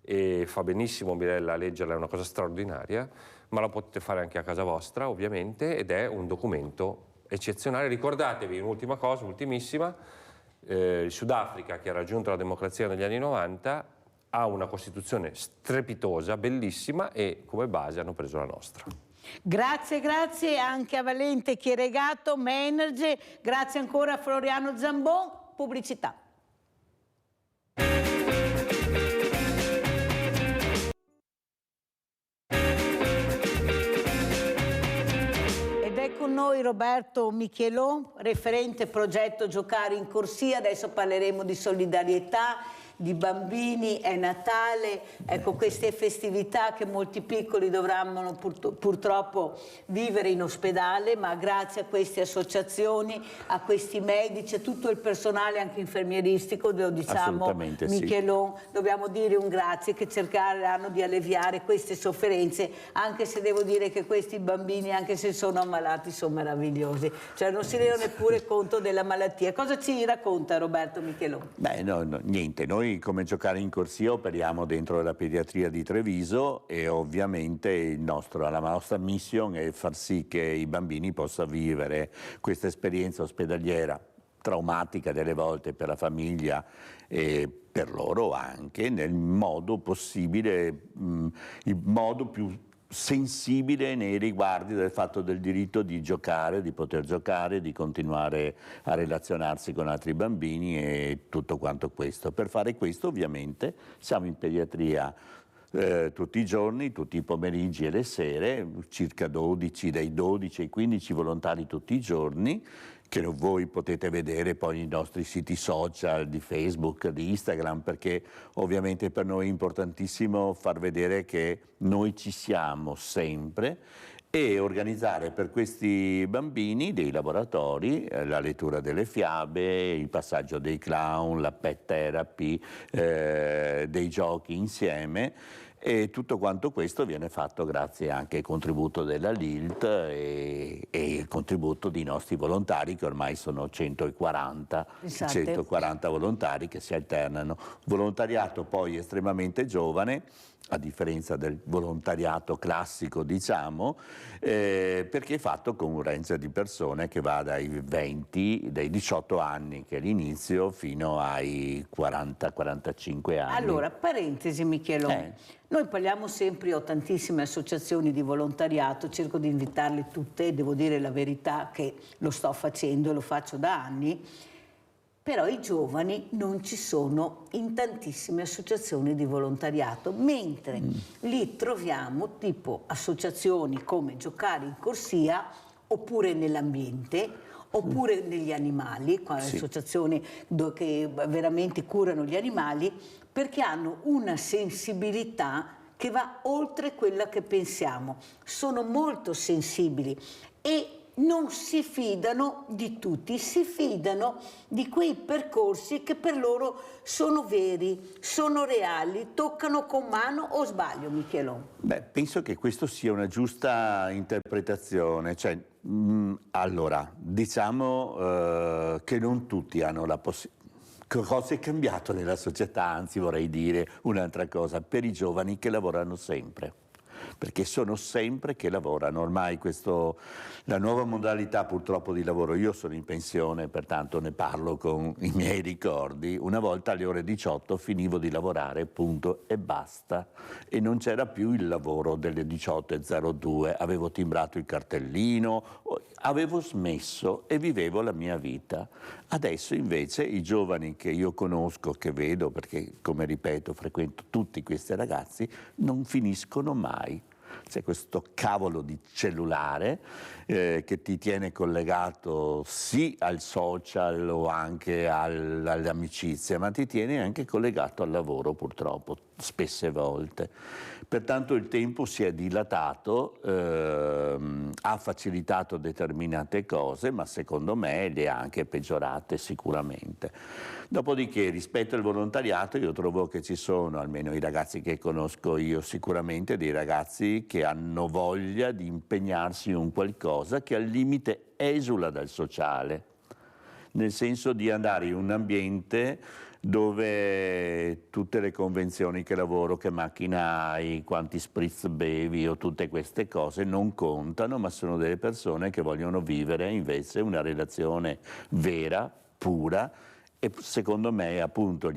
e fa benissimo Mirella a leggerla, è una cosa straordinaria, ma la potete fare anche a casa vostra ovviamente ed è un documento eccezionale. Ricordatevi un'ultima cosa, ultimissima, il Sudafrica che ha raggiunto la democrazia negli anni 90 ha una Costituzione strepitosa, bellissima e come base hanno preso la nostra. Grazie anche a Valente Chieregato, manager, grazie ancora a Floriano Zambon, pubblicità. Ed è con noi Roberto Michelon, referente progetto Giocare in Corsia, adesso parleremo di solidarietà, di bambini, è Natale, ecco queste festività che molti piccoli dovranno purtroppo vivere in ospedale, ma grazie a queste associazioni, a questi medici, a tutto il personale anche infermieristico, lo diciamo Michelon, sì. Dobbiamo dire un grazie che cercheranno di alleviare queste sofferenze, anche se devo dire che questi bambini, anche se sono ammalati, sono meravigliosi, cioè non si rendono neppure conto della malattia. Cosa ci racconta Roberto Michelon? Beh, no, niente, noi come Giocare in Corsia operiamo dentro la pediatria di Treviso e ovviamente la nostra mission è far sì che i bambini possano vivere questa esperienza ospedaliera traumatica delle volte per la famiglia e per loro anche nel modo possibile, il modo più sensibile nei riguardi del fatto del diritto di giocare, di poter giocare, di continuare a relazionarsi con altri bambini e tutto quanto questo. Per fare questo ovviamente siamo in pediatria tutti i giorni, tutti i pomeriggi e le sere, circa 12, dai 12 ai 15 volontari tutti i giorni, che voi potete vedere poi nei nostri siti social di Facebook, di Instagram, perché ovviamente per noi è importantissimo far vedere che noi ci siamo sempre e organizzare per questi bambini dei laboratori, la lettura delle fiabe, il passaggio dei clown, la pet therapy, dei giochi insieme e tutto quanto questo viene fatto grazie anche al contributo della LILT e il contributo di nostri volontari, che ormai sono 140 volontari che si alternano. Volontariato poi estremamente giovane, a differenza del volontariato classico, diciamo, perché è fatto con un range di persone che va dai 18 anni, che è l'inizio, fino ai 40-45 anni. Allora, parentesi Michelon, noi parliamo sempre, ho tantissime associazioni di volontariato, cerco di invitarle tutte, devo dire la verità che lo sto facendo e lo faccio da anni, però i giovani non ci sono in tantissime associazioni di volontariato, mentre lì troviamo tipo associazioni come Giocare in Corsia, oppure nell'ambiente, oppure negli animali, associazioni che veramente curano gli animali, perché hanno una sensibilità che va oltre quella che pensiamo. Sono molto sensibili e non si fidano di tutti, si fidano di quei percorsi che per loro sono veri, sono reali, toccano con mano, o sbaglio Michelon? Beh, penso che questo sia una giusta interpretazione, cioè, allora, diciamo che non tutti hanno la possibilità. Cosa è cambiato nella società? Anzi, vorrei dire un'altra cosa, per i giovani che lavorano sempre, perché sono sempre che lavorano. Ormai la nuova modalità purtroppo di lavoro, io sono in pensione, pertanto ne parlo con i miei ricordi, una volta alle ore 18 finivo di lavorare, punto e basta, e non c'era più il lavoro delle 18:02, avevo timbrato il cartellino, avevo smesso e vivevo la mia vita. Adesso invece i giovani che io conosco, che vedo, perché come ripeto frequento tutti questi ragazzi, non finiscono mai. C'è questo cavolo di cellulare che ti tiene collegato sì al social o anche alle amicizie, ma ti tiene anche collegato al lavoro, purtroppo, spesse volte. Pertanto il tempo si è dilatato, ha facilitato determinate cose, ma secondo me le ha anche peggiorate sicuramente. Dopodiché, rispetto al volontariato, io trovo che ci sono, almeno i ragazzi che conosco io, sicuramente dei ragazzi che hanno voglia di impegnarsi in un qualcosa che al limite esula dal sociale, nel senso di andare in un ambiente dove tutte le convenzioni, che lavoro, che macchina hai, quanti spritz bevi o tutte queste cose non contano, ma sono delle persone che vogliono vivere invece una relazione vera, pura, e secondo me appunto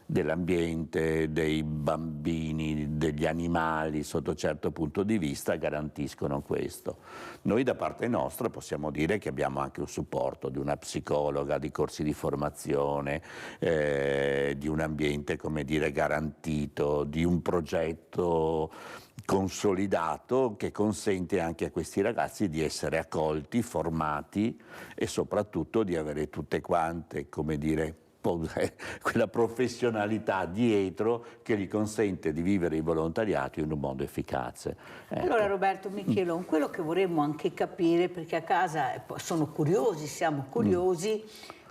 dell'ambiente, dei bambini, degli animali, sotto certo punto di vista, garantiscono questo. Noi da parte nostra possiamo dire che abbiamo anche un supporto di una psicologa, di corsi di formazione, di un ambiente, come dire, garantito, di un progetto consolidato che consente anche a questi ragazzi di essere accolti, formati e soprattutto di avere tutte quante, come dire, quella professionalità dietro che gli consente di vivere il volontariato in un modo efficace. Ecco. Allora Roberto Michelon, quello che vorremmo anche capire, perché a casa sono curiosi, siamo curiosi,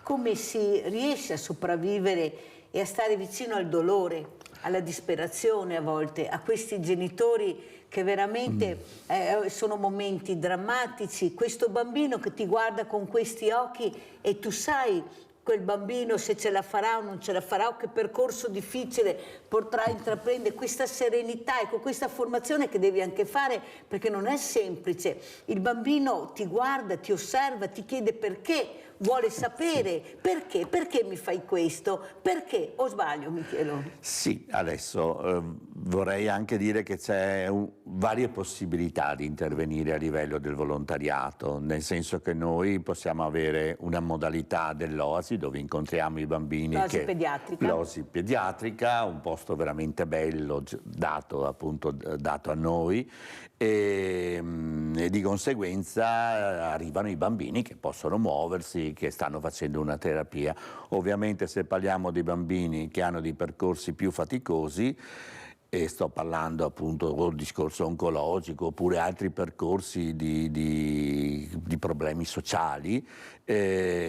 come si riesce a sopravvivere e a stare vicino al dolore, alla disperazione a volte, a questi genitori che veramente sono momenti drammatici, questo bambino che ti guarda con questi occhi e tu sai quel bambino se ce la farà o non ce la farà, o che percorso difficile potrà intraprendere, questa serenità e con questa formazione che devi anche fare, perché non è semplice. Il bambino ti guarda, ti osserva, ti chiede perché, vuole sapere perché mi fai questo, perché, o sbaglio Michelon? Sì, adesso vorrei anche dire che c'è varie possibilità di intervenire a livello del volontariato, nel senso che noi possiamo avere una modalità dell'OASI dove incontriamo i bambini. L'OASI pediatrica. L'OASI pediatrica, un posto veramente bello dato a noi e di conseguenza arrivano i bambini che possono muoversi, che stanno facendo una terapia. Ovviamente se parliamo di bambini che hanno dei percorsi più faticosi, e sto parlando appunto del discorso oncologico oppure altri percorsi di problemi sociali,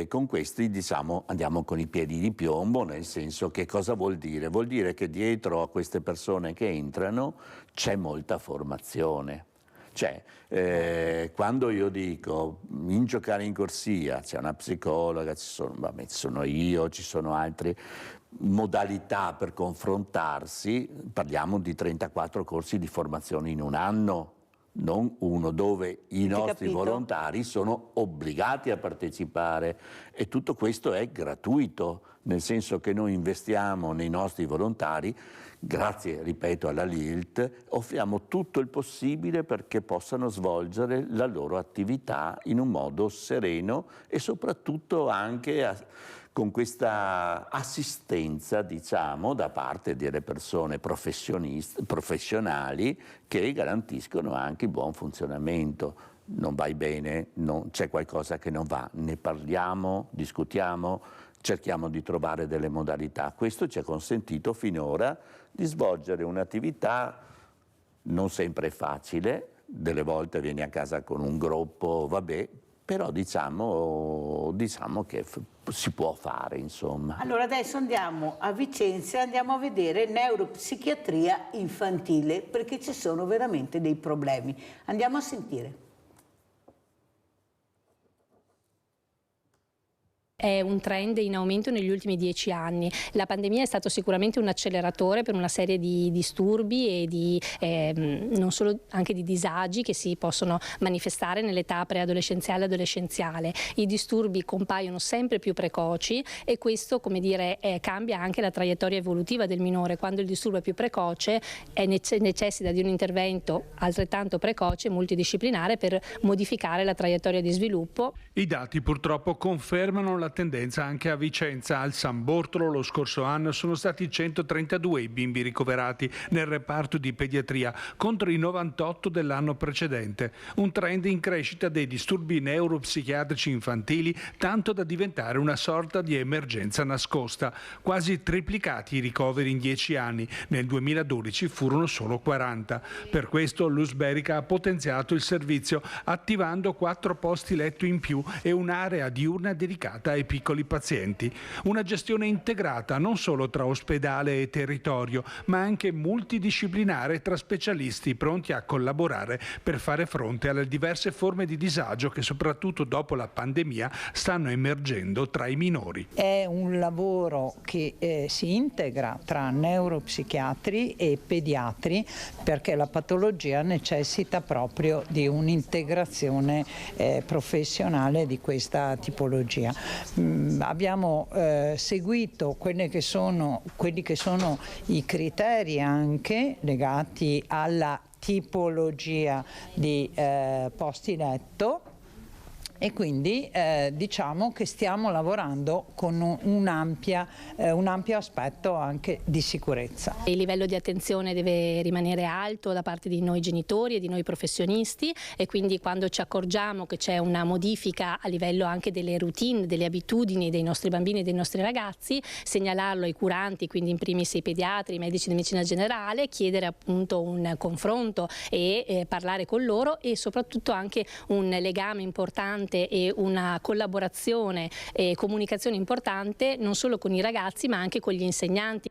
con questi diciamo andiamo con i piedi di piombo, nel senso che cosa vuol dire? Vuol dire che dietro a queste persone che entrano c'è molta formazione. Cioè, quando io dico in Giocare in Corsia c'è una psicologa, ci sono io, ci sono altre modalità per confrontarsi, parliamo di 34 corsi di formazione in un anno, non uno, dove i nostri volontari sono obbligati a partecipare, e tutto questo è gratuito, nel senso che noi investiamo nei nostri volontari. Grazie, ripeto, alla LILT, offriamo tutto il possibile perché possano svolgere la loro attività in un modo sereno e soprattutto anche con questa assistenza, diciamo, da parte delle persone professionali che garantiscono anche il buon funzionamento. Non vai bene, c'è qualcosa che non va, ne parliamo, discutiamo, cerchiamo di trovare delle modalità. Questo ci ha consentito finora di svolgere un'attività non sempre facile, delle volte vieni a casa con un gruppo, vabbè, però diciamo che si può fare, insomma. Allora adesso andiamo a Vicenza e andiamo a vedere neuropsichiatria infantile, perché ci sono veramente dei problemi. Andiamo a sentire. È un trend in aumento negli ultimi 10 anni. La pandemia è stato sicuramente un acceleratore per una serie di disturbi e di non solo, anche di disagi che si possono manifestare nell'età preadolescenziale e adolescenziale. I disturbi compaiono sempre più precoci e questo, come dire, cambia anche la traiettoria evolutiva del minore. Quando il disturbo è più precoce necessita di un intervento altrettanto precoce e multidisciplinare per modificare la traiettoria di sviluppo. I dati purtroppo confermano la tendenza anche a Vicenza. Al San Bortolo lo scorso anno sono stati 132 i bimbi ricoverati nel reparto di pediatria contro i 98 dell'anno precedente. Un trend in crescita dei disturbi neuropsichiatrici infantili, tanto da diventare una sorta di emergenza nascosta. Quasi triplicati i ricoveri in 10 anni. Nel 2012 furono solo 40. Per questo l'Usberica ha potenziato il servizio attivando 4 posti letto in più e un'area diurna dedicata ai piccoli pazienti. Una gestione integrata non solo tra ospedale e territorio, ma anche multidisciplinare tra specialisti pronti a collaborare per fare fronte alle diverse forme di disagio che soprattutto dopo la pandemia stanno emergendo tra i minori. È un lavoro che si integra tra neuropsichiatri e pediatri, perché la patologia necessita proprio di un'integrazione professionale di questa tipologia. Abbiamo seguito quelli che sono i criteri anche legati alla tipologia di posti letto, e quindi diciamo che stiamo lavorando con un ampio aspetto anche di sicurezza. Il livello di attenzione deve rimanere alto da parte di noi genitori e di noi professionisti, e quindi quando ci accorgiamo che c'è una modifica a livello anche delle routine, delle abitudini dei nostri bambini e dei nostri ragazzi, segnalarlo ai curanti, quindi in primis ai pediatri, i medici di medicina generale, chiedere appunto un confronto e parlare con loro, e soprattutto anche un legame importante e una collaborazione e comunicazione importante non solo con i ragazzi ma anche con gli insegnanti.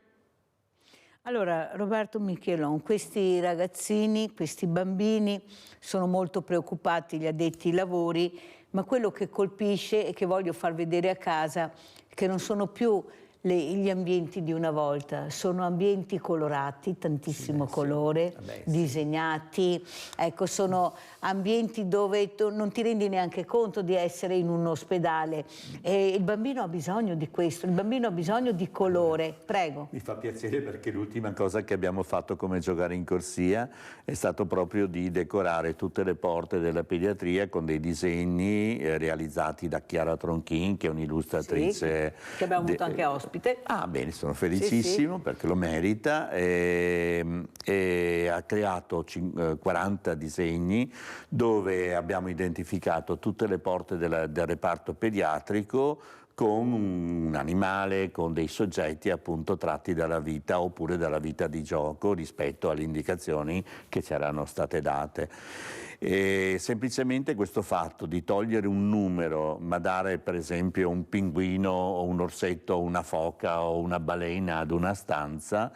Allora, Roberto Michelon, questi ragazzini, questi bambini sono molto preoccupati, gli addetti ai lavori, ma quello che colpisce e che voglio far vedere a casa è che non sono più gli ambienti di una volta, sono ambienti colorati, tantissimo colore, disegnati, ecco, sono ambienti dove tu non ti rendi neanche conto di essere in un ospedale, e il bambino ha bisogno di questo, il bambino ha bisogno di colore. Prego. Mi fa piacere perché l'ultima cosa che abbiamo fatto come Giocare in Corsia è stato proprio di decorare tutte le porte della pediatria con dei disegni realizzati da Chiara Tronchin, che è un'illustratrice, sì, che abbiamo avuto anche ospite. Ah, bene, sono felicissimo, sì, perché lo merita, e ha creato 40 disegni dove abbiamo identificato tutte le porte del reparto pediatrico con un animale, con dei soggetti appunto tratti dalla vita oppure dalla vita di gioco rispetto alle indicazioni che ci erano state date. E semplicemente questo fatto di togliere un numero ma dare per esempio un pinguino o un orsetto o una foca o una balena ad una stanza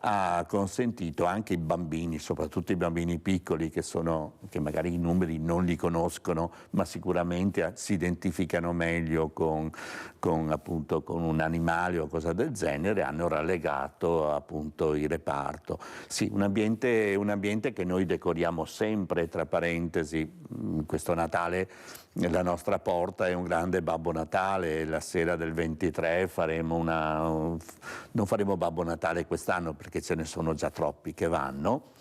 ha consentito anche ai bambini, soprattutto i bambini piccoli che magari i numeri non li conoscono ma sicuramente si identificano meglio con un animale o cosa del genere, hanno relegato appunto il reparto. Sì, un ambiente che noi decoriamo sempre, tra parentesi, questo Natale la nostra porta è un grande Babbo Natale, la sera del 23 non faremo Babbo Natale quest'anno perché ce ne sono già troppi che vanno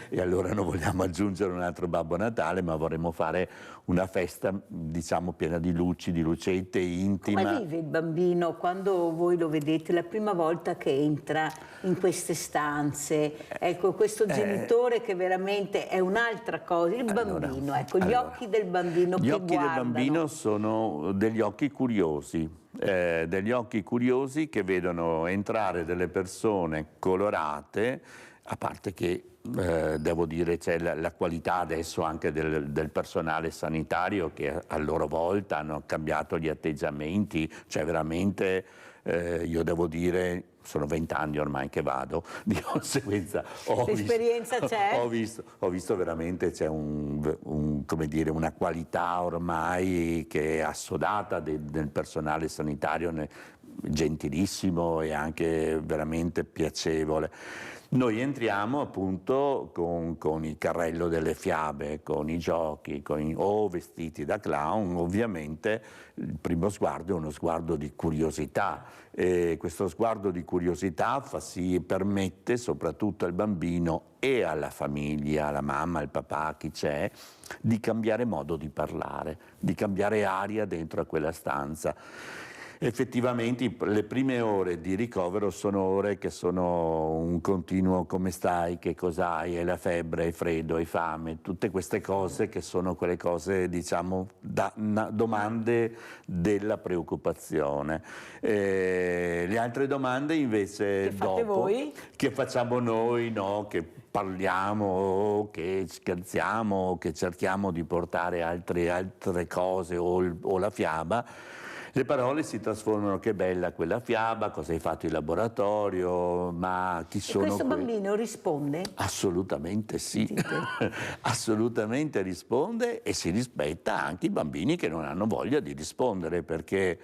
e allora non vogliamo aggiungere un altro Babbo Natale, ma vorremmo fare una festa diciamo piena di luci, di lucette, intima. Come vive il bambino quando voi lo vedete la prima volta che entra in queste stanze? Ecco, questo genitore che veramente è un'altra cosa, il bambino, ecco, gli occhi del bambino che Gli occhi del bambino sono degli occhi curiosi che vedono entrare delle persone colorate, a parte che devo dire c'è la qualità adesso anche del personale sanitario che a loro volta hanno cambiato gli atteggiamenti, cioè veramente io devo dire sono 20 anni ormai che vado, di conseguenza l'esperienza c'è? Ho visto veramente c'è come dire, una qualità ormai che è assodata del personale sanitario, gentilissimo e anche veramente piacevole. Noi entriamo appunto con il carrello delle fiabe, con i giochi, o vestiti da clown. Ovviamente il primo sguardo è uno sguardo di curiosità e questo sguardo di curiosità permette soprattutto al bambino e alla famiglia, alla mamma, al papà, chi c'è, di cambiare modo di parlare, di cambiare aria dentro a quella stanza. Effettivamente le prime ore di ricovero sono ore che sono un continuo come stai, che cos'hai, hai la febbre, hai freddo, hai fame, tutte queste cose che sono quelle cose diciamo domande della preoccupazione. Le altre domande invece che facciamo noi, no? Che parliamo, che scherziamo, che cerchiamo di portare altre cose o la fiaba. Le parole si trasformano, che bella quella fiaba, cosa hai fatto in laboratorio, ma chi sono questo bambino risponde? Assolutamente sì, assolutamente risponde e si rispetta anche i bambini che non hanno voglia di rispondere, perché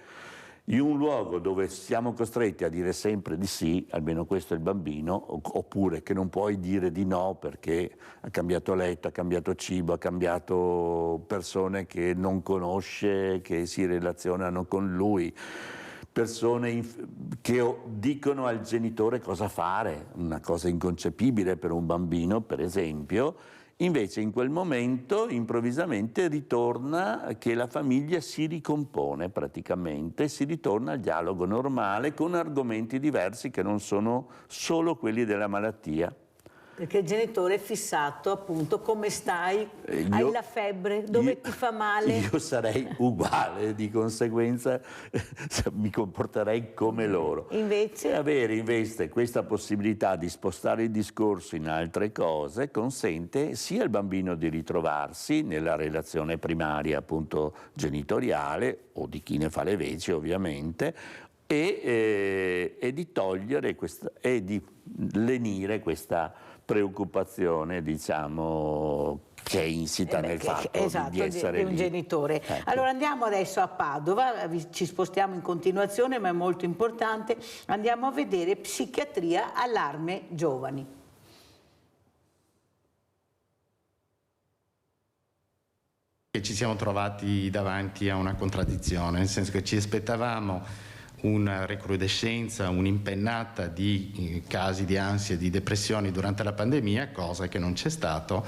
in un luogo dove siamo costretti a dire sempre di sì, almeno questo è il bambino, oppure che non puoi dire di no perché ha cambiato letto, ha cambiato cibo, ha cambiato persone che non conosce, che si relazionano con lui, persone che dicono al genitore cosa fare, una cosa inconcepibile per un bambino per esempio. Invece in quel momento improvvisamente ritorna che la famiglia si ricompone praticamente, si ritorna al dialogo normale con argomenti diversi che non sono solo quelli della malattia. Perché il genitore è fissato appunto, come stai? Hai la febbre? Dove ti fa male? Io sarei uguale, di conseguenza mi comporterei come loro. Invece? E avere invece questa possibilità di spostare il discorso in altre cose consente sia al bambino di ritrovarsi nella relazione primaria appunto genitoriale o di chi ne fa le veci ovviamente, e di togliere e di lenire questa preoccupazione, diciamo, che è insita nel fatto di essere di un genitore. Ecco. Allora andiamo adesso a Padova, ci spostiamo in continuazione, ma è molto importante, andiamo a vedere psichiatria, allarme giovani. Ci siamo trovati davanti a una contraddizione, nel senso che ci aspettavamo una recrudescenza, un'impennata di casi di ansia e di depressioni durante la pandemia, cosa che non c'è stato,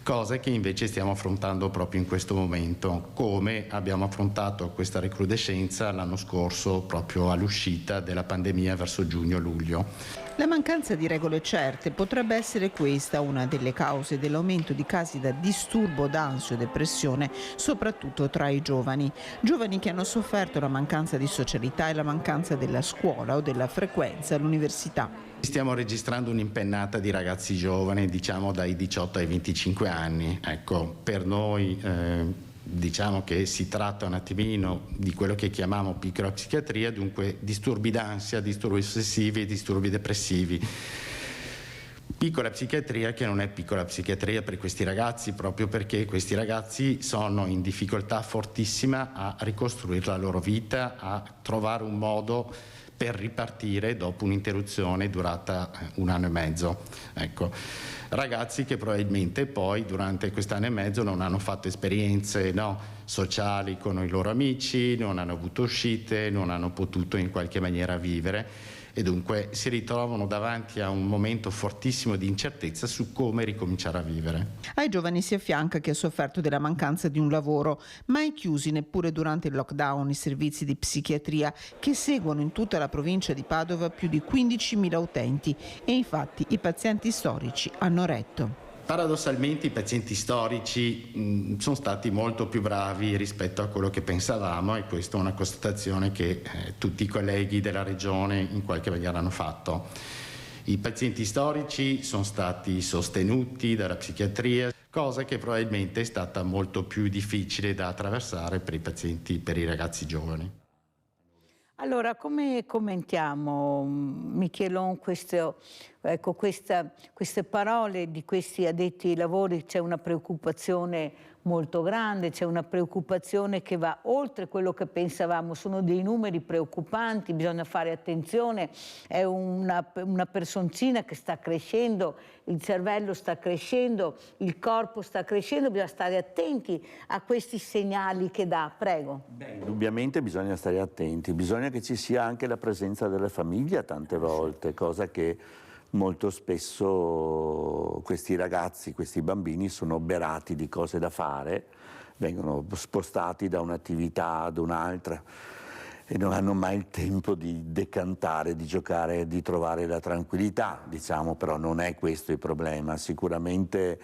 cose che invece stiamo affrontando proprio in questo momento, come abbiamo affrontato questa recrudescenza l'anno scorso proprio all'uscita della pandemia verso giugno-luglio. La mancanza di regole certe potrebbe essere questa una delle cause dell'aumento di casi da disturbo d'ansia o depressione, soprattutto tra i giovani. Giovani che hanno sofferto la mancanza di socialità e la mancanza della scuola o della frequenza all'università. Stiamo registrando un'impennata di ragazzi giovani, diciamo dai 18 ai 25 anni. Ecco, per noi diciamo che si tratta un attimino di quello che chiamiamo piccola psichiatria, dunque disturbi d'ansia, disturbi ossessivi e disturbi depressivi. Piccola psichiatria che non è piccola psichiatria per questi ragazzi, proprio perché questi ragazzi sono in difficoltà fortissima a ricostruire la loro vita, a trovare un modo per ripartire dopo un'interruzione durata 1 anno e mezzo. Ecco. Ragazzi che probabilmente poi durante quest'anno e mezzo non hanno fatto esperienze sociali con i loro amici, non hanno avuto uscite, non hanno potuto in qualche maniera vivere e dunque si ritrovano davanti a un momento fortissimo di incertezza su come ricominciare a vivere. Ai giovani si affianca chi ha sofferto della mancanza di un lavoro, mai chiusi neppure durante il lockdown i servizi di psichiatria che seguono in tutta la provincia di Padova più di 15.000 utenti e infatti i pazienti storici hanno retto. Paradossalmente i pazienti storici sono stati molto più bravi rispetto a quello che pensavamo e questa è una constatazione che tutti i colleghi della regione in qualche maniera hanno fatto. I pazienti storici sono stati sostenuti dalla psichiatria, cosa che probabilmente è stata molto più difficile da attraversare per i ragazzi giovani. Allora, come commentiamo, Michelon, queste parole di questi addetti ai lavori? C'è una preoccupazione molto grande, c'è una preoccupazione che va oltre quello che pensavamo, sono dei numeri preoccupanti, bisogna fare attenzione, è una personcina che sta crescendo, il cervello sta crescendo, il corpo sta crescendo, bisogna stare attenti a questi segnali che dà. Prego. Indubbiamente bisogna stare attenti, bisogna che ci sia anche la presenza della famiglia tante volte, cosa che molto spesso questi ragazzi, questi bambini sono oberati di cose da fare, vengono spostati da un'attività ad un'altra e non hanno mai il tempo di decantare, di giocare, di trovare la tranquillità, diciamo, però non è questo il problema. Sicuramente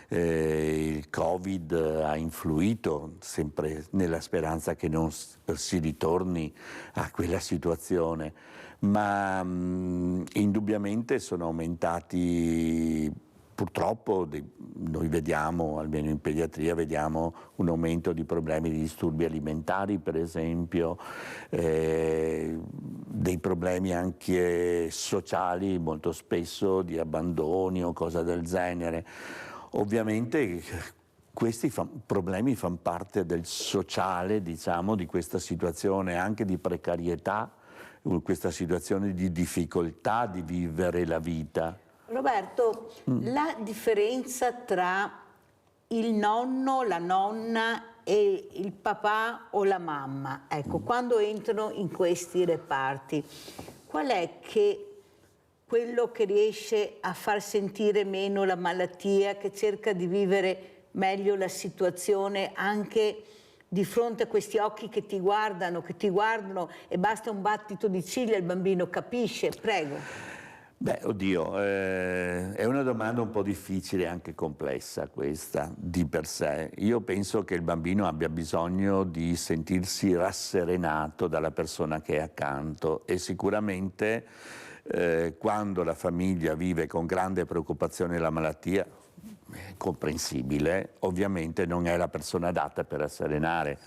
il Covid ha influito sempre nella speranza che non si ritorni a quella situazione, ma indubbiamente sono aumentati, purtroppo noi vediamo, almeno in pediatria, vediamo un aumento di problemi di disturbi alimentari per esempio, dei problemi anche sociali molto spesso di abbandoni o cose del genere. Ovviamente questi problemi fanno parte del sociale, diciamo, di questa situazione anche di precarietà, questa situazione di difficoltà di vivere la vita. Roberto, la differenza tra il nonno, la nonna e il papà o la mamma, ecco, quando entrano in questi reparti, qual è quello che riesce a far sentire meno la malattia, che cerca di vivere meglio la situazione anche di fronte a questi occhi che ti guardano e basta un battito di ciglia, il bambino capisce? Prego. Beh, oddio, è una domanda un po' difficile e anche complessa questa di per sé. Io penso che il bambino abbia bisogno di sentirsi rasserenato dalla persona che è accanto e sicuramente quando la famiglia vive con grande preoccupazione la malattia, comprensibile, ovviamente non è la persona adatta per rasserenare.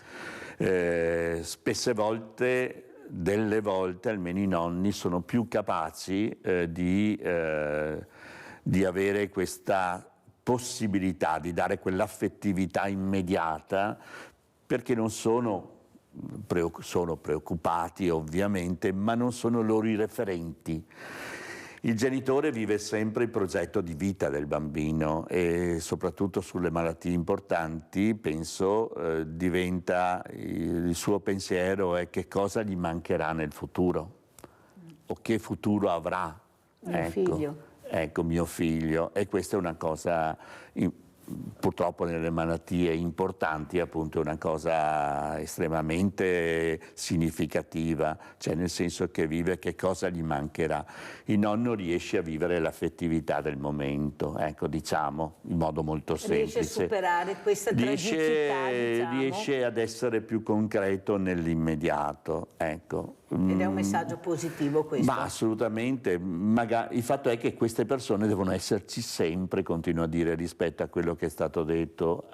Spesse volte, delle volte, almeno i nonni sono più capaci di avere questa possibilità di dare quell'affettività immediata, perché non sono preoccupati ovviamente, ma non sono loro i referenti. Il genitore vive sempre il progetto di vita del bambino e soprattutto sulle malattie importanti, penso, diventa il suo pensiero è che cosa gli mancherà nel futuro o che futuro avrà. Mio figlio. Ecco, mio figlio. E questa è una cosa purtroppo nelle malattie importanti appunto è una cosa estremamente significativa, cioè nel senso che vive che cosa gli mancherà. Il nonno riesce a vivere l'affettività del momento, ecco, diciamo, in modo molto semplice. Riesce a superare questa tragicità, diciamo. Riesce ad essere più concreto nell'immediato, ecco. Ed è un messaggio positivo questo. Ma assolutamente, il fatto è che queste persone devono esserci sempre, continuo a dire, rispetto a quello che è stato detto,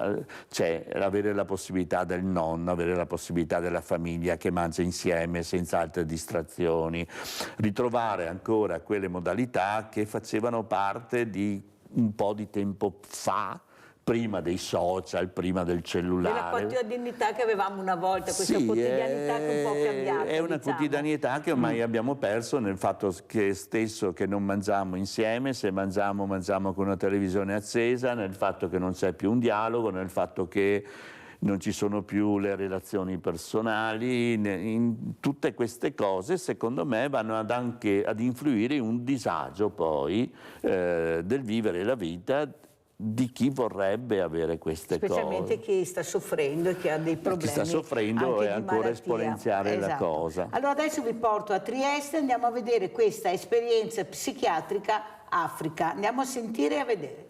cioè avere la possibilità del nonno, avere la possibilità della famiglia che mangia insieme senza altre distrazioni, ritrovare ancora quelle modalità che facevano parte di un po' di tempo fa, prima dei social, prima del cellulare. Della quotidianità che avevamo una volta, questa quotidianità che è un po' cambiata. È una quotidianità che ormai abbiamo perso nel fatto che stesso che non mangiamo insieme, se mangiamo con una televisione accesa, nel fatto che non c'è più un dialogo, nel fatto che non ci sono più le relazioni personali, in tutte queste cose secondo me vanno anche ad influire in un disagio poi del vivere la vita di chi vorrebbe avere queste cose. Specialmente chi sta soffrendo e che ha dei problemi. Chi sta soffrendo è ancora esponenziale la cosa. Allora adesso vi porto a Trieste, andiamo a vedere questa esperienza psichiatrica Africa. Andiamo a sentire e a vedere.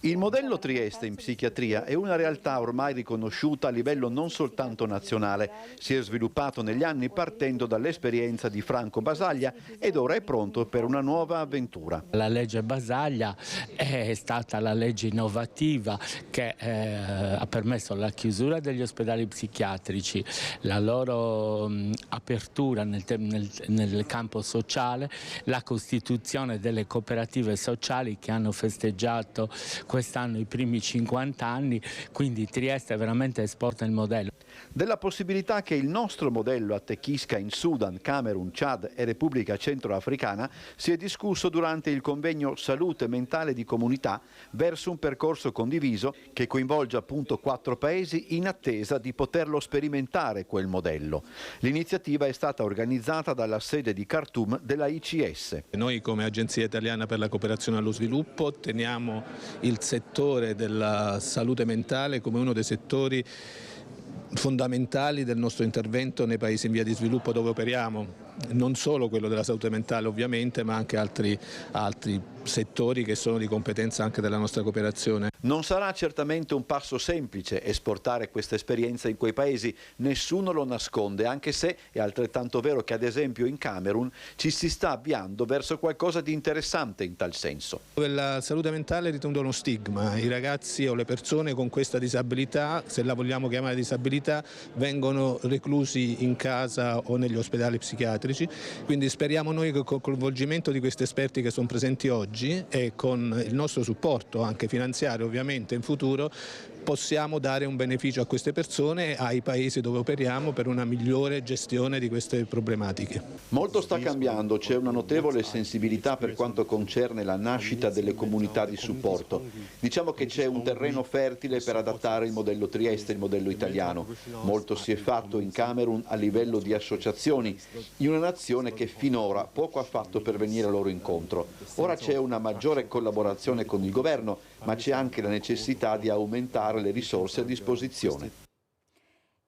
Il modello Trieste in psichiatria è una realtà ormai riconosciuta a livello non soltanto nazionale. Si è sviluppato negli anni partendo dall'esperienza di Franco Basaglia ed ora è pronto per una nuova avventura. La legge Basaglia è stata la legge innovativa che ha permesso la chiusura degli ospedali psichiatrici, la loro apertura nel campo sociale, la costituzione delle cooperative sociali che hanno festeggiato quest'anno i primi 50 anni, quindi Trieste veramente esporta il modello. Della possibilità che il nostro modello attecchisca in Sudan, Camerun, Chad e Repubblica Centroafricana si è discusso durante il convegno Salute Mentale di Comunità verso un percorso condiviso che coinvolge appunto 4 paesi in attesa di poterlo sperimentare quel modello. L'iniziativa è stata organizzata dalla sede di Khartoum della ICS. Noi come Agenzia Italiana per la Cooperazione allo Sviluppo teniamo il settore della salute mentale come uno dei settori fondamentali del nostro intervento nei paesi in via di sviluppo dove operiamo. Non solo quello della salute mentale ovviamente, ma anche altri settori che sono di competenza anche della nostra cooperazione. Non sarà certamente un passo semplice esportare questa esperienza in quei paesi, nessuno lo nasconde, anche se è altrettanto vero che ad esempio in Camerun ci si sta avviando verso qualcosa di interessante in tal senso. La salute mentale è ritenuta uno stigma, i ragazzi o le persone con questa disabilità, se la vogliamo chiamare disabilità, vengono reclusi in casa o negli ospedali psichiatrici, quindi speriamo noi che col coinvolgimento di questi esperti che sono presenti oggi e con il nostro supporto anche finanziario ovviamente in futuro possiamo dare un beneficio a queste persone e ai paesi dove operiamo per una migliore gestione di queste problematiche. Molto sta cambiando, c'è una notevole sensibilità per quanto concerne la nascita delle comunità di supporto. Diciamo che c'è un terreno fertile per adattare il modello Trieste, il modello italiano. Molto si è fatto in Camerun a livello di associazioni, in una nazione che finora poco ha fatto per venire a loro incontro. Ora c'è una maggiore collaborazione con il governo, ma c'è anche la necessità di aumentare le risorse a disposizione.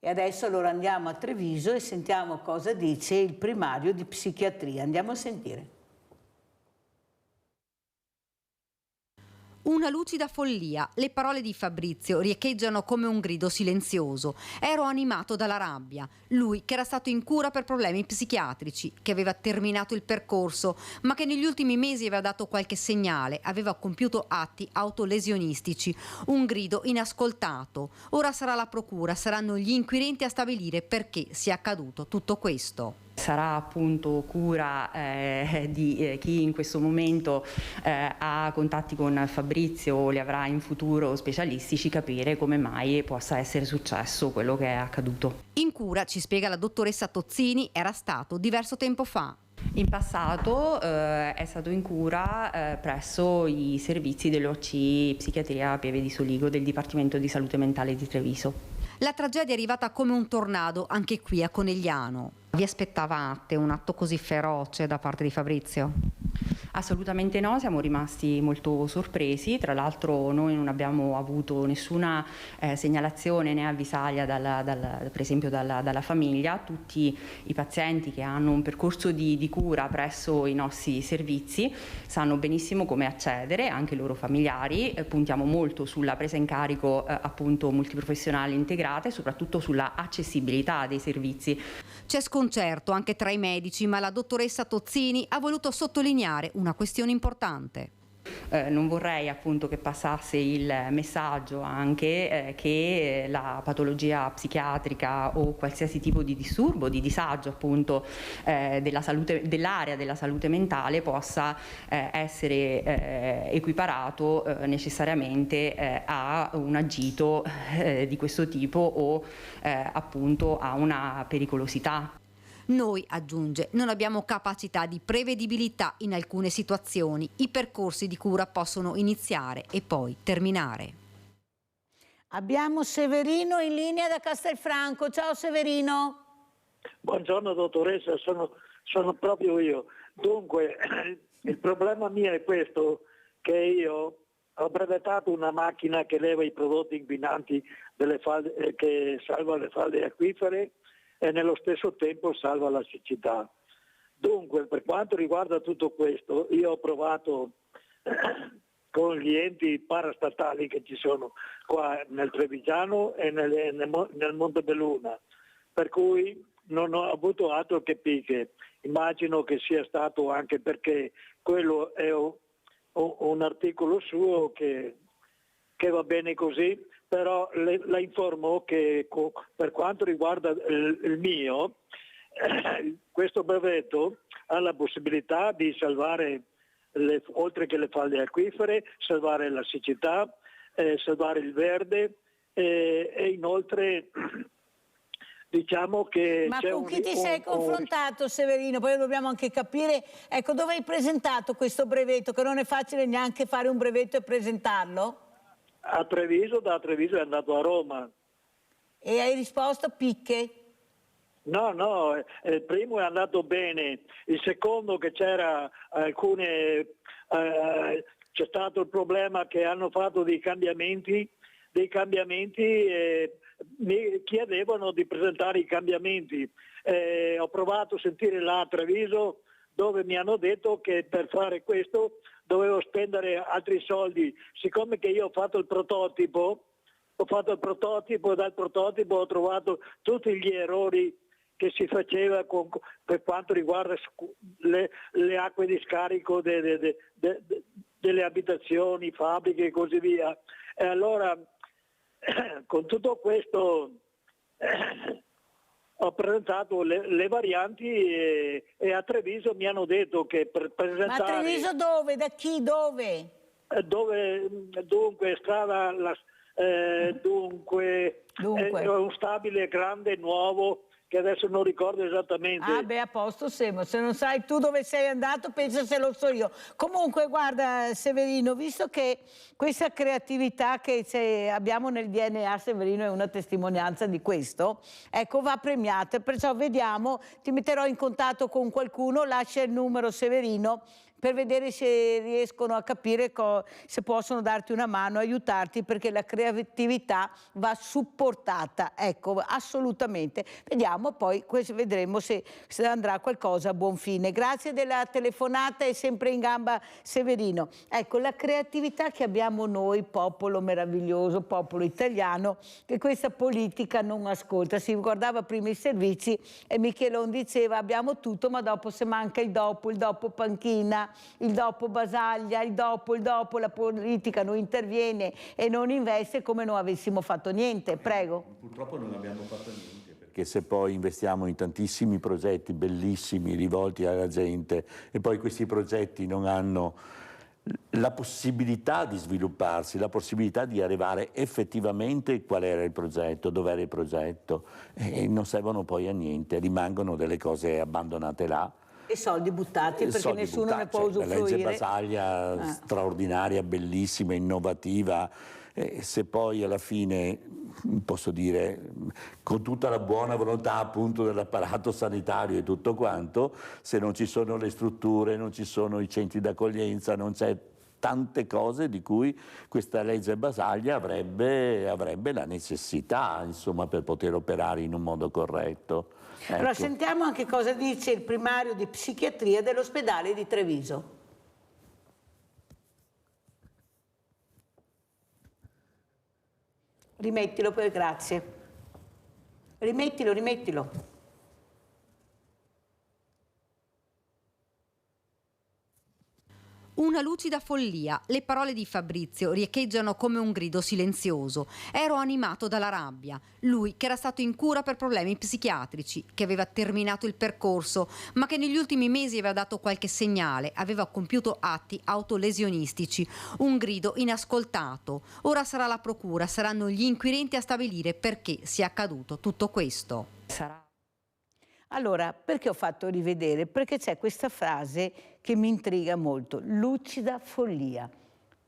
E adesso allora andiamo a Treviso e sentiamo cosa dice il primario di psichiatria. Andiamo a sentire. Una lucida follia, le parole di Fabrizio riecheggiano come un grido silenzioso. Ero animato dalla rabbia. Lui che era stato in cura per problemi psichiatrici, che aveva terminato il percorso, ma che negli ultimi mesi aveva dato qualche segnale, aveva compiuto atti autolesionistici. Un grido inascoltato. Ora sarà la procura, saranno gli inquirenti a stabilire perché sia accaduto tutto questo. Sarà appunto cura di chi in questo momento ha contatti con Fabrizio o li avrà in futuro specialistici capire come mai possa essere successo quello che è accaduto. In cura, ci spiega la dottoressa Tozzini, era stato diverso tempo fa. In passato è stato in cura presso i servizi dell'OC Psichiatria Pieve di Soligo del Dipartimento di Salute Mentale di Treviso. La tragedia è arrivata come un tornado anche qui a Conegliano. Vi aspettavate un atto così feroce da parte di Fabrizio? Assolutamente no, siamo rimasti molto sorpresi, tra l'altro noi non abbiamo avuto nessuna segnalazione né avvisaglia per esempio dalla famiglia. Tutti i pazienti che hanno un percorso di cura presso i nostri servizi sanno benissimo come accedere, anche i loro familiari. Puntiamo molto sulla presa in carico appunto multiprofessionale integrata e soprattutto sulla accessibilità dei servizi. C'è sconcerto anche tra i medici, ma la dottoressa Tozzini ha voluto sottolineare una questione importante. Non vorrei appunto che passasse il messaggio anche che la patologia psichiatrica o qualsiasi tipo di disturbo, di disagio appunto dell'area della salute mentale possa essere equiparato necessariamente a un agito di questo tipo o appunto a una pericolosità. Noi, aggiunge, non abbiamo capacità di prevedibilità in alcune situazioni. I percorsi di cura possono iniziare e poi terminare. Abbiamo Severino in linea da Castelfranco. Ciao Severino. Buongiorno dottoressa, sono proprio io. Dunque, il problema mio è questo, che io ho brevettato una macchina che leva i prodotti inquinanti che salva le falde acquifere e nello stesso tempo salva la siccità. Dunque, per quanto riguarda tutto questo, io ho provato con gli enti parastatali che ci sono qua nel Trevigiano e nel Montebelluna, per cui non ho avuto altro che picche. Immagino che sia stato anche perché quello è un articolo suo che va bene così. Però la informo che per quanto riguarda il mio, questo brevetto ha la possibilità di salvare, oltre che le falde acquifere, salvare la siccità, salvare il verde e inoltre diciamo che... Ma con chi ti sei confrontato Severino? Poi dobbiamo anche capire, ecco, dove hai presentato questo brevetto, che non è facile neanche fare un brevetto e presentarlo? A Treviso, da Treviso è andato a Roma. E hai risposto picche? No, il primo è andato bene, il secondo che c'era c'è stato il problema che hanno fatto dei cambiamenti e mi chiedevano di presentare i cambiamenti. Ho provato a sentire là a Treviso dove mi hanno detto che per fare questo dovevo spendere altri soldi. Siccome che io ho fatto il prototipo e dal prototipo ho trovato tutti gli errori che si faceva per quanto riguarda le acque di scarico delle abitazioni, fabbriche e così via. E allora con tutto questo ho presentato le varianti e a Treviso mi hanno detto che per presentare... Ma a Treviso dove? Da chi? Dove? Dunque, strada... Dunque, è un stabile grande nuovo che adesso non ricordo esattamente. Ah beh, a posto siamo. Se non sai tu dove sei andato, pensa se lo so io. Comunque guarda Severino, visto che questa creatività che abbiamo nel DNA, Severino è una testimonianza di questo, ecco, va premiata. Perciò vediamo, ti metterò in contatto con qualcuno, lascia il numero Severino per vedere se riescono a capire se possono darti una mano, aiutarti, perché la creatività va supportata, ecco, assolutamente. Vediamo poi, vedremo se andrà qualcosa a buon fine. Grazie della telefonata e sempre in gamba Severino. Ecco, la creatività che abbiamo noi, popolo meraviglioso, popolo italiano, che questa politica non ascolta. Si guardava prima i servizi e Michelon diceva abbiamo tutto, ma dopo se manca il dopo panchina, il dopo Basaglia, il dopo, la politica non interviene e non investe come non avessimo fatto niente. Prego. Purtroppo non abbiamo fatto niente, perché se poi investiamo in tantissimi progetti bellissimi rivolti alla gente e poi questi progetti non hanno la possibilità di svilupparsi, la possibilità di arrivare effettivamente qual era il progetto, dov'era il progetto, e non servono poi a niente, rimangono delle cose abbandonate là. E soldi buttati perché nessuno ne può usufruire. La legge Basaglia straordinaria, bellissima, innovativa, se poi alla fine posso dire, con tutta la buona volontà appunto dell'apparato sanitario e tutto quanto, se non ci sono le strutture, non ci sono i centri d'accoglienza, non c'è tante cose di cui questa legge Basaglia avrebbe la necessità, insomma, per poter operare in un modo corretto. Ecco. Allora sentiamo anche cosa dice il primario di psichiatria dell'ospedale di Treviso. Rimettilo poi, grazie. Rimettilo. Una lucida follia, le parole di Fabrizio riecheggiano come un grido silenzioso. Ero animato dalla rabbia. Lui che era stato in cura per problemi psichiatrici, che aveva terminato il percorso, ma che negli ultimi mesi aveva dato qualche segnale, aveva compiuto atti autolesionistici. Un grido inascoltato. Ora sarà la procura, saranno gli inquirenti a stabilire perché sia accaduto tutto questo. Allora, perché ho fatto rivedere? Perché c'è questa frase che mi intriga molto, lucida follia.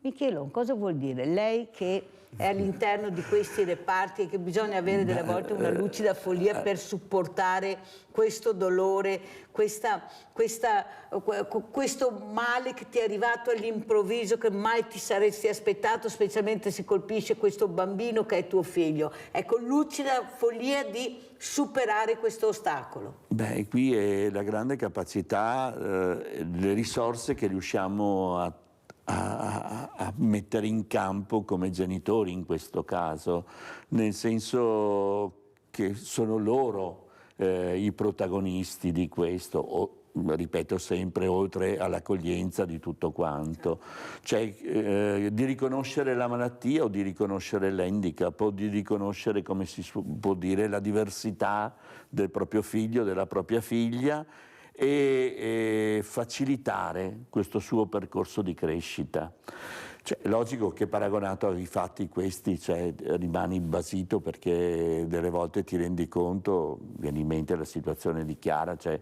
Michelon, cosa vuol dire? Lei che è all'interno di questi reparti e che bisogna avere delle volte una lucida follia per supportare questo dolore, questo male che ti è arrivato all'improvviso, che mai ti saresti aspettato, specialmente se colpisce questo bambino che è tuo figlio. Ecco, lucida follia di superare questo ostacolo. Beh, qui è la grande capacità, le risorse che riusciamo a mettere in campo come genitori in questo caso, nel senso che sono loro i protagonisti di questo, ripeto sempre, oltre all'accoglienza di tutto quanto, cioè di riconoscere la malattia o di riconoscere l'handicap o di riconoscere, come si può dire, la diversità del proprio figlio, della propria figlia, e facilitare questo suo percorso di crescita. Cioè, è logico che paragonato ai fatti questi, cioè, rimani basito, perché delle volte ti rendi conto, viene in mente la situazione di Chiara, cioè,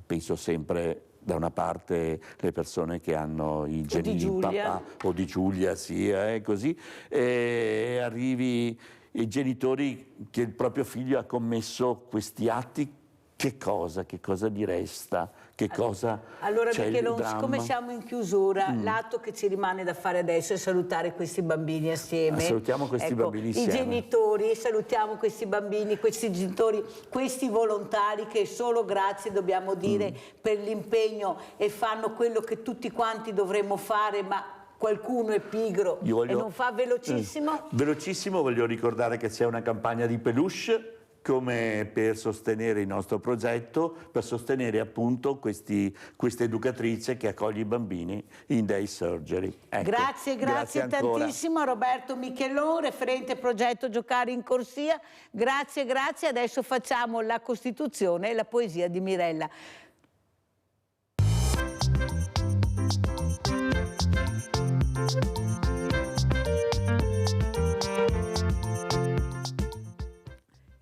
penso sempre da una parte le persone che hanno i geni di papà o di Giulia, sì, così, e arrivi i genitori che il proprio figlio ha commesso questi atti. Che cosa gli resta? Che cosa allora, c'è Michelon, il dramma? siccome siamo in chiusura, l'atto che ci rimane da fare adesso è salutare questi bambini assieme. Salutiamo questi bambini insieme. I genitori, salutiamo questi bambini, questi genitori, questi volontari che solo grazie dobbiamo dire per l'impegno e fanno quello che tutti quanti dovremmo fare, ma qualcuno è pigro e non fa velocissimo. Velocissimo, voglio ricordare che c'è una campagna di peluche come per sostenere il nostro progetto, per sostenere appunto questa educatrice che accoglie i bambini in day surgery. Ecco, grazie tantissimo a Roberto Michelon, referente progetto Giocare in Corsia. Grazie, adesso facciamo la Costituzione e la poesia di Mirella.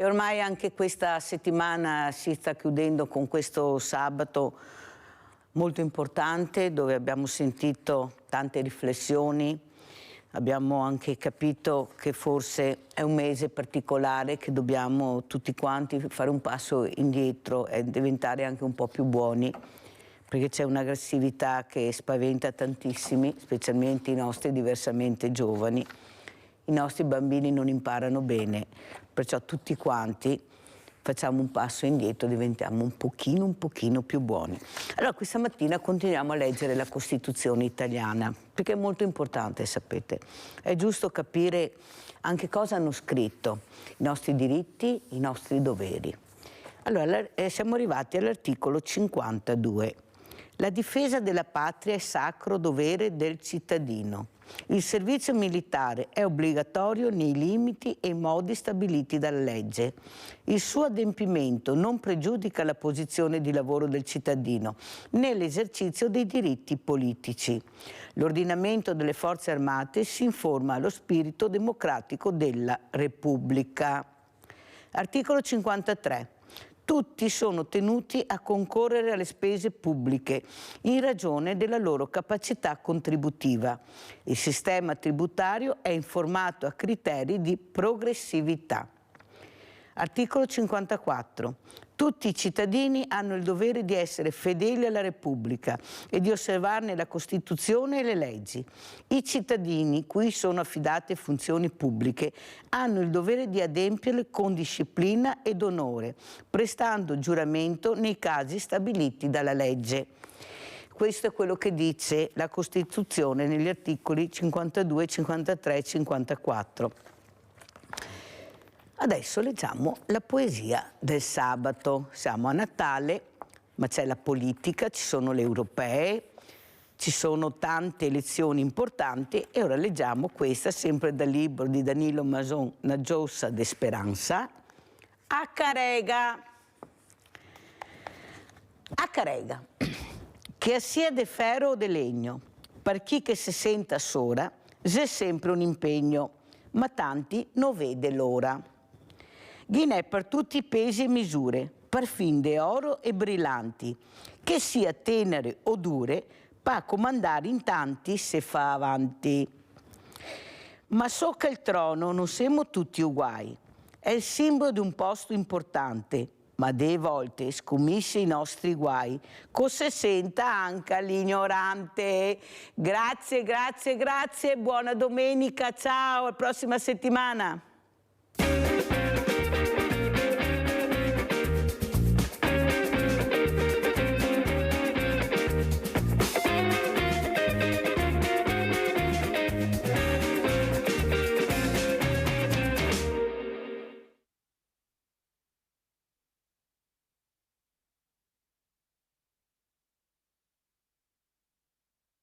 E ormai anche questa settimana si sta chiudendo con questo sabato molto importante, dove abbiamo sentito tante riflessioni, abbiamo anche capito che forse è un mese particolare, che dobbiamo tutti quanti fare un passo indietro e diventare anche un po' più buoni, perché c'è un'aggressività che spaventa tantissimi, specialmente i nostri diversamente giovani. I nostri bambini non imparano bene, perciò tutti quanti facciamo un passo indietro, diventiamo un pochino più buoni. Allora questa mattina continuiamo a leggere la Costituzione italiana, perché è molto importante, sapete. È giusto capire anche cosa hanno scritto, i nostri diritti, i nostri doveri. Allora siamo arrivati all'articolo 52. La difesa della patria è sacro dovere del cittadino. Il servizio militare è obbligatorio nei limiti e modi stabiliti dalla legge. Il suo adempimento non pregiudica la posizione di lavoro del cittadino né l'esercizio dei diritti politici. L'ordinamento delle forze armate si informa allo spirito democratico della Repubblica. Articolo 53. tutti sono tenuti a concorrere alle spese pubbliche in ragione della loro capacità contributiva. Il sistema tributario è informato a criteri di progressività. Articolo 54. Tutti i cittadini hanno il dovere di essere fedeli alla Repubblica e di osservarne la Costituzione e le leggi. I cittadini cui sono affidate funzioni pubbliche hanno il dovere di adempierle con disciplina ed onore, prestando giuramento nei casi stabiliti dalla legge. Questo è quello che dice la Costituzione negli articoli 52, 53 e 54. Adesso leggiamo la poesia del sabato. Siamo a Natale, ma c'è la politica, ci sono le europee, ci sono tante elezioni importanti e ora leggiamo questa sempre dal libro di Danilo Mason, Na Giossa de Speranza. A carega. A carega, che sia de ferro o de legno, per chi che si senta sola, c'è sempre un impegno, ma tanti non vede l'ora. Ghinè per tutti i pesi e misure, per fin de oro e brillanti, che sia tenere o dure, pa comandare in tanti se fa avanti. Ma so che il trono non siamo tutti uguali, è il simbolo di un posto importante, ma delle volte scommisse i nostri guai, così senta anche l'ignorante. Grazie, grazie, grazie, buona domenica, ciao, alla prossima settimana.